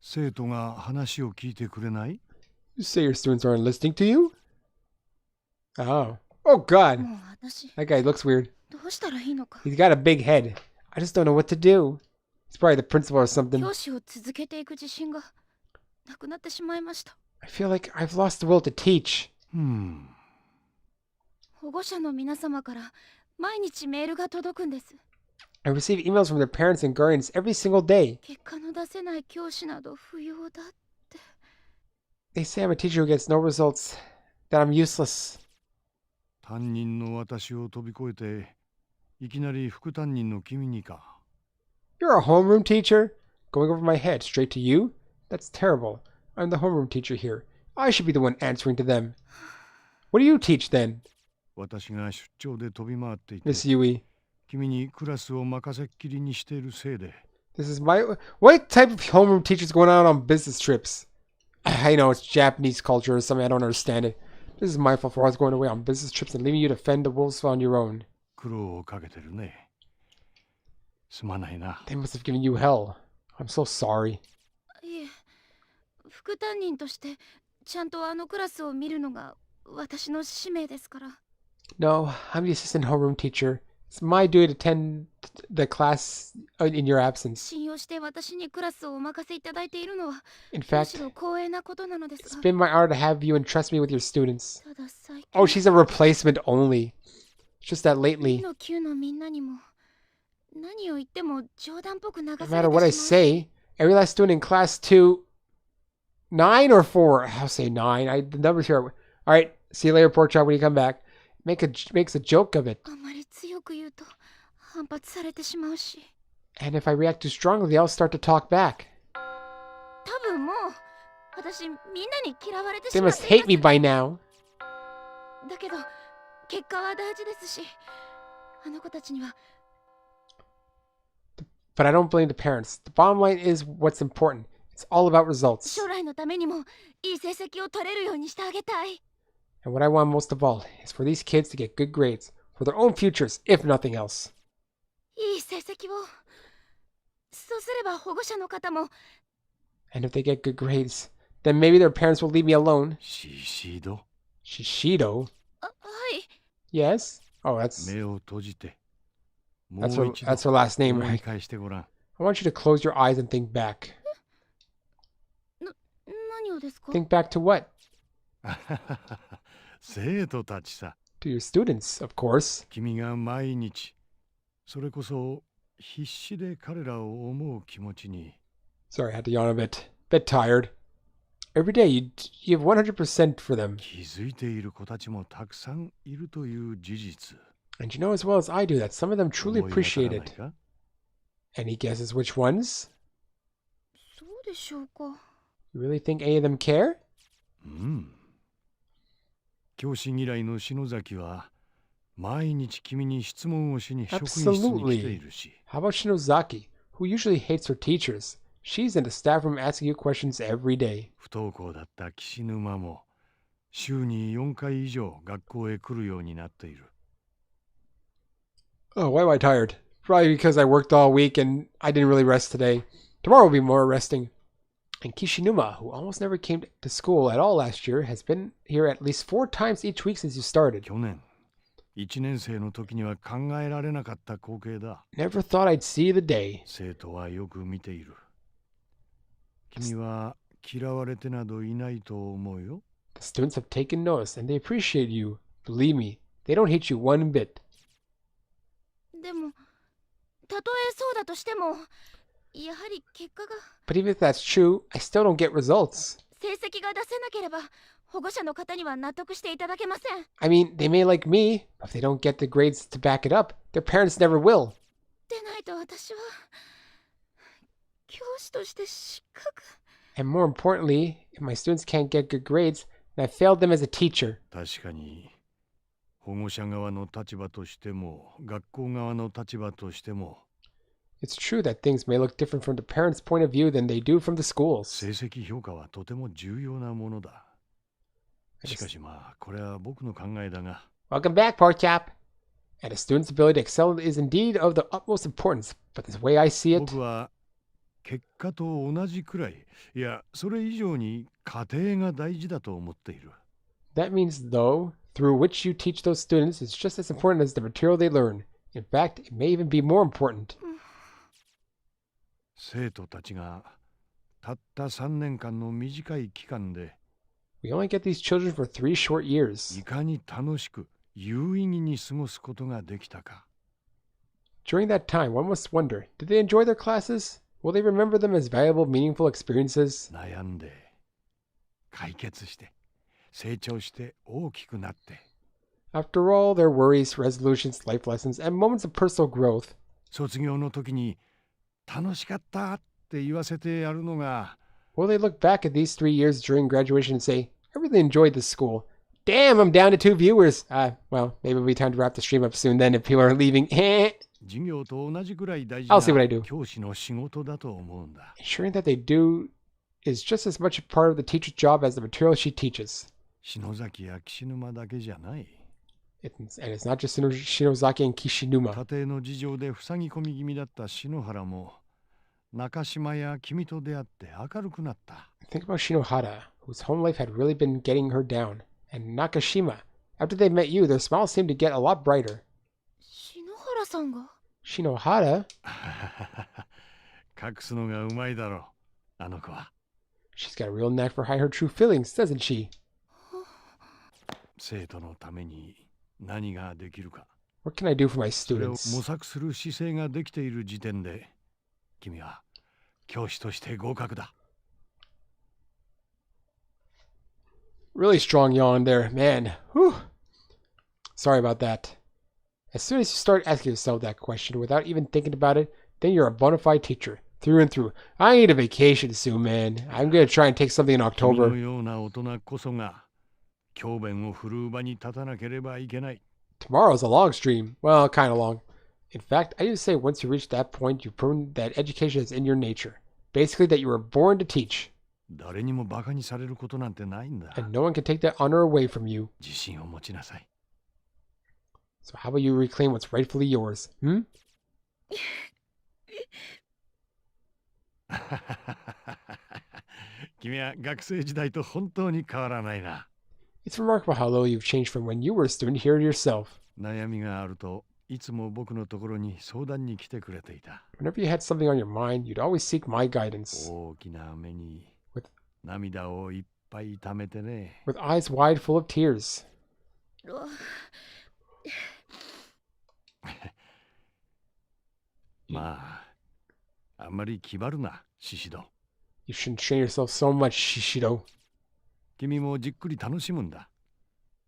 生徒が話を聞いてくれない？ You say your students aren't listening to you? Oh. Oh God. もう私、 That guy looks weird. どうしたらいいのか。 He's got a big head. I just don't know what to do. He's probably the principal or something. 教師を続けていく自信がなくなってしまいました。 I feel like I've lost the will to teach. 保護者の皆様から毎日メールが届くんです。 I receive emails from their parents and guardians every single day. 結果の出せない教師など不要だって。 They say I'm a teacher who gets no results, that I'm useless. 担任の私を飛び越えていきなり副担任の君にか。 You're a homeroom teacher? Going over my head straight to you? That's terrible. I'm the homeroom teacher here. I should be the one answering to them. What do you teach then, 私が出張で飛び回っていて Miss Yui? 君にクラスを任せっきりにしているせいで This is my... What type of homeroom teacher's going out on business trips? I know it's Japanese culture or something. I don't understand it. This is my fault for always going away on business trips and leaving you to fend the wolves on your own. 苦労をかけてるね。すまないな。 They must have given you hell. I'm so sorry. いえ、副担任としてちゃんとあのクラスを見るのが私の使命ですから。 No, I'm the assistant homeroom teacher. It's my duty to attend the class in your absence. 信用して私にクラスをお任せいただいているのは In む fact, しろ光栄なことなのです it's が。 been my honor to have you entrust me with your students. ただ最近 Oh, she's a replacement only. It's just that 2 lately, の9のみんなにも何を言っても冗談っぽく流され no てしま matter う what I say, every last student in class 2... 9 or 4? I'll say 9. The numbers here. Alright, see you later, pork chop, when you come back. Makes a joke of it. あまり強く言うと反発されてしまうし。 And if I react too strongly, I'll start to talk back. 多分もう私みんなに嫌われて They しまっ must てい hate me ます。 by now. だけど結果は大事ですし、あの子たちには But I don't blame the parents. The bottom line is what's important. It's all about results. 将来のためにもいい成績を取れるようにしてあげたい。 And what I want most of all is for these kids to get good grades for their own futures, if nothing else. いい成績を。そうすれば保護者の方も And if they get good grades, then maybe their parents will leave me alone. シシド、 Shishido? はい。 Yes? Oh, that's 目を閉じて、も that's う her, 一 that's 度 her last name, 思い right? 返してごらん。 I want you to close your eyes and think back. 何をですか？ Think back to what? 生徒たちさ、 To your students, of course. 君が毎日、それこそ必死で彼らを思う気持ちに、 Sorry, I had to yawn a bit tired. Every day you give 100% for them. 気づいている子たちもたくさんいるという事実。 And you know as well as I do that some of them truly 思い当た appreciate らない it. か？ Any guesses which ones? そうでしょうか。 You really think any of them care? うん。教師嫌いの篠崎は、毎日君に質問をしに職員室に来ているし、 How about Shinozaki, who usually hates her teachers? She's in the staff room asking you questions every day. 不登校だった岸沼も、週に4回以上学校へ来るようになっている。 Oh, why am I tired? Probably because I worked all week and I didn't really rest today. Tomorrow will be more resting. And Kishinuma, who almost never came to school at all last year, has been here at least 4 times each week since you started. 去年、1年生の時には考えられなかった光景だ。 Never thought I'd see the day. 生徒はよく見ている。君は嫌われてなどいないと思うよ。 The students have taken notice and they appreciate you. Believe me, they don't hate you one bit. でも、たとえそうだとしても、やはり結果が But even if that's true, I still don't get results. 成績が出せなければ保護者の方には納得していただけません。 I mean, they may like me, but if they don't get the grades to back it up, their parents never will. でないと私は教師として失格。 And more importantly, if my students can't get good grades, then I failed them as a teacher. 確かに、保護者側の立場としても、学校側の立場としても、 It's true that things may look different from the parents' point of view than they do from the schools. 成績評価はとても重要なものだ。しかしまあ、これは僕の考えだが、 Welcome back, Portchap. And a student's ability to excel is indeed of the utmost importance, but the way I see it, 僕は結果と同じくらい、いや、それ以上に過程が大事だと思っている。 that means, though, through which you teach those students is just as important as the material they learn. In fact, it may even be more important. 生徒たちがたった3年間の短い期間で、 We only get these children for 3 short years. いかに楽しく有意義に過ごすことができたか。 During that time, one must wonder, did they enjoy their classes? Will they remember them as valuable, meaningful experiences? 悩んで、解決して、成長して大きくなって、 After all, their worries, resolutions, life lessons, and moments of personal growth, 卒業の時に楽しかったって言わせてやるのが、 will they look back at these 3 years during graduation and say, I really enjoyed this school. Damn, I'm down to 2 viewers. Well, maybe it'll be time to wrap the stream up soon then if people are leaving. 授業と同じくらい大事 I'll see what I do. な教師の仕事だと思うんだ。 Ensuring that they do is just as much a part of the teacher's job as the material she teaches. 篠崎や岸沼だけじゃない。 And it's not just Shinozaki and Kishinuma. 家庭の事情で塞ぎ込み気味だった篠原も、中島や君と出会って明るくなった。 Think about Shinohara, whose home life had really been getting her down. And Nakashima. After they met you, their smiles seemed to get a lot brighter. 篠原さんが Shinohara? 隠すのがうまいだろう、あの子は。 She's got a real knack for hiding her true feelings, doesn't she? 生徒のために何ができるか。 What can I do for my それを模 students? 索する姿勢ができている時点で、君は教師として合格だ。 Really strong yawn there, man. Whew. Sorry about that. As soon as you start asking yourself that question without even thinking about it, then you're a bona fide teacher, through and through. I need a vacation soon, man. I'm gonna try and take something in 君の October. ような大人こそが教鞭を振るう場に立たなければいけない。Tomorrow's a long stream. Well, kind of long. In fact, I used to say once you reach that point, you've proven that education is in your nature. Basically, that you were born to teach. 誰にもバカにされることなんてないんだ。 And no one can take that honor away from you. 自信を持ちなさい。 So how about you reclaim what's rightfully yours? Hmm? 君は学生時代と本当に変わらないな。 It's remarkable how little you've changed from when you were a student here yourself. 悩みがあるといつも僕のところに相談に来てくれていた。 Whenever you had something on your mind, you'd always seek my guidance. 大きな目に With- 涙をいっぱい溜めてね。 With eyes wide full of tears. まあ、あんまり気張るな、シシド。 You shouldn't strain yourself so much, Shishido. 君もじっくり楽しむんだ。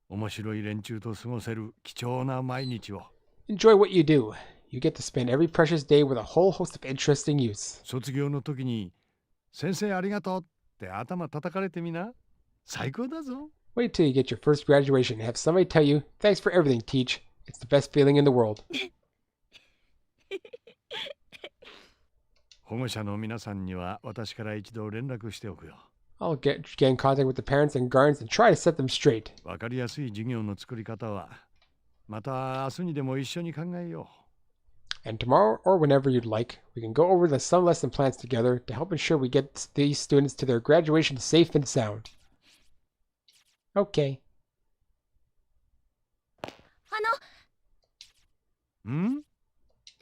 面白い連中と過ごせる貴重な毎日を。 Enjoy what you do. You get to spend every precious day with a whole host of interesting youths. 卒業の時に、先生ありがとうって頭叩かれてみな。最高だぞ。 Wait till you get your first graduation and have somebody tell you, thanks for everything, Teach. It's the best feeling in the world. 保護者の皆さんには私から一度連絡しておくよ。 I'll get in contact with the parents and guardians and try to set them straight. わかりやすい授業の作り方は、また明日にでも一緒に考えよう。 And tomorrow, or whenever you'd like, we can go over the some lesson plans together to help ensure we get these students to their graduation safe and sound. Okay. ん？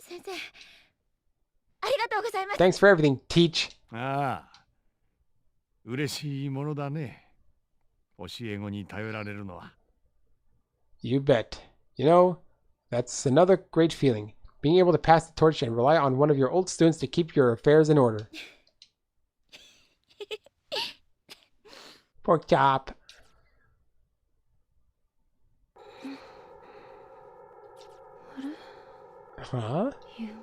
先生、ありがとうございます。 Thanks for everything, Teach. ああ、嬉しいものだね。教え子に頼られるのは。 You bet. You know, that's another great feeling. Being able to pass the torch and rely on one of your old students to keep your affairs in order. Pork chop. Huh? 夢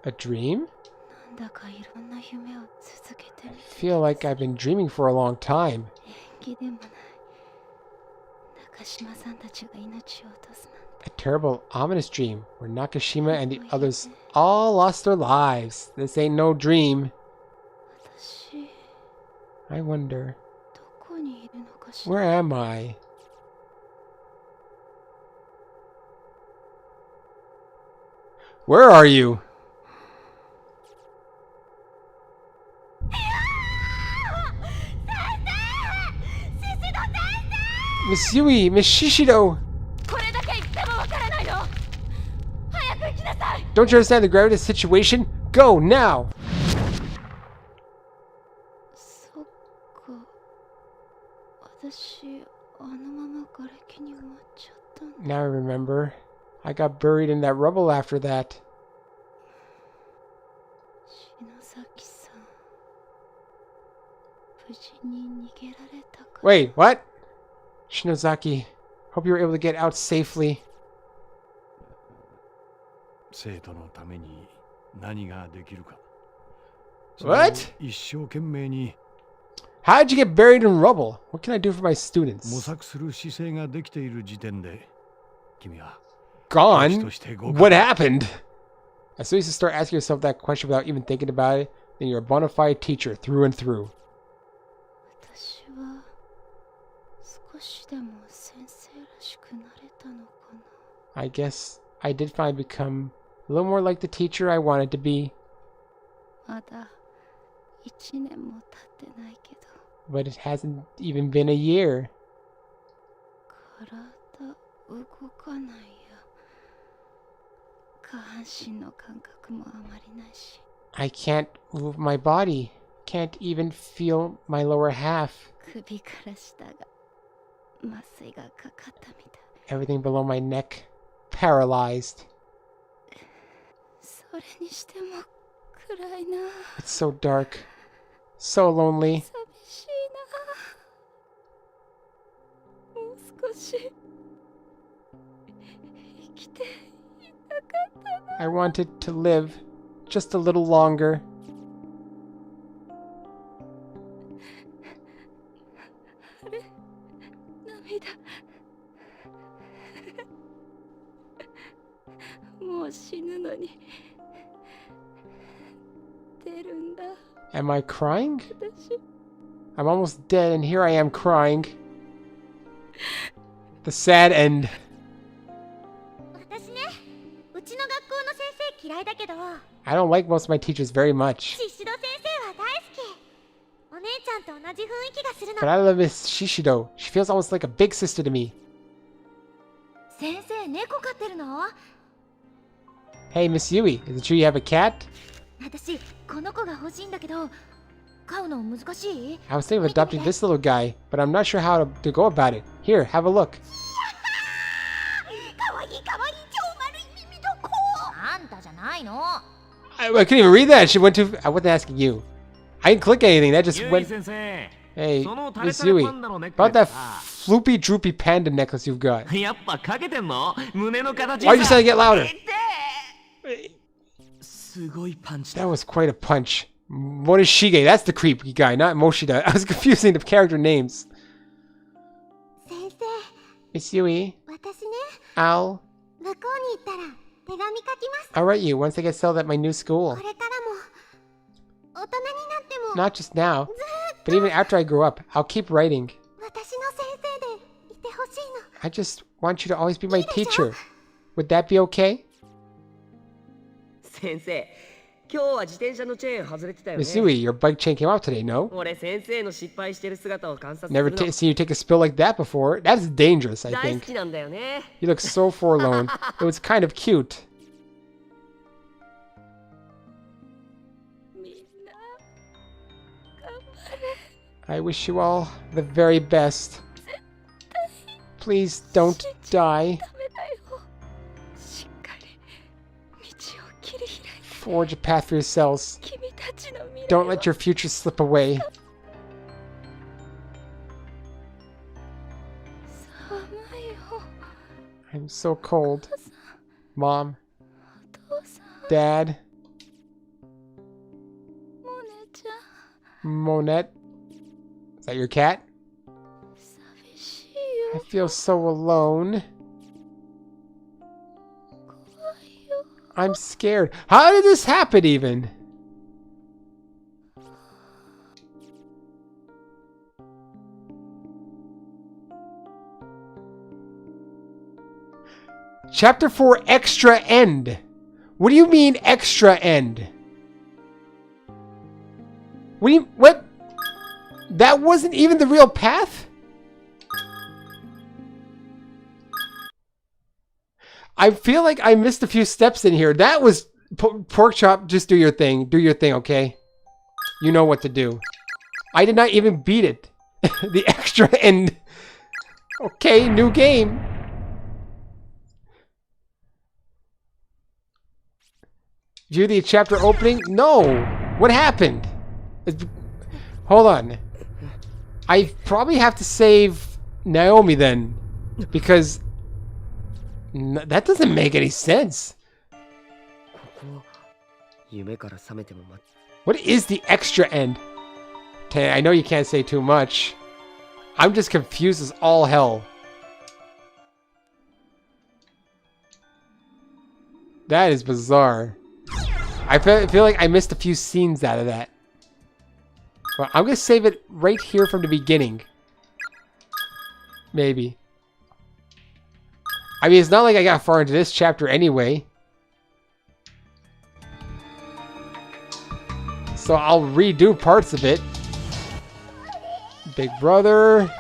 A dream? なんだかいろんな夢を続けて I みて feel like I've been dreaming for a long time. 縁起でもない中島さんたちが命を落とすなんて A terrible, ominous dream where Nakashima and the others all lost their lives. This ain't no dream. 私 I wonder, どこにいるのかしら where am I? Where are you? Miss Yui, Miss Shishido! これだけ言ってもわからないの。早く行きなさい。 Don't you understand the gravity of the situation? Go now! そっか私あのまま瓦礫に埋まっちゃったんだ Now I remember. I got buried in that rubble after that. 篠崎さん無事に逃げられたか Wait, what? Shinozaki, hope you were able to get out safely. 生徒のために何ができるか。 What? それを一生懸命に How did you get buried in rubble? What can I do for my 模 students? 索する姿勢ができている時点で、君は Gone? として合格 What happened? As soon as you start asking yourself that question without even thinking about it, then you're a bona fide teacher through and through. 私は少しでも先生らしくなれたのかな I guess I did finally become a little more like the teacher I wanted to be, まだ1年も経ってないけど but it hasn't even been a year. 体動かないや下半身の感覚もあまりないし I can't move my body. Can't even feel my lower half. 首から下が麻酔がかかったみたい Everything below my neck paralyzed. それにしても暗いな It's so dark. So lonely. 寂しいなもう少し生きていたかったな I wanted to live just a little longer. あれ涙 Am I crying? I'm almost dead, and here I am crying. The sad end. 私ね、うちの学校の先生嫌いだけど、 I don't like most of my teachers very much. シシド先生は大好き。お姉ちゃんと同じ雰囲気がする But の。 I love Miss Shishido. She feels almost like a big sister to me. 先生、猫飼ってるの？ Hey, Miss Yui, is it true you have a cat? 私、この子が欲しいんだけど、飼うの難しい？ I was thinking of adopting this little guy, but I'm not sure how to go about it. Here, have a look. かわいいかわいい超丸い耳の子。あんたじゃないの。 I couldn't even read that. She went to. I wasn't asking you. I didn't click anything. That just ユイ went. 先生 Hey, そのタレ Miss タレ Yui, パンダのネック about レ that スさ floopy droopy panda necklace you've got. やっぱかけてんの？胸の形 Why'd you say get louder? すごいパンチ That だ。 was quite a punch. Morishige, that's the creepy guy, not Moshida. I was confusing the character names. 先生、 Miss Yui, 私ね、 I'll 向こうに行ったら手紙書きます。 I'll write you once I get settled at my new こ school. れからも大人になっても Not just now, ず but even after I grow up, I'll keep writing. 私の先生でいてほしいの。 I just want you to always be my teacher. Would that be okay? 先生、今日は自転車のチェーン外れてたよね。 Miss Yui, your bike chain came out today, no? 俺先生の失敗してる姿を観察す Never るの seen you take a spill like that before. That's dangerous, I 大好 think. きなんだよね。 You look so forlorn. It was kind of cute. みんな I wish you all the very best. Please don't die. ダメだよ。しっかり道を切り開いて Forge a path for yourselves. 君たちの未来 Don't を let your future slip away. 寒いよ。 I'm so cold. Mom, お父さん、 Dad, モネちゃん、 Monette. Is that your cat? 寂しい I よ。 feel so alone. 怖いよ。 I'm scared. How did this happen even? Chapter 4 Extra End. What do you mean extra end? What? That wasn't even the real path? I feel like I missed a few steps in here. That was pork chop. Just do your thing. Do your thing, okay? You know what to do. I did not even beat it. The extra end. Okay, new game. View the chapter opening? No. What happened? Hold on. I probably have to save Naomi then. Because that doesn't make any sense. ここ夢から覚めても待つ。 What is the extra end? Tay, I know you can't say too much. I'm just confused as all hell. That is bizarre. I feel like I missed a few scenes out of that. Well, I'm gonna save it right here from the beginning. Maybe. I mean, it's not like I got far into this chapter anyway. So I'll redo parts of it. Big Brother.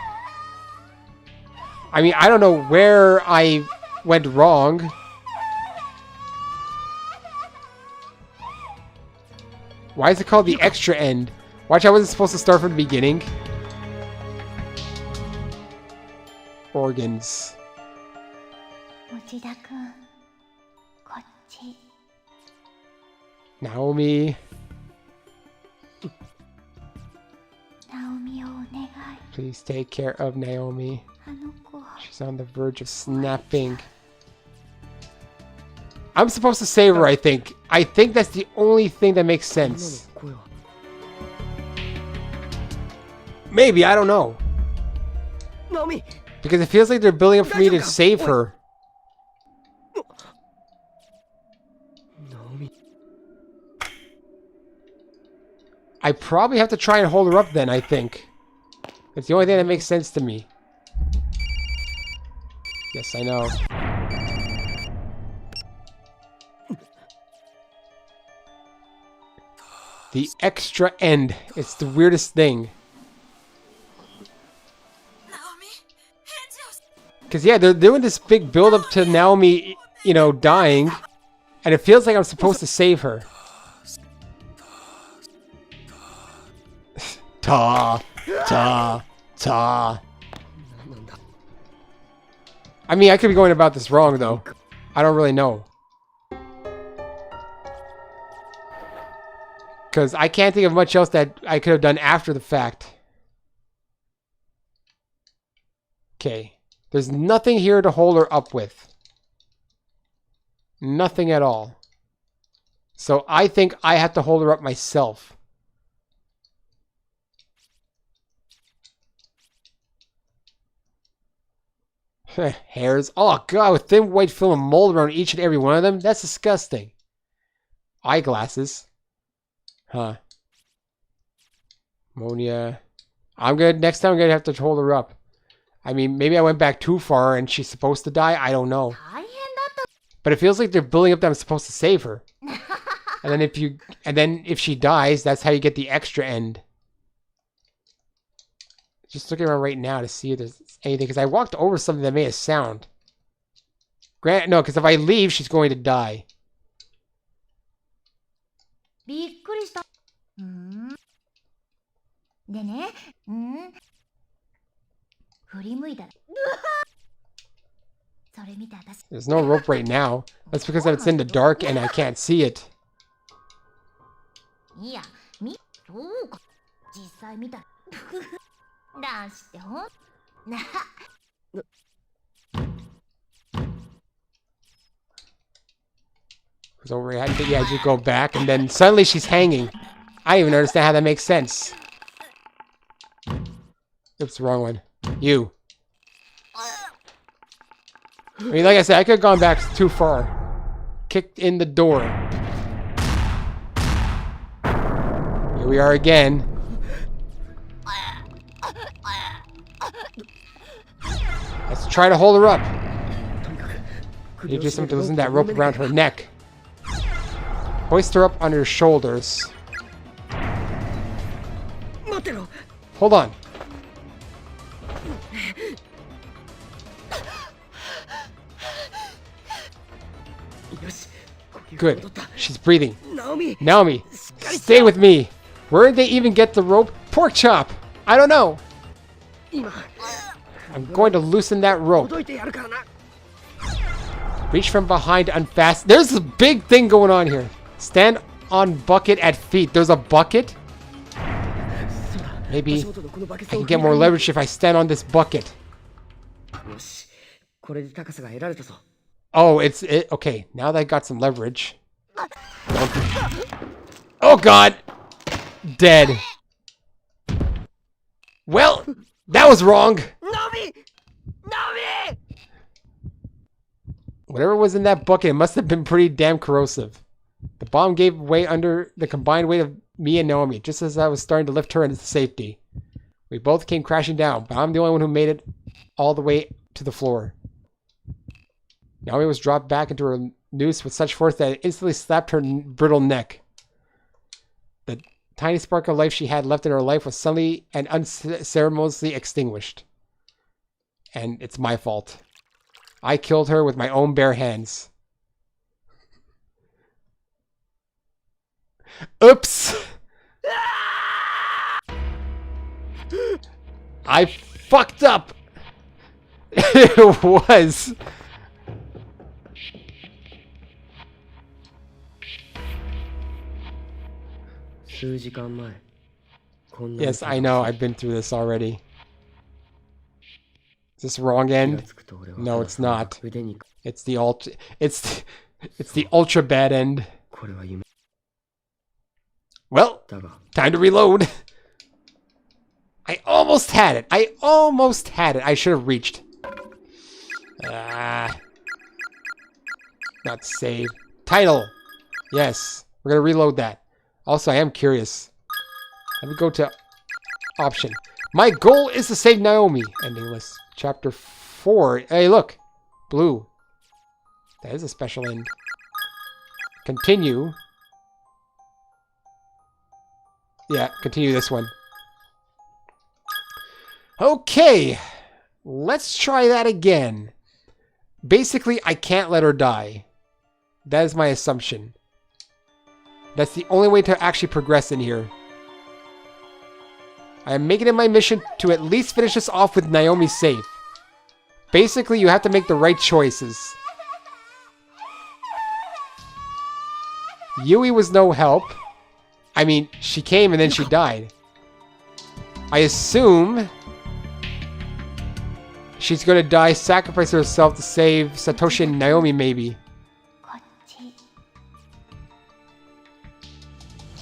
I mean, I don't know where I went wrong. Why is it called the extra end? Watch, I wasn't supposed to start from the beginning. Organs. 持田くん、こっち。 Naomi. ナオミをお願い。 Please take care of Naomi. あの子。 She's on the verge of snapping. I'm supposed to save her, I think. I think that's the only thing that makes 今の sense. 声は Maybe, I don't know. ナオミ Because it feels like they're building up for me to save her. ナオミ I I probably have to try and hold her up then, I think. It's the only thing that makes sense to me. Yes, I know. The extra end. It's the weirdest thing. Because, yeah, they're doing this big build-up to Naomi, you know, dying. And it feels like I'm supposed to save her. Ta. Ta. Ta. I mean, I could be going about this wrong, though. I don't really know. Because I can't think of much else that I could have done after the fact. Okay. There's nothing here to hold her up with. Nothing at all. So I think I have to hold her up myself. Hairs. Oh, God. With thin white film mold around each and every one of them? That's disgusting. Eyeglasses. Huh. Ammonia. I'm good. Next time I'm going to have to hold her up. I mean, maybe I went back too far and she's supposed to die. I don't know. But it feels like they're building up that I'm supposed to save her. And then if she dies, that's how you get the extra end. Just looking around right now to see if there's anything. Because I walked over something that made a sound. No, because if I leave, she's going to die. There's no rope right now. That's because it's in the dark and I can't see it. It's over here. Yeah, I just go back and then suddenly she's hanging. I don't even understand how that makes sense. Oops, wrong one. You. I mean, like I said, I could have gone back too far. Kicked in the door. Here we are again. Let's try to hold her up. You do something to loosen that rope around her neck. Hoist her up on your shoulders. Hold on. Good. She's breathing. Naomi, stay with me. Where did they even get the rope? Pork chop. I don't know. I'm going to loosen that rope. Reach from behind to unfasten. There's a big thing going on here. Stand on bucket at feet. There's a bucket? Maybe I can get more leverage if I stand on this bucket. Oh, okay. Now that I got some leverage. Oh, God. Dead. Well, that was wrong. Whatever was in that bucket, it must have been pretty damn corrosive. The bomb gave way under the combined weight of me and Naomi, just as I was starting to lift her into safety. We both came crashing down, but I'm the only one who made it all the way to the floor. Naomi was dropped back into her noose with such force that it instantly slapped her brittle neck. The tiny spark of life she had left in her life was suddenly and unceremoniously extinguished. And it's my fault. I killed her with my own bare hands. Oops! I fucked up! It was. Yes, I know. I've been through this already. Is this wrong end? No, it's not. It's the ultra bad end. Well, time to reload. I almost had it. I should have reached. Not save. Title. Yes. We're going to reload that. Also, I am curious. Let me go to option. My goal is to save Naomi. Ending list. Chapter 4. Hey, look. Blue. That is a special end. Continue. Yeah, continue this one. Okay. Let's try that again. Basically, I can't let her die. That is my assumption. That's the only way to actually progress in here. I am making it my mission to at least finish this off with Naomi safe. Basically, you have to make the right choices. Yui was no help. I mean, she came and then she died. I assume she's gonna die, sacrifice herself to save Satoshi and Naomi, maybe.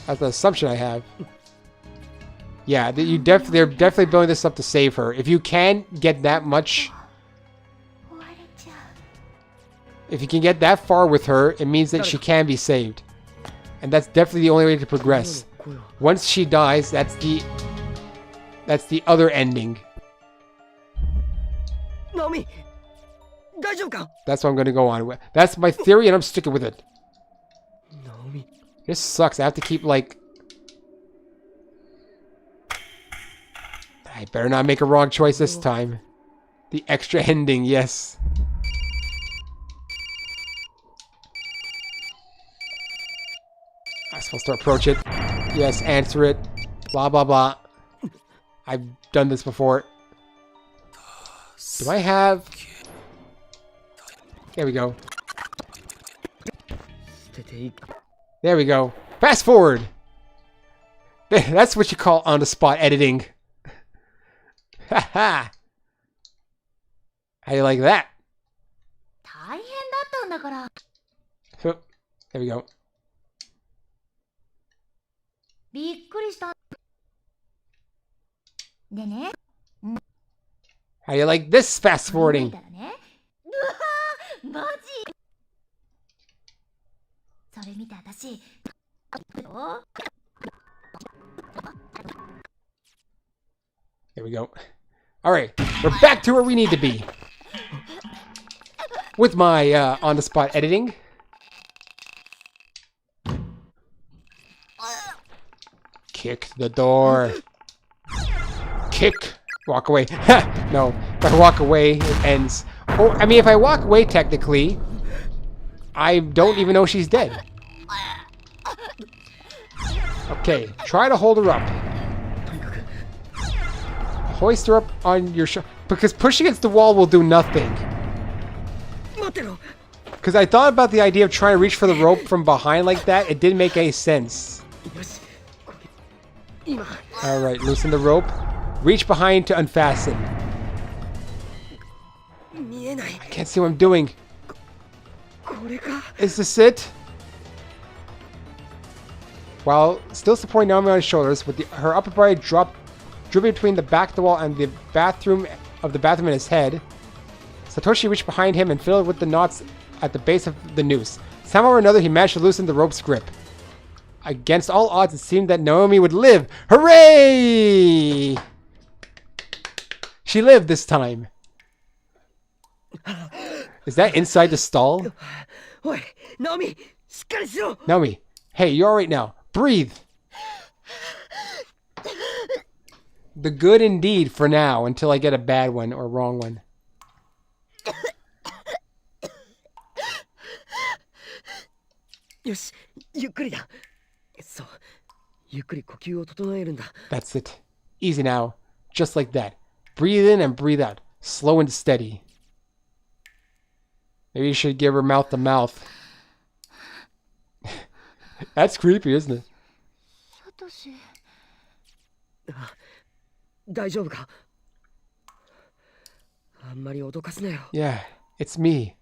That's the assumption I have. Yeah, they're definitely building this up to save her. If you can get that much, if you can get that far with her, it means that she can be saved. And that's definitely the only way to progress. Once she dies, that's the other ending. Naomi, that's what I'm going to go on with. That's my theory, and I'm sticking with it. Naomi. This sucks. I have to keep, like... I better not make a wrong choice this time. The extra ending, yes. I'm supposed to approach it. Yes, answer it. Blah, blah, blah. I've done this before. Do I have... There we go. There we go. Fast forward! That's what you call on-the-spot editing. Haha! How do you like that? There we go. How do you like this fast forwarding? There we go. Alright, we're back to where we need to be. With my on-the-spot editing. Kick the door. Kick. Walk away. No, if I walk away, it ends. Or, I mean, if I walk away, technically, I don't even know she's dead. Okay, try to hold her up. Hoist her up on your shoulder. Because pushing against the wall will do nothing. Because I thought about the idea of trying to reach for the rope from behind like that. It didn't make any sense. Alright, loosen the rope. Reach behind to unfasten. I can't see what I'm doing. Is this it? While still supporting Naomi on his shoulders, with her upper body dripping between the back of the wall and the bathroom in his head, Satoshi reached behind him and fiddled with the knots at the base of the noose. Somehow or another, he managed to loosen the rope's grip. Against all odds, it seemed that Naomi would live. Hooray! She lived this time. Is that inside the stall? Naomi! Naomi, hey, you're alright now. Breathe. The good indeed for now, until I get a bad one or wrong one. That's it. Easy now. Just like that. Breathe in and breathe out. Slow and steady. Maybe you should give her mouth to mouth. That's creepy, isn't it? Satoshi. Yeah, it's me.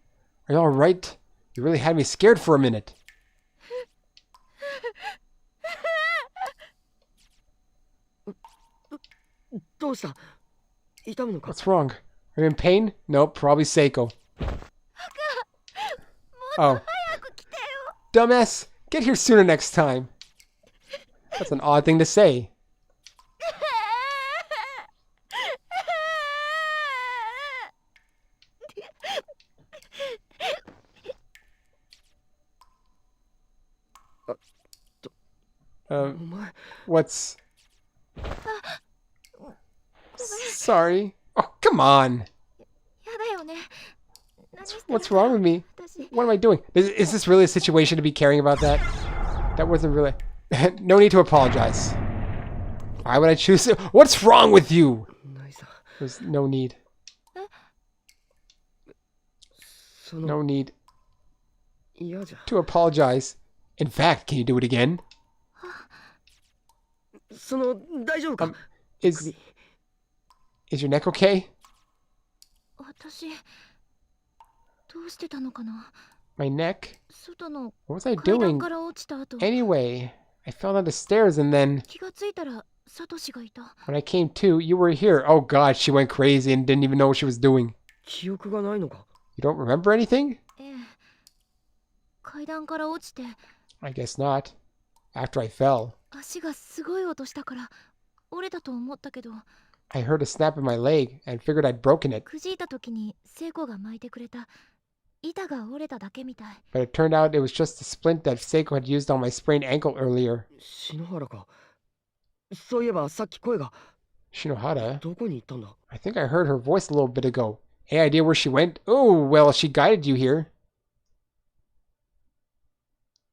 Are you alright? You really had me scared for a minute. What's wrong? Are you in pain? Nope, probably Seiko. Oh. Dumbass, get here sooner next time. That's an odd thing to say. What's... Sorry. Oh, come on. やだよね。What's wrong with me? What am I doing? Is this really a situation to be caring about that? That wasn't really... No need to apologize. Why would I choose it? What's wrong with you? ないさ。 There's no need. その No need 嫌じゃ。 to apologize. In fact, can you do it again? その大丈夫か？ Is your neck okay? 私どうしてたのかな。 My neck? 外の What was I 階段 doing? から落ちた後、 Anyway, I fell down the stairs and then 気がついたらサトシがいた。 when I came to, you were here. Oh god, she went crazy and didn't even know what she was doing. 記憶がないのか？ You don't remember anything? ええ。階段から落ちて I guess not. After I fell, 足がすごい音したから折れたと思ったけど、 I heard a snap in my leg and figured I'd broken it. くじいた時に聖子が巻いてくれた板が折れただけみたい。 But it turned out it was just the splint that Seiko had used on my sprained ankle earlier. 篠原か。そういえばさっき声が Shinohara? どこに行ったんだ？ I think I heard her voice a little bit ago. Any idea where she went? Oh, well, she guided you here.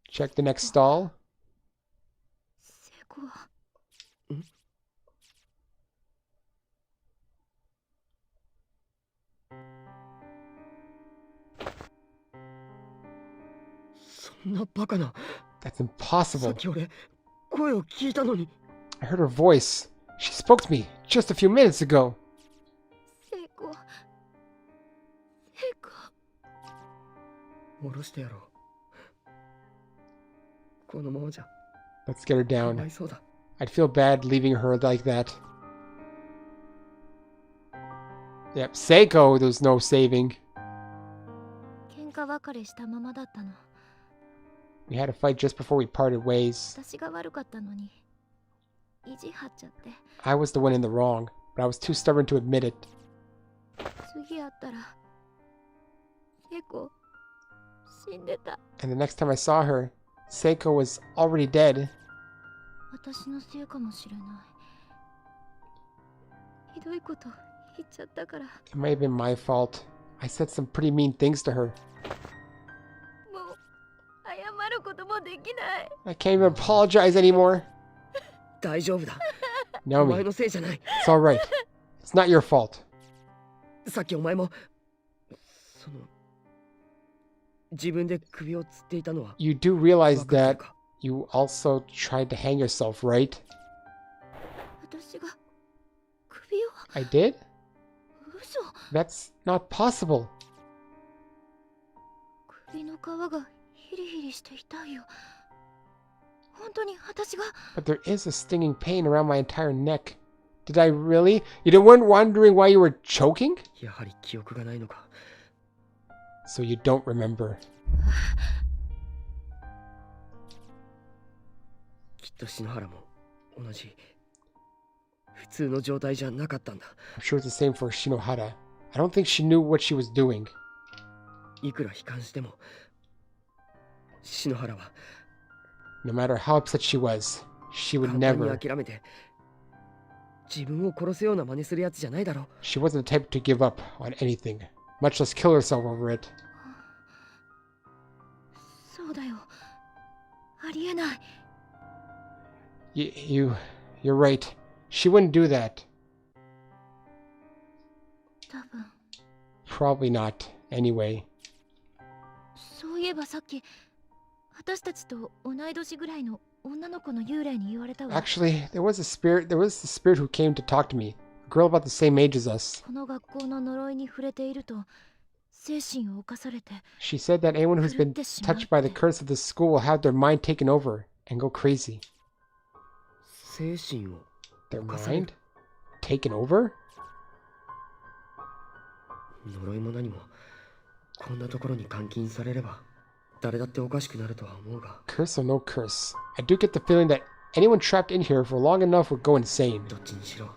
Check the next stall. 聖子はそんなバカな。 That's さ impossible. っき俺声を聞いたのに。 I heard her voice. She spoke to me just a few minutes ago. 聖子聖子下ろしてやろう。このままじゃ Let's get her かわ down. いそうだ。 I'd feel bad leaving her like that. Yep, Seiko, there's no saving. 喧嘩別れしたままだったの。 We had a fight just before we parted ways. 私が悪かったのに意地張っちゃって。 I was the one in the wrong, but I was too stubborn to admit it. 次会ったら聖子死んでた。 And the next time I saw her, Seiko was already dead. 私のせいかもしれない。ひどいこと言っちゃったから。 It may have been my fault. I said some pretty mean things to her. もう謝ることもできない。 I can't even apologize anymore. 大丈夫だ。 No, お前 me. のせいじゃない。 It's alright. It's not your fault. さっきお前もその自分で首を吊っていたのは You do realize 分かってる that か？ you also tried to hang yourself, right? 私が首を I did? 嘘。 That's not possible. 首の皮がヒリヒリして痛いよ。本当に私が。 But there is a stinging pain around my entire neck. Did I really? You weren't wondering why you were choking? やはり記憶がないのか。 So you don't remember. きっと篠原も同じ普通の状態じゃなかったんだ。 I'm sure it's the same for Shinohara. I don't think she knew what she was doing. いくら悲観しても篠原は No matter how upset she was, she would 簡単に never. 諦めて自分を殺すような真似するやつじゃないだろう。 She wasn't the type to give up on anything, much less kill herself over it. そうだよ。ありえない。 You're right. She wouldn't do that. 多分。 Probably not. Anyway. そういえばさっき私たちと同い年ぐらいの女の子の幽霊に言われたわ。 Actually, there was the spirit who came to talk to me. A girl about the same age as us. この学校の呪いに触れていると精神を侵されて She said that anyone who's been touched by the curse of this school will have their mind taken over and go crazy. 精神を Their 侵される mind? Taken over? 呪いも何もこんなところに監禁されれば誰だっておかしくなるとは思うが Curse or no curse. I do get the feeling that anyone trapped in here for long enough would go insane. どっちにしろ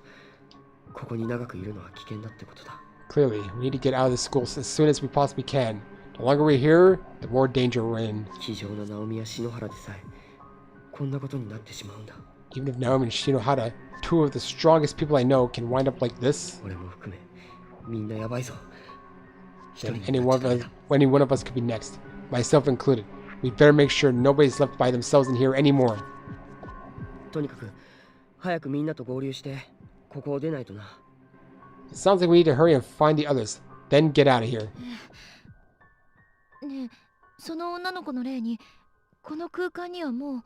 ここに長くいるのは危険だってことだ。 Clearly, we need to get out of this school as soon as we possibly can. The longer we're here, the more danger we're in. 気丈な直美や篠原でさえこんなことになってしまうんだ。 Even if Naomi and Shinohara, two of the strongest people I know, can wind up like this, 俺も含めみんなやばいぞ。一 then 人になっちゃダメだ。 any one of us could be next, myself included. We'd better make sure nobody's left by themselves in here anymore. とにかく早くみんなと合流してここを出ないとな。 It sounds like we need to hurry and find the others, then get out of here. ねえ、その女の子の霊にこの空間にはもう。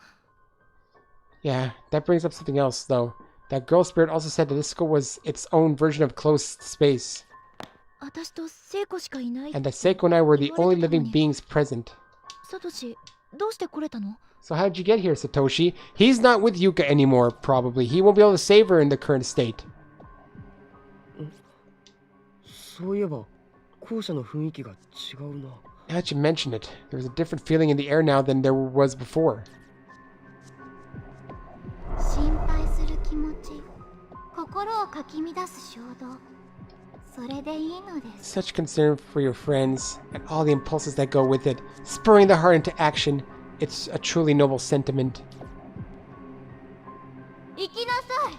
Yeah, that brings up something else, though. That girl spirit also said that this school was its own version of closed space, 私と聖子しかいない。 and that Seiko and I were the only living beings present. サトシ、どうして来れたの？ So how did you get here, Satoshi? He's not with Yuka anymore, probably. He won't be able to save her in the current state. そういえば校舎の雰囲気が違うな。 Now that you mention it, there's a different feeling in the air now than there was before. 心配する気持ち、心をかき乱す衝動、それでいいのです。 Such concern for your friends, and all the impulses that go with it, spurring the heart into action. It's a truly noble sentiment. 行きなさい、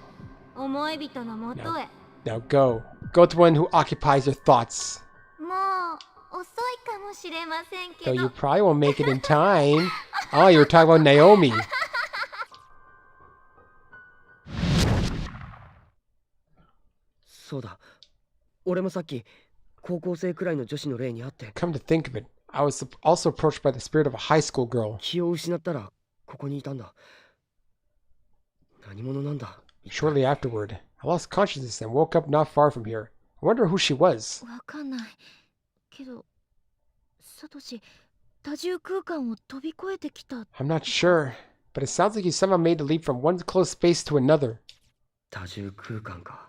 思い人のもとへ。 Now go. Go to one who occupies your thoughts. もう遅いかもしれませんけ Though ど。 you probably won't make it in time. Oh, you were talking about Naomi. そうだ。俺もさっき高校生くらいの女子の霊に会って Come to think of it, I was also approached by the spirit of a high school girl. 気を失ったらここにいたんだ。何者なんだ。 Shortly afterward, I lost consciousness and woke up not far from here. I wonder who she was. わかんない。けど、サトシ、多重空間を飛び越えてきた。 I'm not sure, but it sounds like you somehow made the leap from one closed space to another. 多重空間か。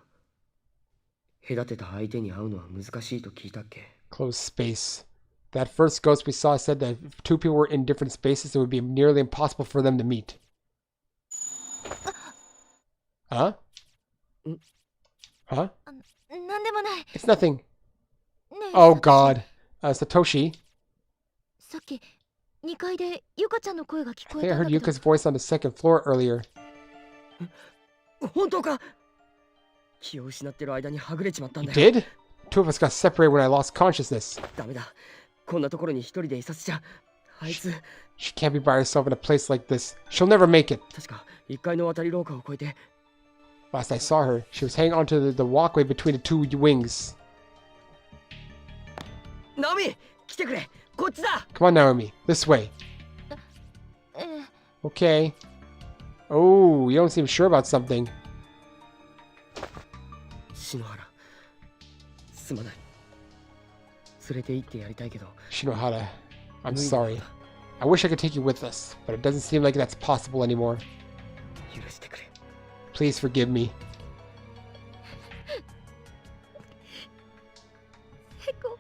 隔てた相手に会うのは難しいと聞いたっけ。 Closed space. That first ghost we saw said that if two people were in different spaces, it would be nearly impossible for them to meet. Huh? Huh? なんでもない。 It's nothing. ねえ、 Oh サトシ god. Satoshi. さっき2階でユカちゃんの声が聞 I こ think え I たん heard だけど。 Yuka's voice on the second floor earlier. 本当か。気を失ってる間にはぐれちまったん You だよ。 did? Two of us got separated when I lost consciousness. ダメだ。こんなところに一人でいさせちゃ。あいつ She can't be by herself in a place like this. She'll never make it. 確か1階の渡り廊下を越えて。 Last I saw her, she was hanging onto the walkway between the two wings. ナオミ、来てくれ。こっちだ。 Come on, Naomi. This way. ええ、 Okay. Oh, you don't seem sure about something. 篠原、すまない。連れて行ってやりたいけど。 Shinohara, I'm 無理だ sorry. I wish I could take you with us, but it doesn't seem like that's possible anymore. 許してくれ。 Please forgive me. へこ。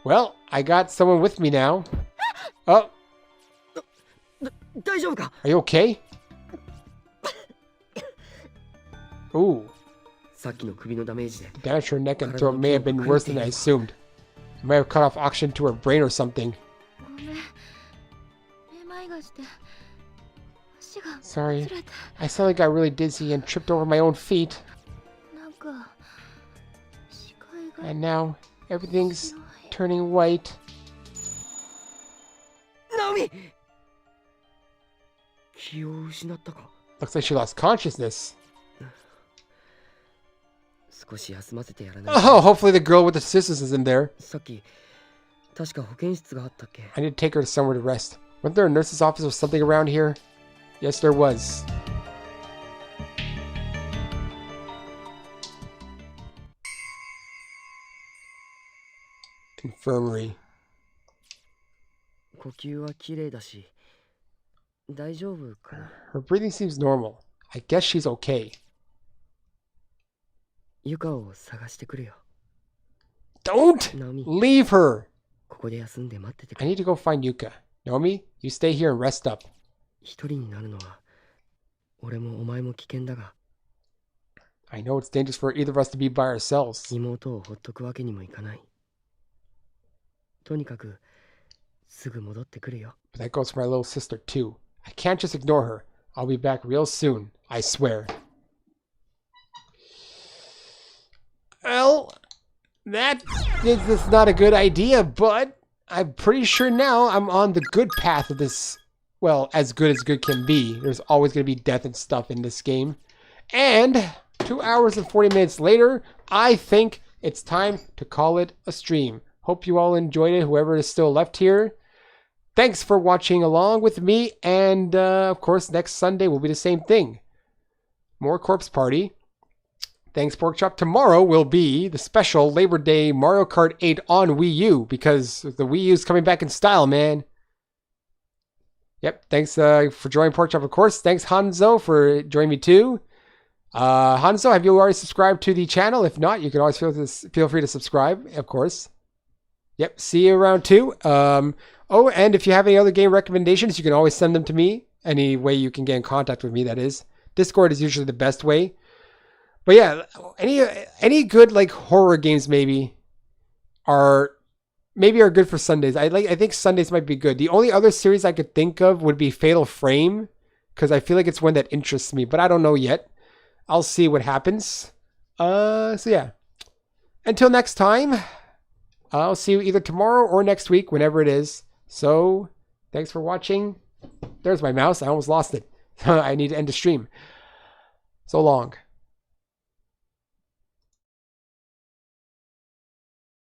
Well, I got someone with me now. Oh, 大丈夫か。 are you okay? Ooh, さっきの首のダメージで the damage to her neck and throat may have been worse than I assumed. I might have cut off oxygen to her brain or something. ごめん。めまいがして足が Sorry. ずれて。 I suddenly got really dizzy and tripped over my own feet. なんか視界が And now everything's 白い。 turning white. ナオミ、気を失ったか。 Looks like she lost consciousness. 少し休ませてやらない Oh, hopefully the girl with the scissors is in there. さっき確か保健室があったっけ。 I need to take her to somewhere to rest. Wasn't there a nurse's office or something around here? Yes, there was. Infirmary. 呼吸は綺麗だし大丈夫かな。 Her breathing seems normal. I guess she's okay. ユカを探してくるよ。 Don't ナオミ、 leave her. ここで休んで待っててく I れ。 need to go find Yuka. Naomi, you stay here and rest up. 一人になるのは俺もお前も危険だが、 I know it's dangerous for either of us to be by ourselves. 妹をほっとくわけにもいかない。とにかくすぐ戻ってくるよ。 But that goes for my little sister too. I can't just ignore her. I'll be back real soon. I swear. Well, that is not a good idea, but I'm pretty sure now I'm on the good path of this. Well, as good can be. There's always going to be death and stuff in this game. And 2 hours and 40 minutes later, I think it's time to call it a stream. Hope you all enjoyed it, whoever is still left here. Thanks for watching along with me. And, of course, next Sunday will be the same thing. More Corpse Party. Thanks, Porkchop. Tomorrow will be the special Labor Day Mario Kart 8 on Wii U, because the Wii U is coming back in style, man. Yep, thanks for joining Porkchop, of course. Thanks, Hanzo, for joining me too. Hanzo, have you already subscribed to the channel? If not, you can always feel free to subscribe, of course. Yep, see you around too. Oh, and if you have any other game recommendations, you can always send them to me. Any way you can get in contact with me, that is. Discord is usually the best way. But yeah, any good like horror games maybe are good for Sundays. I think Sundays might be good. The only other series I could think of would be Fatal Frame, because I feel like it's one that interests me, but I don't know yet. I'll see what happens. So yeah. Until next time, I'll see you either tomorrow or next week, whenever it is. So, thanks for watching. There's my mouse. I almost lost it. I need to end the stream. So long.